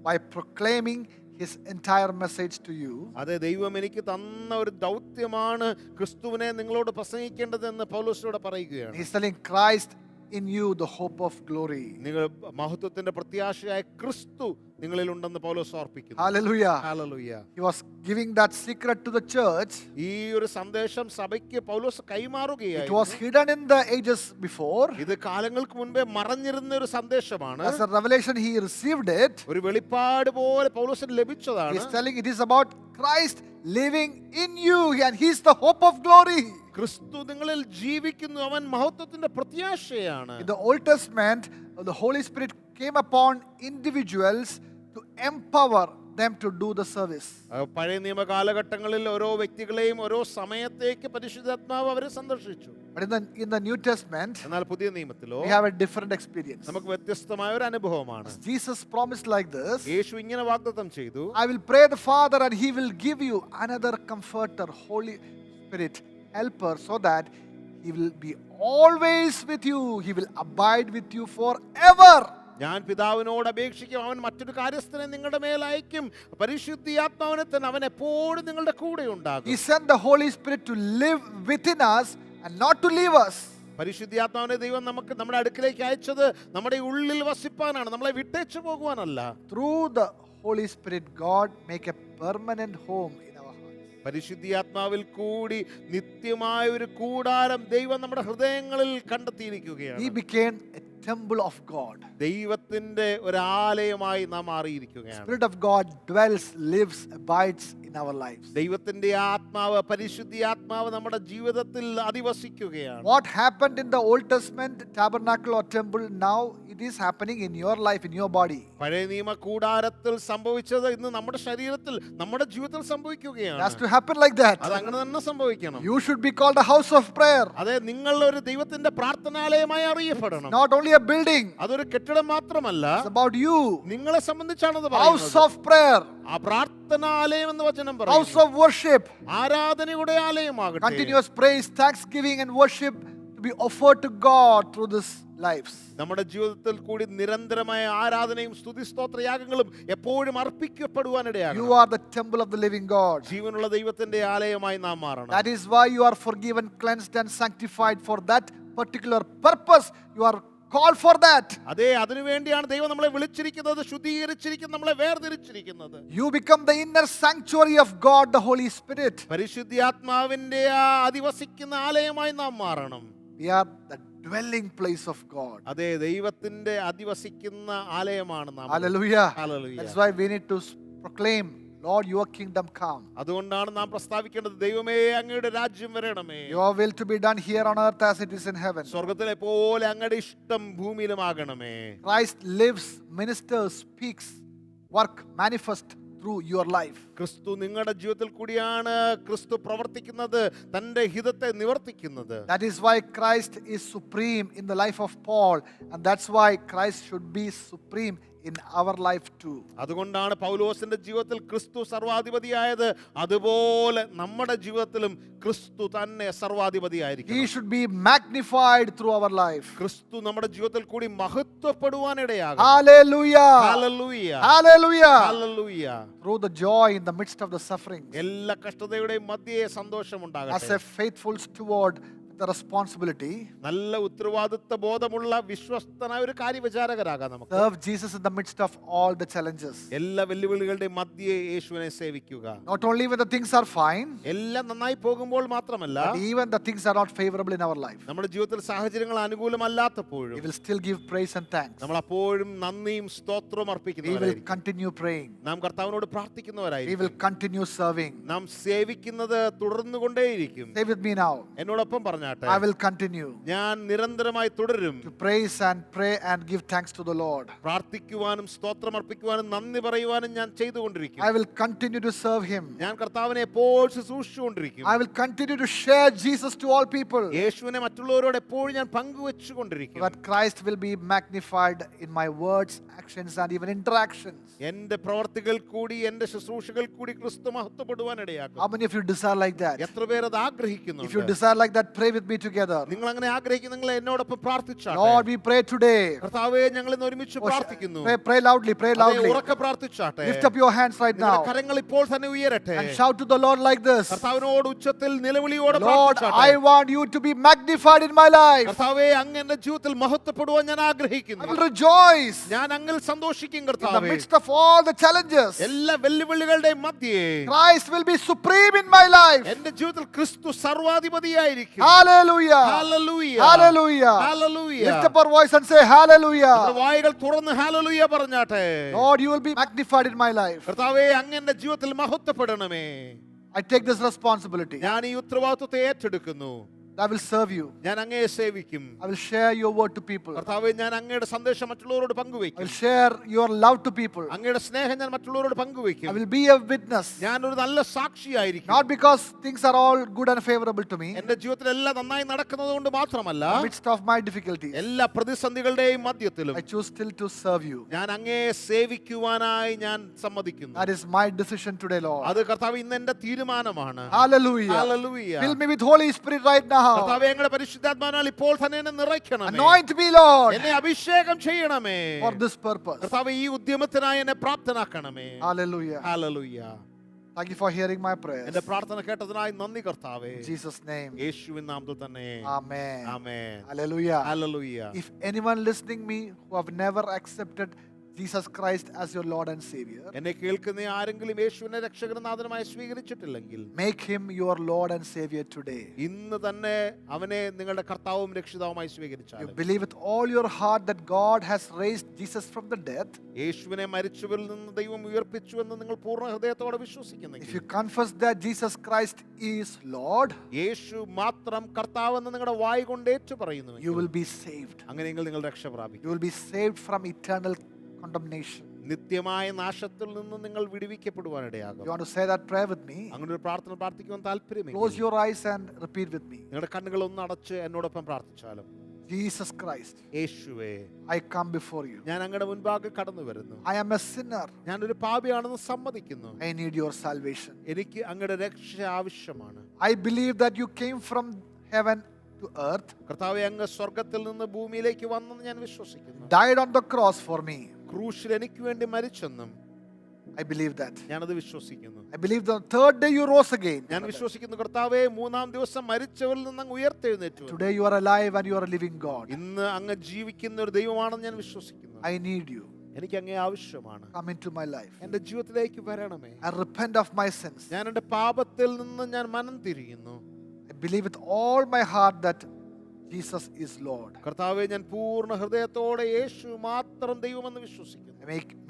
by proclaiming his entire message to you. അതെ, ദൈവം എനിക്ക് തന്ന ഒരു ദൗത്യമാണ് ക്രിസ്തുവിനെ നിങ്ങളോട് പ്രസംഗിക്കേണ്ടതെന്ന് പൗലോസിനോട് പറയുകയാണ്. He's telling Christ in you the hope of glory. നിങ്ങൾ മഹത്വത്തിന്റെ പ്രത്യാശയായ ക്രിസ്തു നിങ്ങളിൽ ഉണ്ടെന്ന് പൗലോസ് ഓർപ്പിക്കുന്നു. Hallelujah. Hallelujah. He was giving that secret to the church. ഈ ഒരു സന്ദേശം സഭയ്ക്ക് പൗലോസ് It കൈമാറുകയായിരുന്നു. was hidden in the ages before. ഇത് കാലങ്ങൾക്ക് മുൻപേ മറഞ്ഞിരുന്ന ഒരു സന്ദേശമാണ്. As a revelation, he received it. ഒരു വെളിപ്പാട് പോലെ പൗലോസിന് ലഭിച്ചതാണ്. He's telling it is about Christ living in you and he's the hope of glory. ക്രിസ്തു നിങ്ങളിൽ ജീവിക്കുന്നു, അവൻ മഹത്വത്തിന്റെ പ്രത്യാശയാണ്. In the Old Testament, the Holy Spirit came upon individuals to empower them to do the service. പഴയ നിയമ കാലഘട്ടങ്ങളിൽ ഓരോ വ്യക്തികളെയും ഓരോ സമയത്തേക്ക് പരിശുദ്ധാത്മാവ് അവരെ സന്ദർശിച്ചു. But in the New Testament, എന്നാൽ പുതിയ നിയമത്തിലോ we have a different experience. നമുക്ക് വ്യത്യസ്തമായ ഒരു അനുഭവമാണ്. Jesus promised like this, യേശു ഇങ്ങനെ വാഗ്ദത്തം ചെയ്തു, I will pray the Father and he will give you another comforter, Holy Spirit, helper, so that he will be always with you. He will abide with you forever. ഞാൻ പിതാവിനോട് അപേക്ഷിക്കും, അവൻ മറ്റൊരു കാര്യസ്ഥനെ നിങ്ങളുടെ മേൽ അയക്കും, പരിശുദ്ധാത്മാവിനെ തന്നെ അവൻ എപ്പോഴും നിങ്ങളുടെ കൂടെ ഉണ്ടാകും. He sent the Holy Spirit to live within us and not to leave us. പരിശുദ്ധാത്മാവിനെ ദൈവം നമുക്ക് നമ്മുടെ അടുക്കിലേക്ക് അയച്ചത് നമ്മുടെ ഉള്ളിൽ വസിപ്പാനാണ്, നമ്മളെ വിട്ടേച്ചു പോകുവാനല്ല. Through the Holy Spirit, God make a permanent home in our hearts. പരിശുദ്ധാത്മാവിൽ കൂടി നിത്യമായ ഒരു കൂടാരം ദൈവം നമ്മുടെ ഹൃദയങ്ങളിൽ കണ്ടെത്തിയിരിക്കുകയാണ്. We became a temple of God. ദൈവത്തിന്റെ ഒരു ആലയമായി നാം മാറിയിരിക്കുകയാണ്. Spirit of God dwells, lives, abides in our lives. ദൈവത്തിന്റെ ആത്മാവ്, പരിശുദ്ധാത്മാവ് നമ്മുടെ ജീവിതത്തിൽ അധിവസിക്കുകയാണ്. What happened in the Old Testament tabernacle or temple, now it is happening in your life, in your body. പഴയ നിയമ കൂടാരത്തിൽ സംഭവിച്ചത് ഇന്ന് നമ്മുടെ ശരീരത്തിൽ, നമ്മുടെ ജീവിതത്തിൽ It സംഭവിക്കുകയാണ്. has to happen like that. അത് അങ്ങനെ തന്നെ സംഭവിക്കണം. You should be called a house of prayer, അതെ, നിങ്ങൾ ഒരു ദൈവത്തിന്റെ പ്രാർത്ഥനാലയമായി അറിയപ്പെടണം. not only a building. അതൊരു കെട്ടിടം മാത്രമല്ല, It's about you. നിങ്ങളെ സംബന്ധിച്ചാണത് House പറയുന്നത്. of prayer, ആ പ്രാർത്ഥനാലയം എന്ന് വചനം house പറയുന്നു. of worship. ആരാധനയുടെ ആലയമാകട്ടെ. Continuous praise, thanksgiving and worship to be offered to God through this lives. നമ്മുടെ ജീവിതത്തിൽ കൂടി നിരന്തരമായ ആരാധനയും സ്തുതി സ്തോത്രയാഗങ്ങളും എപ്പോഴും അർപ്പിക്കപ്പെടുവാനിടയാകും. You are the temple of the living God. ജീവനുള്ള ദൈവത്തിന്റെ ആലയമായി നാം മാറണം. That is why you are forgiven, cleansed and sanctified. For that particular purpose, you are called for that. അതേ, അതിനുവേണ്ടിയാണ് ദൈവം നമ്മളെ വിളിച്ചിരിക്കുന്നത്, ശുദ്ധീകരിച്ചിരിക്കുന്നത്, നമ്മളെ വേർതിരിച്ചിരിക്കുന്നത്. You become the inner sanctuary of God, the Holy Spirit. പരിശുദ്ധാത്മാവിന്റെ ആ അധിവസിക്കുന്ന ആലയമായി നാം മാറണം. We are the dwelling place of God. അതെ, ദൈവത്തിന്റെ അധിവസിക്കുന്ന ആലയമാണ് നാം. Hallelujah. Hallelujah. That's why we need to proclaim, Lord, your kingdom come. അതുകൊണ്ടാണ് നാം പ്രസ്താവിക്കേണ്ടത്, ദൈവമേ അങ്ങയുടെ രാജ്യം വരണമേ. Your will to be done here on earth as it is in heaven. സ്വർഗ്ഗത്തിലെ പോലെ അങ്ങയുടെ ഇഷ്ടം ഭൂമിയിലുമാകണമേ. Christ lives, ministers, speaks, work, manifest through your life. ക്രിസ്തു നിങ്ങളുടെ ജീവിതത്തിൽ കൂടിയാണ് ക്രിസ്തു പ്രവർത്തിക്കുന്നത്, തന്റെ ഹിതത്തെ നിവർത്തിക്കുന്നത്. That is why Christ is supreme in the life of Paul, and that's why Christ should be supreme in our life too. അതുകൊണ്ടാണ് പൗലോസിന്റെ ജീവിതത്തിൽ ക്രിസ്തു സർവാധിപതിയായത്, അതുപോലെ നമ്മുടെ ജീവിതത്തിലും ക്രിസ്തു തന്നെ സർവാധിപതിയായിരിക്കും. He should be magnified through our life. ക്രിസ്തു നമ്മുടെ ജീവിതത്തിൽ കൂടി മഹത്വപ്പെടുവാനിടയാകും. Hallelujah. Hallelujah. Hallelujah. Hallelujah. Through the joy in the midst of the suffering. എല്ലാ കഷ്ടതയുടെയും മധ്യേ സന്തോഷമുണ്ടാകട്ടെ. As a faithful steward with the responsibility, നല്ല ഉത്തരവാദിത്വ ബോധമുള്ള വിശ്വസ്തനായ ഒരു കാര്യവിചാരകരാകാം നമുക്ക്. serve Jesus in the midst of all the challenges. എല്ലാ വെല്ലുവിളികളുടെയും മധ്യേ യേശുവിനെ സേവിക്കുക. Not only when the things are fine, എല്ലാം നന്നായി പോകുമ്പോൾ മാത്രമല്ല, but even the things are not favorable in our life. നമ്മുടെ ജീവിതത്തിൽ സാഹചര്യങ്ങൾ അനുകൂലമല്ലാത്തപ്പോഴും We will still give praise and thanks. നമ്മൾ അപ്പോഴും നന്ദിയും സ്തോത്രവും We will അർപ്പിക്കുന്നവരായിരിക്കും. continue praying. നാം കർത്താവിനോട് We പ്രാർത്ഥിക്കുന്നവരായിരിക്കും. will continue serving. നാം സേവിക്കുന്നത് തുടർന്നുകൊണ്ടേയിരിക്കും. Say with me now. എന്നോടൊപ്പം പറഞ്ഞാട്ടെ, I will continue ഞാൻ നിരന്തരമായി തുടരും to praise and pray and give thanks to the Lord. പ്രാർത്ഥിക്കുവാനും സ്തോത്രം അർപ്പിക്കുവാനും നന്ദി പറയുവാനും ഞാൻ ചെയ്തുകൊണ്ടിരിക്കും. I will continue to serve Him. ഞാൻ കർത്താവിനെ എപ്പോൾ ശുശ്രൂഷിച്ചുകൊണ്ടിരിക്കും. I will continue to share Jesus to all people, യേശുവിനെ മറ്റുള്ളവരോട് എപ്പോഴും ഞാൻ പങ്കുവെച്ചുകൊണ്ടിരിക്കും. so that Christ will be magnified in my words, actions, and even interactions. എന്റെ പ്രവർത്തികൾ കൂടി എന്റെ ശുശ്രൂഷകൾ കൂടി ക്രിസ്തു മഹത്വപ്പെടുവാൻ ഇടയാക്കും. How many of you desire like that? എത്ര പേർ അത് If you ആഗ്രഹിക്കുന്നുണ്ട്? desire like that, pray with me together. നിങ്ങൾ അങ്ങനെ ആഗ്രഹിക്കുന്ന നിങ്ങൾ എന്നോടൊപ്പം പ്രാർത്ഥിച്ചാട്ടെ. Lord, we pray today. കർത്താവേ, ഞങ്ങൾ ഇന്ന് ഒരുമിച്ച് പ്രാർത്ഥിക്കുന്നു. Pray loudly, pray അതെ, loudly. ഉറക്കെ പ്രാർത്ഥിച്ചാട്ടെ. Lift up your hands right നിങ്ങളുടെ now കരങ്ങൾ ഇപ്പോൾ തന്നെ ഉയരട്ടെ. and shout to the Lord like this. കർത്താവിനോട് ഉച്ചത്തിൽ നിലവിളിയോടെ Lord, പ്രാർത്ഥിച്ചാട്ടെ. I want you to be magnified in my life. കർത്താവേ, അങ്ങ് എന്റെ ജീവിതത്തിൽ മഹത്വപ്പെടുവാൻ ഞാൻ I ആഗ്രഹിക്കുന്നു. will rejoice ഞാൻ അങ്ങിൽ സന്തോഷിക്കും in the കർത്താവേ. midst of all the challenges. എല്ലാ വെല്ലുവിളികളുടെയും മധ്യേ Christ will be supreme in my life. എന്റെ ജീവിതത്തിൽ ക്രിസ്തു സർവാധിപതിയായിരിക്കും. Hallelujah. Hallelujah. Hallelujah. Hallelujah. Lift up our voice and say hallelujah. നമ്മുടെ വായുകൾ തുറന്ന് ഹല്ലേലൂയ പറഞ്ഞാട്ടെ. Lord, you will be magnified in my life. കർത്താവേ, അങ്ങ് എന്റെ ജീവിതത്തിൽ മഹത്വപ്പെടണമേ. I take this responsibility. ഞാൻ ഈ ഉത്തരവാദിത്വത്തെ ഏറ്റെടുക്കുന്നു. I will serve you. ഞാൻ അങ്ങയെ സേവിക്കും. I will share your word to people. കർത്താവേ, ഞാൻ അങ്ങയുടെ സന്ദേശം മറ്റുള്ളവരോട് I പങ്കുവയ്ക്കും. will share your love to people. അങ്ങയുടെ സ്നേഹം ഞാൻ മറ്റുള്ളവരോട് I പങ്കുവയ്ക്കും. will be a witness. ഞാൻ ഒരു നല്ല സാക്ഷിയായിരിക്കും. Not because things are all good and favorable to me. എന്റെ ജീവിതത്തിൽ എല്ലാം നന്നായി നടക്കുന്നത് കൊണ്ട് മാത്രമല്ല, In the midst of my difficulties, എല്ലാ പ്രതിസന്ധികളുടെയും മധ്യത്തിലും I choose still to serve you. ഞാൻ അങ്ങയെ സേവിക്കുവാനായി ഞാൻ സമ്മതിക്കുന്നു. That is my decision today, Lord. അത് കർത്താവ് ഇന്ന് എന്റെ തീരുമാനമാണ്. Hallelujah. Hallelujah. Fill me with Holy Spirit right now. കർത്താവേ, അങ്ങയുടെ പരിശുദ്ധാത്മാവിനാൽ ഇപ്പോൾ തന്നെ എന്നെ നിറയ്ക്കണമേ. Anoint me, Lord, എന്നെ അഭിഷേകം ചെയ്യണമേ. for this purpose. കർത്താവേ, ഈ ഉദ്യമത്തിനായി എന്നെ പ്രാപ്തനാക്കണമേ. Hallelujah. Hallelujah. Thank you for hearing my prayers. എന്റെ പ്രാർത്ഥന കേട്ടതിനായി നന്ദി കർത്താവേ. In Jesus' name. യേശുവിൻ നാമത്തിൽ തന്നെ. Amen. Amen. Hallelujah. Hallelujah. If anyone listening me who have never accepted Jesus Christ as your Lord and Savior, എന്നെ കേൾക്കുന്ന ആരെങ്കിലും യേശുവിനെ രക്ഷകനും നാഥനുമായി സ്വീകരിച്ചിട്ടില്ലെങ്കിൽ, make him your Lord and Savior today. ഇന്ന് തന്നെ അവനെ നിങ്ങളുടെ കർത്താവും രക്ഷിതാവുമായി You സ്വീകരിച്ചാൽ, believe with all your heart that God has raised Jesus from the dead. യേശുവിനെ മരിച്ചവരിൽ നിന്ന് ദൈവം ഉയർപ്പിച്ചു എന്ന് നിങ്ങൾ പൂർണ്ണ ഹൃദയത്തോടെ If വിശ്വസിക്കുന്നെങ്കിൽ, you confess that Jesus Christ is Lord, യേശു മാത്രം കർത്താവെന്ന് നിങ്ങളുടെ വായ് കൊണ്ട് ഏറ്റു പറയുന്നു, you will be saved. അങ്ങനെയെങ്കിൽ നിങ്ങൾ രക്ഷ പ്രാപിക്കും. You will be saved from eternal condemnation. നിത്യമായ നാശത്തിൽ നിന്ന് നിങ്ങൾ വിടുവിക്കപ്പെടുവാനിടയാകും. You want to say that prayer with me? അങ്ങനെ ഒരു പ്രാർത്ഥന പ്രാർത്ഥിക്കുവാൻ താല്പര്യമില്ല. Close your eyes and repeat with me. നിങ്ങളുടെ കണ്ണുകൾ ഒന്ന് അടച്ച് എന്നോടൊപ്പം പ്രാർത്ഥിച്ചാലും. Jesus Christ, യേശുവേ, I come before you. ഞാൻ അങ്ങയുടെ മുൻപാകെ കടന്നു വരുന്നു. I am a sinner. ഞാനൊരു പാപിയാണെന്ന് സമ്മതിക്കുന്നു. I need your salvation. എനിക്ക് അങ്ങയുടെ രക്ഷ ആവശ്യമാണ്. I believe that you came from heaven to earth, കർത്താവേ, അങ്ങ് സ്വർഗത്തിൽ നിന്ന് ഭൂമിയിലേക്ക് വന്നെന്ന് ഞാൻ വിശ്വസിക്കുന്നു. died on the cross for me, ക്രൂശിൽ എനിക്ക് വേണ്ടി മരിച്ചെന്നും I believe that. ഞാനത് വിശ്വസിക്കുന്നു. I believe the third day you rose again. ഞാൻ വിശ്വസിക്കുന്നു കർത്താവേ, മൂന്നാം ദിവസം മരിച്ചവരിൽ നിന്ന് അങ്ങ് ഉയർത്തെഴുന്നേറ്റു. Today you are alive and you are a living God. ഇന്ന് അങ്ങ് ജീവിക്കുന്ന ഒരു ദൈവമാണെന്ന് ഞാൻ വിശ്വസിക്കുന്നു. I need you. എനിക്ക് അങ്ങേ ആവശ്യമാണ്. Come into my life. എന്റെ ജീവിതത്തിലേക്ക് വരണമേ. I repent of my sins. ഞാൻ എന്റെ പാപത്തിൽ നിന്ന് ഞാൻ മനം തിരിയുന്നു. I believe with all my heart that Jesus is Lord. കർത്താവേ, ഞാൻ പൂർണ്ണ ഹൃദയത്തോടെ യേശു മാത്രം ദൈവമെന്ന് വിശ്വസിക്കുന്നു.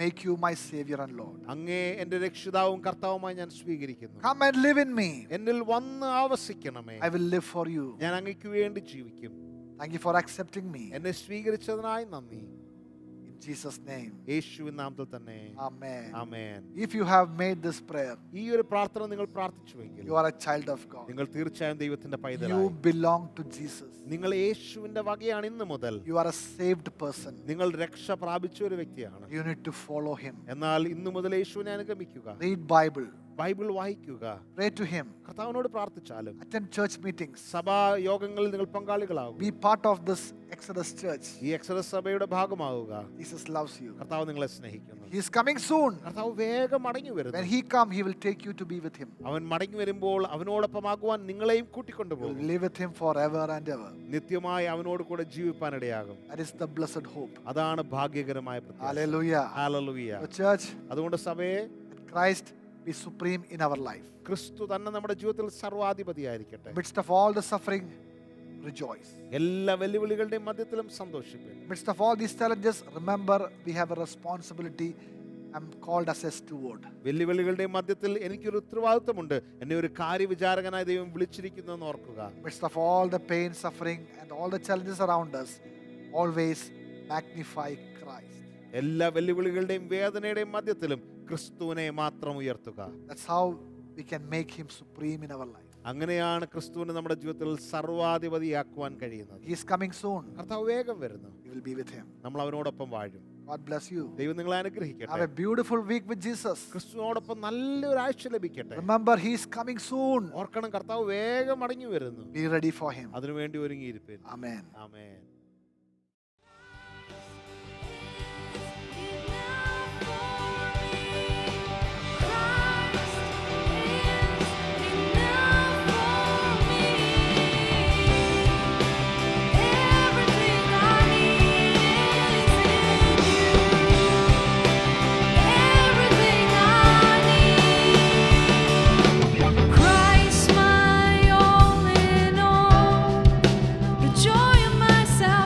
Make you my Savior and Lord. അങ്ങേ എന്റെ രക്ഷിതാവും കർത്താവുമായി ഞാൻ സ്വീകരിക്കുന്നു. Come and live in me. എന്നിൽ വന്ന് ആവസിക്കണമേ. I will live for you. ഞാൻ അങ്ങയ്ക്ക് വേണ്ടി ജീവിക്കും. Thank you for accepting me. എന്നെ സ്വീകരിച്ചതിനായി നന്ദി. In Jesus' name. യേശുവിൻ നാമത്തിൽ തന്നെ. Amen. Amen. If you have made this prayer, ഈ ഒരു പ്രാർത്ഥന നിങ്ങൾ പ്രാർത്ഥിച്ചുവെങ്കിൽ you are a child of God. നിങ്ങൾ തീർച്ചയായും ദൈവത്തിന്റെ You പൈതലായി. belong to Jesus. നിങ്ങൾ യേശുവിന്റെ വകയാണ് ഇന്ന് മുതൽ. You are a saved person. നിങ്ങൾ രക്ഷ പ്രാപിച്ച ഒരു വ്യക്തിയാണ്. You need to follow him. എന്നാൽ ഇന്ന് മുതൽ യേശുവിനെ അനുഗമിക്കുക. Read Bible. ബൈബിൾ വായിക്കുക. Pray to him. കർത്താവിനോട് പ്രാർത്ഥിച്ചാലും Attend church meetings. സഭാ യോഗങ്ങളിൽ നിങ്ങൾ പങ്കാളികളാകുക. Be part of this Exodus church. ഈ എക്സഡസ് സഭയുടെ ഭാഗമാവുക. Jesus loves you. കർത്താവ് നിങ്ങളെ സ്നേഹിക്കുന്നു. He is coming soon. കർത്താവ് വേഗം മടങ്ങി When വരുന്നു. he come, he will take you to be with him. അവൻ മടങ്ങി വരുമ്പോൾ അവനോടൊപ്പമാകുവാൻ നിങ്ങളെയും You കൂട്ടിക്കൊണ്ടുപോകും. will live with him forever and ever. നിത്യമായി അവനോട് കൂടെ ജീവിപ്പാനിടയാകും. That is the blessed hope. അതാണ് ഭാഗ്യകരമായ പ്രത്യാശ. Hallelujah. ഹല്ലേലൂയ. The church, അതുകൊണ്ട് സഭയെ let Christ be supreme in our life. ക്രിസ്തു തന്നെ നമ്മുടെ ജീവിതത്തിൽ സർവാധിപതിയായിരിക്കട്ടെ. Midst of all the suffering, rejoice. എല്ലാ വെല്ലുവിളികളുടെയും മധ്യത്തിലും സന്തോഷിപ്പിൻ. Midst of all these challenges, remember we have a responsibility. I'm called as a steward. വെല്ലുവിളികളുടെയും മധ്യത്തിൽ എനിക്കൊരു ഉത്തരവാദിത്വമുണ്ട്. എന്നെ ഒരു കാര്യവിചാരകനായി ദൈവം വിളിച്ചിരിക്കുന്നു എന്ന് ഓർക്കുക. Midst of all the pain, suffering, and all the challenges around us, always magnify Christ. എല്ലാ വെല്ലുവിളികളുടെയും വേദനയുടെയും മധ്യത്തിലും ക്രിസ്തുവിനെ മാത്രം ഉയർത്തുക. That's how we can make him supreme in our life. അങ്ങനെയാണ് ക്രിസ്തുവിനെ നമ്മുടെ ജീവിതത്തിൽ സർവാധിപതിയാക്കുവാൻ കഴിയുന്നത്. He is coming soon. കർത്താവ് വേഗം വരുന്നു. We will be with him. നമ്മൾ അവനോടൊപ്പം വാഴും. God bless you. ദൈവം നിങ്ങളെ Have അനുഗ്രഹിക്കട്ടെ. a beautiful week with Jesus. ക്രിസ്തുവിനോടൊപ്പം നല്ലൊരു ആഴ്ച ലഭിക്കട്ടെ. Remember, he is coming soon. ഓർക്കണം, കർത്താവ് വേഗം മടങ്ങി വരുന്നു. Be ready for him. അതിനുവേണ്ടി ഒരുങ്ങിയിരിപ്പേൻ. Amen. Amen. Christ, my all in all, the joy of my salvation.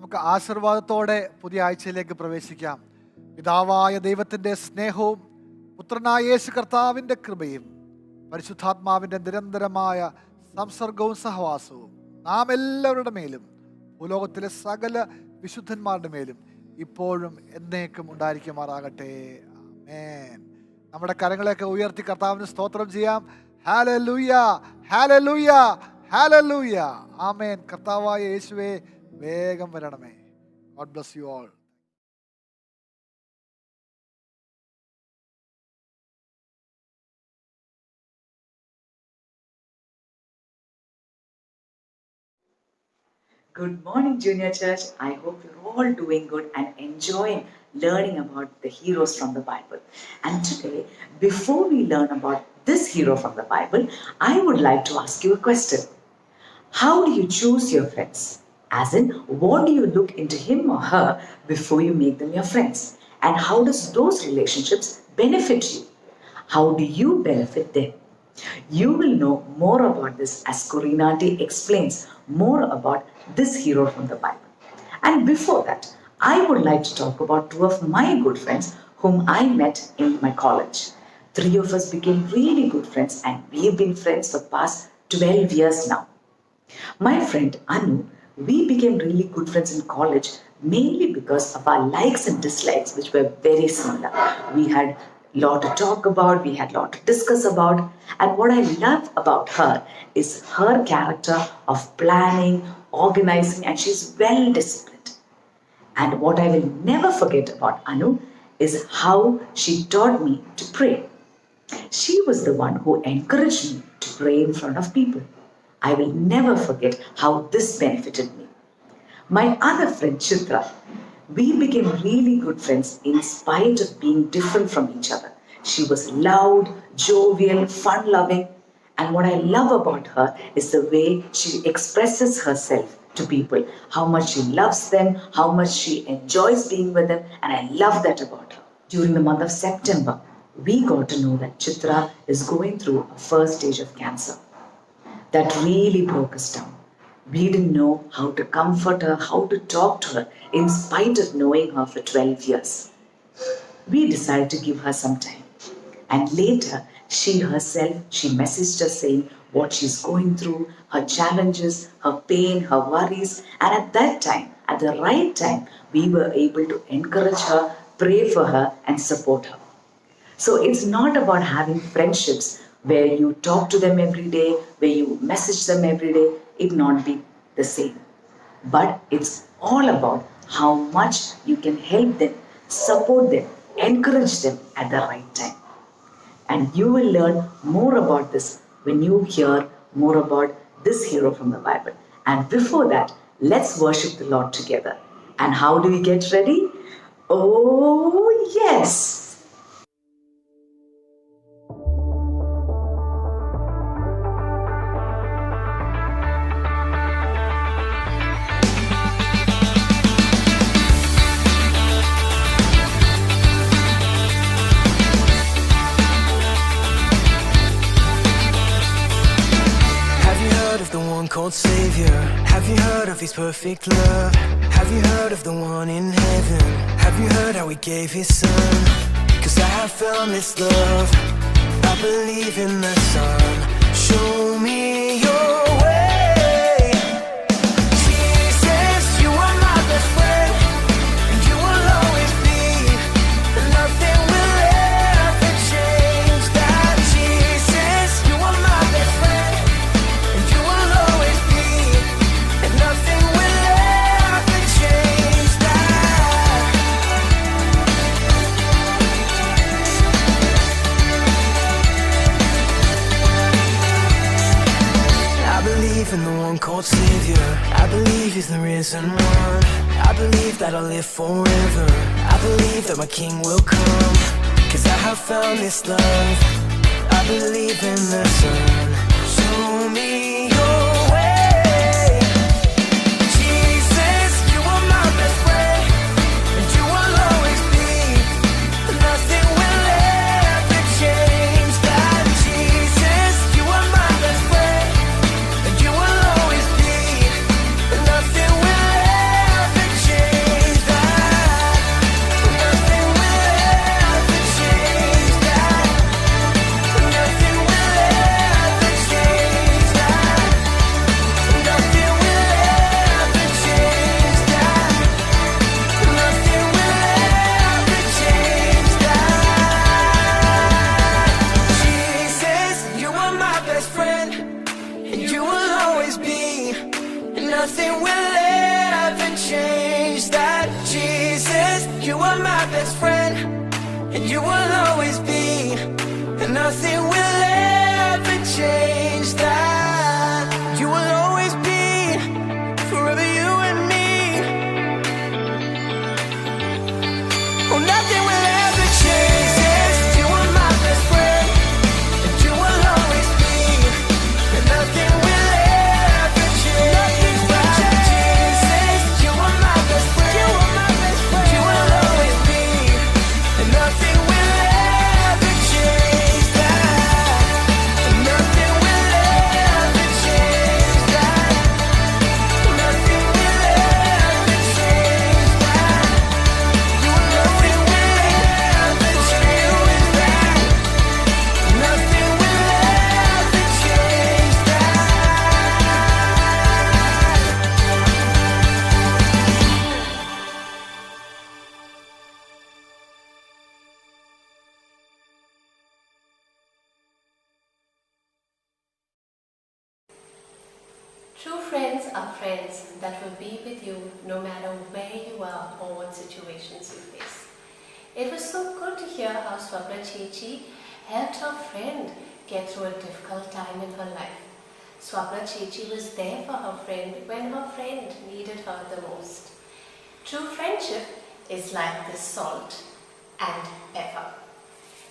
നമുക്ക് ആശീർവാദത്തോടെ പുതിയ ആഴ്ചയിലേക്ക് പ്രവേശിക്കാം. പിതാവായ ദൈവത്തിൻ്റെ സ്നേഹവും പുത്രനായ യേശു കർത്താവിൻ്റെ കൃപയും പരിശുദ്ധാത്മാവിൻ്റെ നിരന്തരമായ സംസർഗവും സഹവാസവും നാം എല്ലാവരുടെ മേലും ഭൂലോകത്തിലെ സകല വിശുദ്ധന്മാരുടെ മേലും ഇപ്പോഴും എന്നേക്കും ഉണ്ടായിരിക്കുമാറാകട്ടെ. ആമേൻ. നമ്മുടെ കരങ്ങളെയൊക്കെ ഉയർത്തി കർത്താവിന് സ്തോത്രം ചെയ്യാം. ഹല്ലേലൂയ, ഹല്ലേലൂയ, ഹല്ലേലൂയ. ആമേൻ. കർത്താവായ യേശുവേ, വേഗം വരണമേ. God bless you all. Good morning, Junior Church. I hope you're all doing good and enjoying learning about the heroes from the Bible. And today, before we learn about this hero from the Bible, I would like to ask you a question. How do you choose your friends? As in, what do you look into him or her before you make them your friends? And how does those relationships benefit you? How do you benefit them? You will know more about this as Corinati explains more about this hero from the Bible. And before that, I would like to talk about two of my good friends whom I met in my college. 3 of us became really good friends and we've been friends for past 12 years now. My friend Anu, we became really good friends in college mainly because of our likes and dislikes, which were very similar. We had a lot to talk about, we had a lot to discuss about, and what I love about her is her character of planning, organizing, and she's well disciplined. And what I will never forget about Anu is how she taught me to pray. She was the one who encouraged me to pray in front of people. I will never forget how this benefited me. My other friend Chitra, we became really good friends in spite of being different from each other. She was loud, jovial, fun-loving, and what I love about her is the way she expresses herself to people, how much she loves them, how much she enjoys being with them, and I love that about her. During the month of September, we got to know that Chitra is going through a first stage of cancer. That really broke us down. We didn't know how to comfort her, how to talk to her, in spite of knowing her for 12 years. We decided to give her some time. And later, she herself, she messaged us saying what she's going through, her challenges, her pain, her worries. And at that time, at the right time, we were able to encourage her, pray for her, and support her. So it's not about having friendships where you talk to them every day, where you message them every day. It not be the same. But it's all about how much you can help them, support them, encourage them at the right time. And you will learn more about this when you hear more about this hero from the Bible. And before that, let's worship the Lord together. And how do we get ready? Oh, yes! Called Savior. Have you heard of His perfect love? Have you heard of the one in heaven? Have you heard how He gave His Son? 'Cause I have found this love. I believe in the Son. Show me your way. Jesus, you are my best friend, and you will always be. Nothing will ever change that. Jesus, you are my best friend, and you will always be. And nothing will ever change that. I believe in the one called Savior. I believe He's the risen one. I believe that I'll live forever. I believe that my King will come. 'Cause I have found this love. I believe in the Son. Show me your way. Jesus, you are my best friend, and you will always be. Nothing will ever change that. Jesus, you are my best friend, and you will always be. Nothing will ever change. nothing will ever change that. You will always be forever you and me. Oh, nothing will ever change this. You are my best friend, and you will always be. And nothing will ever change that. Jesus, you are my best friend. You are my best friend. You will always be. And nothing will ever change that. And nothing will ever change that. Nothing will ever change that. You will nothing will ever change that. Nothing will ever change that. True friends are friends that will be with you no matter where you are or what situations you face. It was so good to hear how Swapna Chechi helped her friend get through a difficult time in her life. Swapna Chechi was there for her friend when her friend needed her the most. True friendship is like the salt and pepper.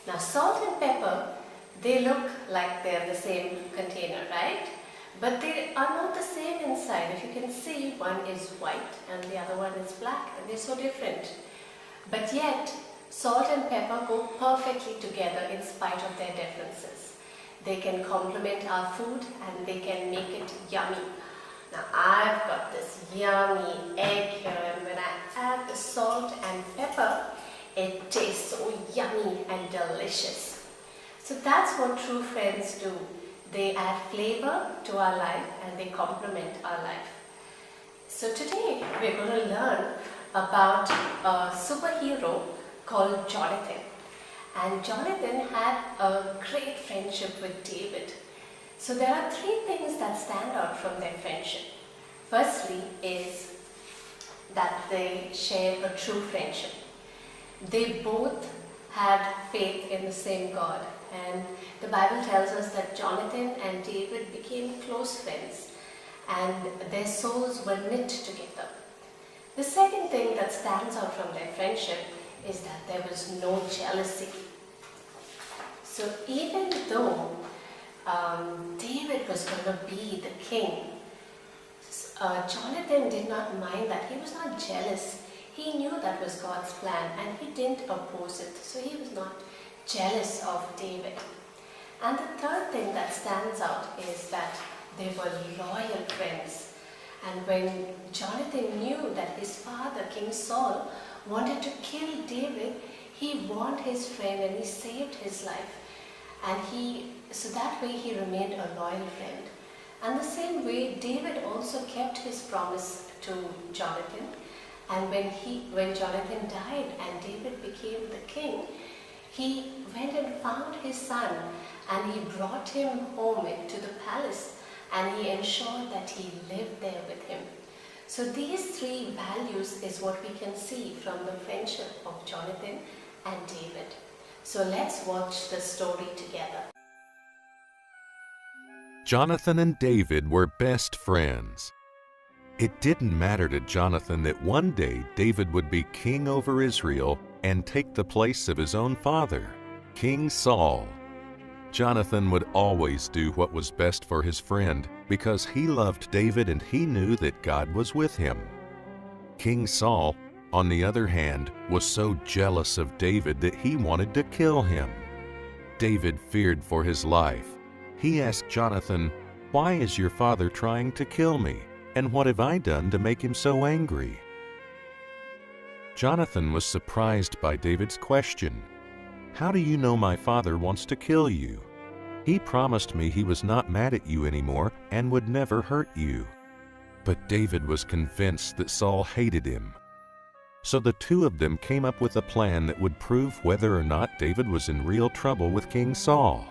Now salt and pepper, they look like they're the same container, right? But they are not the same inside. If you can see, one is white and the other one is black, and they're so different. But yet, salt and pepper go perfectly together in spite of their differences. They can complement our food and they can make it yummy. Now I've got this yummy egg here, and when I add the salt and pepper, it tastes so yummy and delicious. So that's what true friends do. They add flavor to our life and they complement our life. So today we're going to learn about a superhero called Jonathan. And Jonathan had a great friendship with David. So there are three things that stand out from their friendship. Firstly is that they shared a true friendship. They both had faith in the same God. And the Bible tells us that Jonathan and David became close friends and their souls were knit together. The second thing that stands out from their friendship is that there was no jealousy. So even though David was going to be the king, Jonathan did not mind that. He was not jealous. He knew that was God's plan and he didn't oppose it. So he was not jealous of David. And the third thing that stands out is that they were loyal friends. And when Jonathan knew that his father, King Saul, wanted to kill David, he warned his friend and he saved his life. And so that way he remained a loyal friend. And the same way, David also kept his promise to Jonathan. And when Jonathan died and David became the king, he went and found his son and he brought him home to the palace and he ensured that he lived there with him. So these three values is what we can see from the friendship of Jonathan and David. So let's watch the story together. Jonathan and David were best friends. It didn't matter to Jonathan that one day David would be king over Israel and take the place of his own father, King Saul. Jonathan would always do what was best for his friend because he loved David and he knew that God was with him. King Saul, on the other hand, was so jealous of David that he wanted to kill him. David feared for his life. He asked Jonathan, "Why is your father trying to kill me? And what have I done to make him so angry?" Jonathan was surprised by David's question. "How do you know my father wants to kill you? He promised me he was not mad at you anymore and would never hurt you." But David was convinced that Saul hated him. So the two of them came up with a plan that would prove whether or not David was in real trouble with King Saul.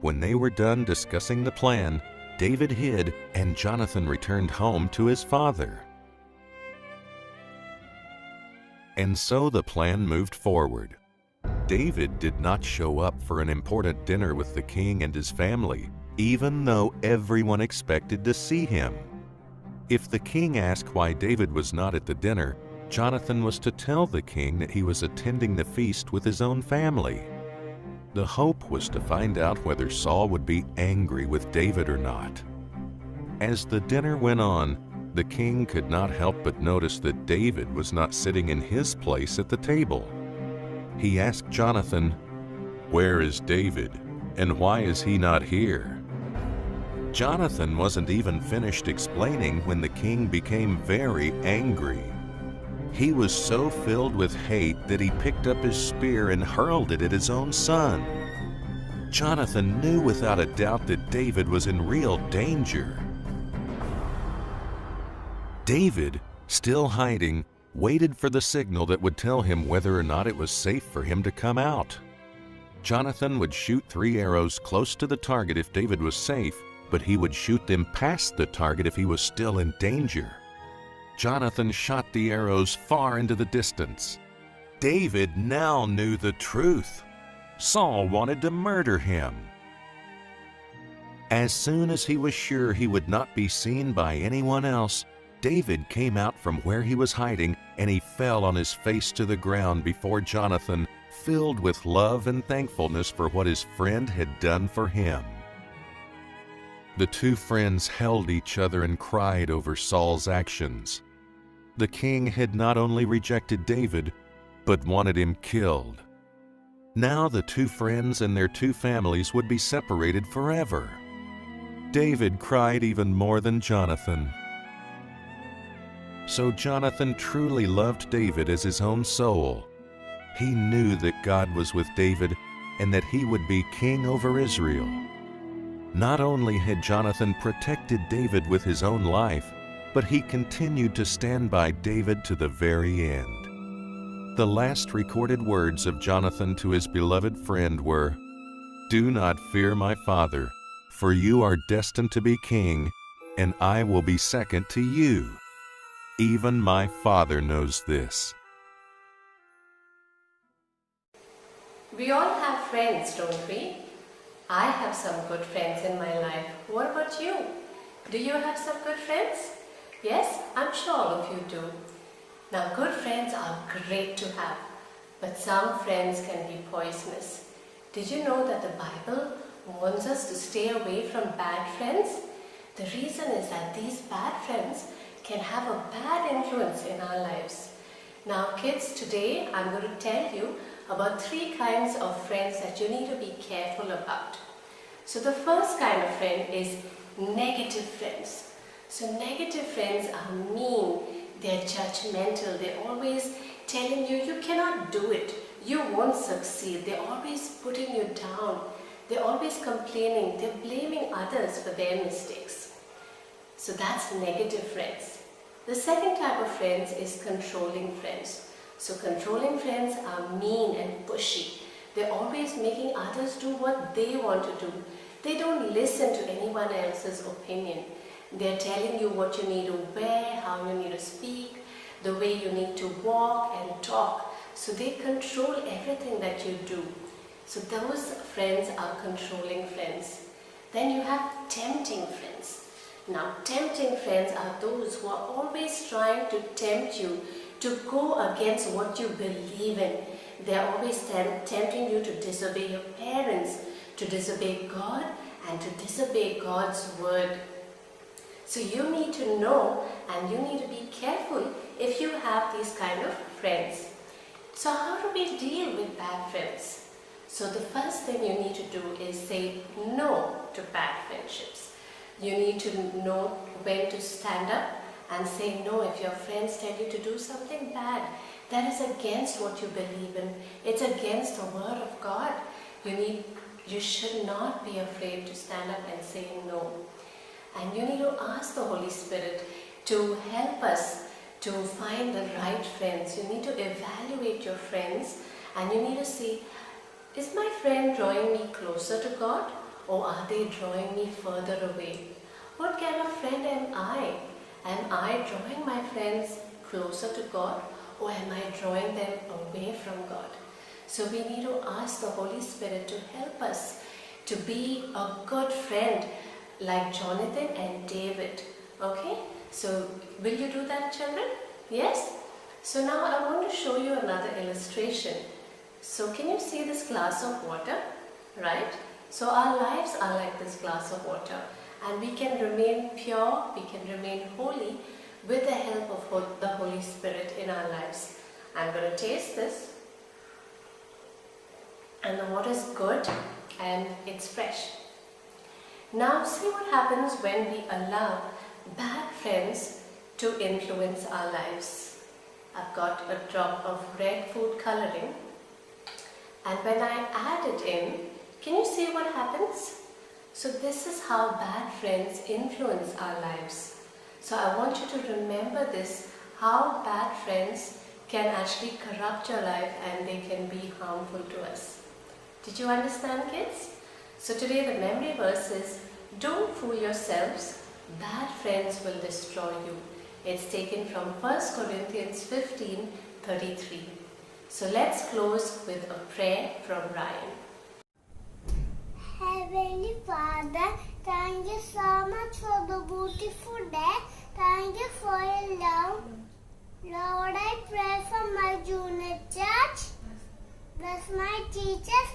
When they were done discussing the plan, David hid and Jonathan returned home to his father. And so the plan moved forward. David did not show up for an important dinner with the king and his family, even though everyone expected to see him. If the king asked why David was not at the dinner, Jonathan was to tell the king that he was attending the feast with his own family. The hope was to find out whether Saul would be angry with David or not. As the dinner went on, the king could not help but notice that David was not sitting in his place at the table. He asked Jonathan, "Where is David, and why is he not here?" Jonathan wasn't even finished explaining when the king became very angry. He was so filled with hate that he picked up his spear and hurled it at his own son. Jonathan knew without a doubt that David was in real danger. David, still hiding, waited for the signal that would tell him whether or not it was safe for him to come out. Jonathan would shoot 3 arrows close to the target if David was safe, but he would shoot them past the target if he was still in danger. Jonathan shot the arrows far into the distance. David now knew the truth. Saul wanted to murder him. As soon as he was sure he would not be seen by anyone else, David came out from where he was hiding, and he fell on his face to the ground before Jonathan, filled with love and thankfulness for what his friend had done for him. The two friends held each other and cried over Saul's actions. The king had not only rejected David, but wanted him killed. Now the two friends and their two families would be separated forever. David cried even more than Jonathan. So Jonathan truly loved David as his own soul. He knew that God was with David and that he would be king over Israel. Not only had Jonathan protected David with his own life, but he continued to stand by David to the very end. The last recorded words of Jonathan to his beloved friend were, "Do not fear, my father, for you are destined to be king, and I will be second to you. Even my father knows this." We all have friends, don't we? I have some good friends in my life. What about you? Do you have some good friends? Yes, I'm sure all of you do. Now, good friends are great to have, but some friends can be poisonous. Did you know that the Bible warns us to stay away from bad friends? The reason is that these bad friends can have a bad influence in our lives. Now, kids, today I'm going to tell you about 3 kinds of friends that you need to be careful about. So the first kind of friend is negative friends. So negative friends are mean, they're judgmental, they're always telling you you cannot do it, you won't succeed, they're always putting you down, they're always complaining, they're blaming others for their mistakes. So that's negative friends. The second type of friends is controlling friends. So controlling friends are mean and pushy. They're always making others do what they want to do. They don't listen to anyone else's opinion. They're telling you what you need to wear, how you need to speak, the way you need to walk and talk. So they control everything that you do. So those friends are controlling friends. Then you have tempting friends. Now, tempting friends are those who are always trying to tempt you to go against what you believe in. They are always tempting you to disobey your parents, to disobey God, and to disobey God's word. So you need to know and you need to be careful if you have these kind of friends. So how do we deal with bad friends? So the first thing you need to do is say no to bad friendships. You need to know when to stand up and say no if your friends tell you to do something bad that is against what you believe in. It's against the word of God. You should not be afraid to stand up and say no. And you need to ask the Holy Spirit to help us to find the right friends. You need to evaluate your friends and you need to see, is my friend drawing me closer to God or are they drawing me further away? What kind of friend am I? Am I drawing my friends closer to God or am I drawing them away from God? So we need to ask the Holy Spirit to help us to be a good friend like Jonathan and David. Okay? So will you do that, children? Yes? So now I want to show you another illustration. So can you see this glass of water? Right? So our lives are like this glass of water, and we can remain pure, we can remain holy with the help of the Holy Spirit in our lives. I'm going to taste this, and the water is good and it's fresh. Now see what happens when we allow bad friends to influence our lives. I've got a drop of red food coloring, and when I add it in, can you see what happens? So this is how bad friends influence our lives. So I want you to remember this, how bad friends can actually corrupt your life and they can be harmful to us. Did you understand, kids? So today the memory verse is, don't fool yourselves, bad friends will destroy you. It's taken from 1 Corinthians 15:33. So let's close with a prayer from Ryan. Heavenly Father, thank you so much for the beautiful day. Thank you for your love. Lord, I pray for my junior church. Bless my teachers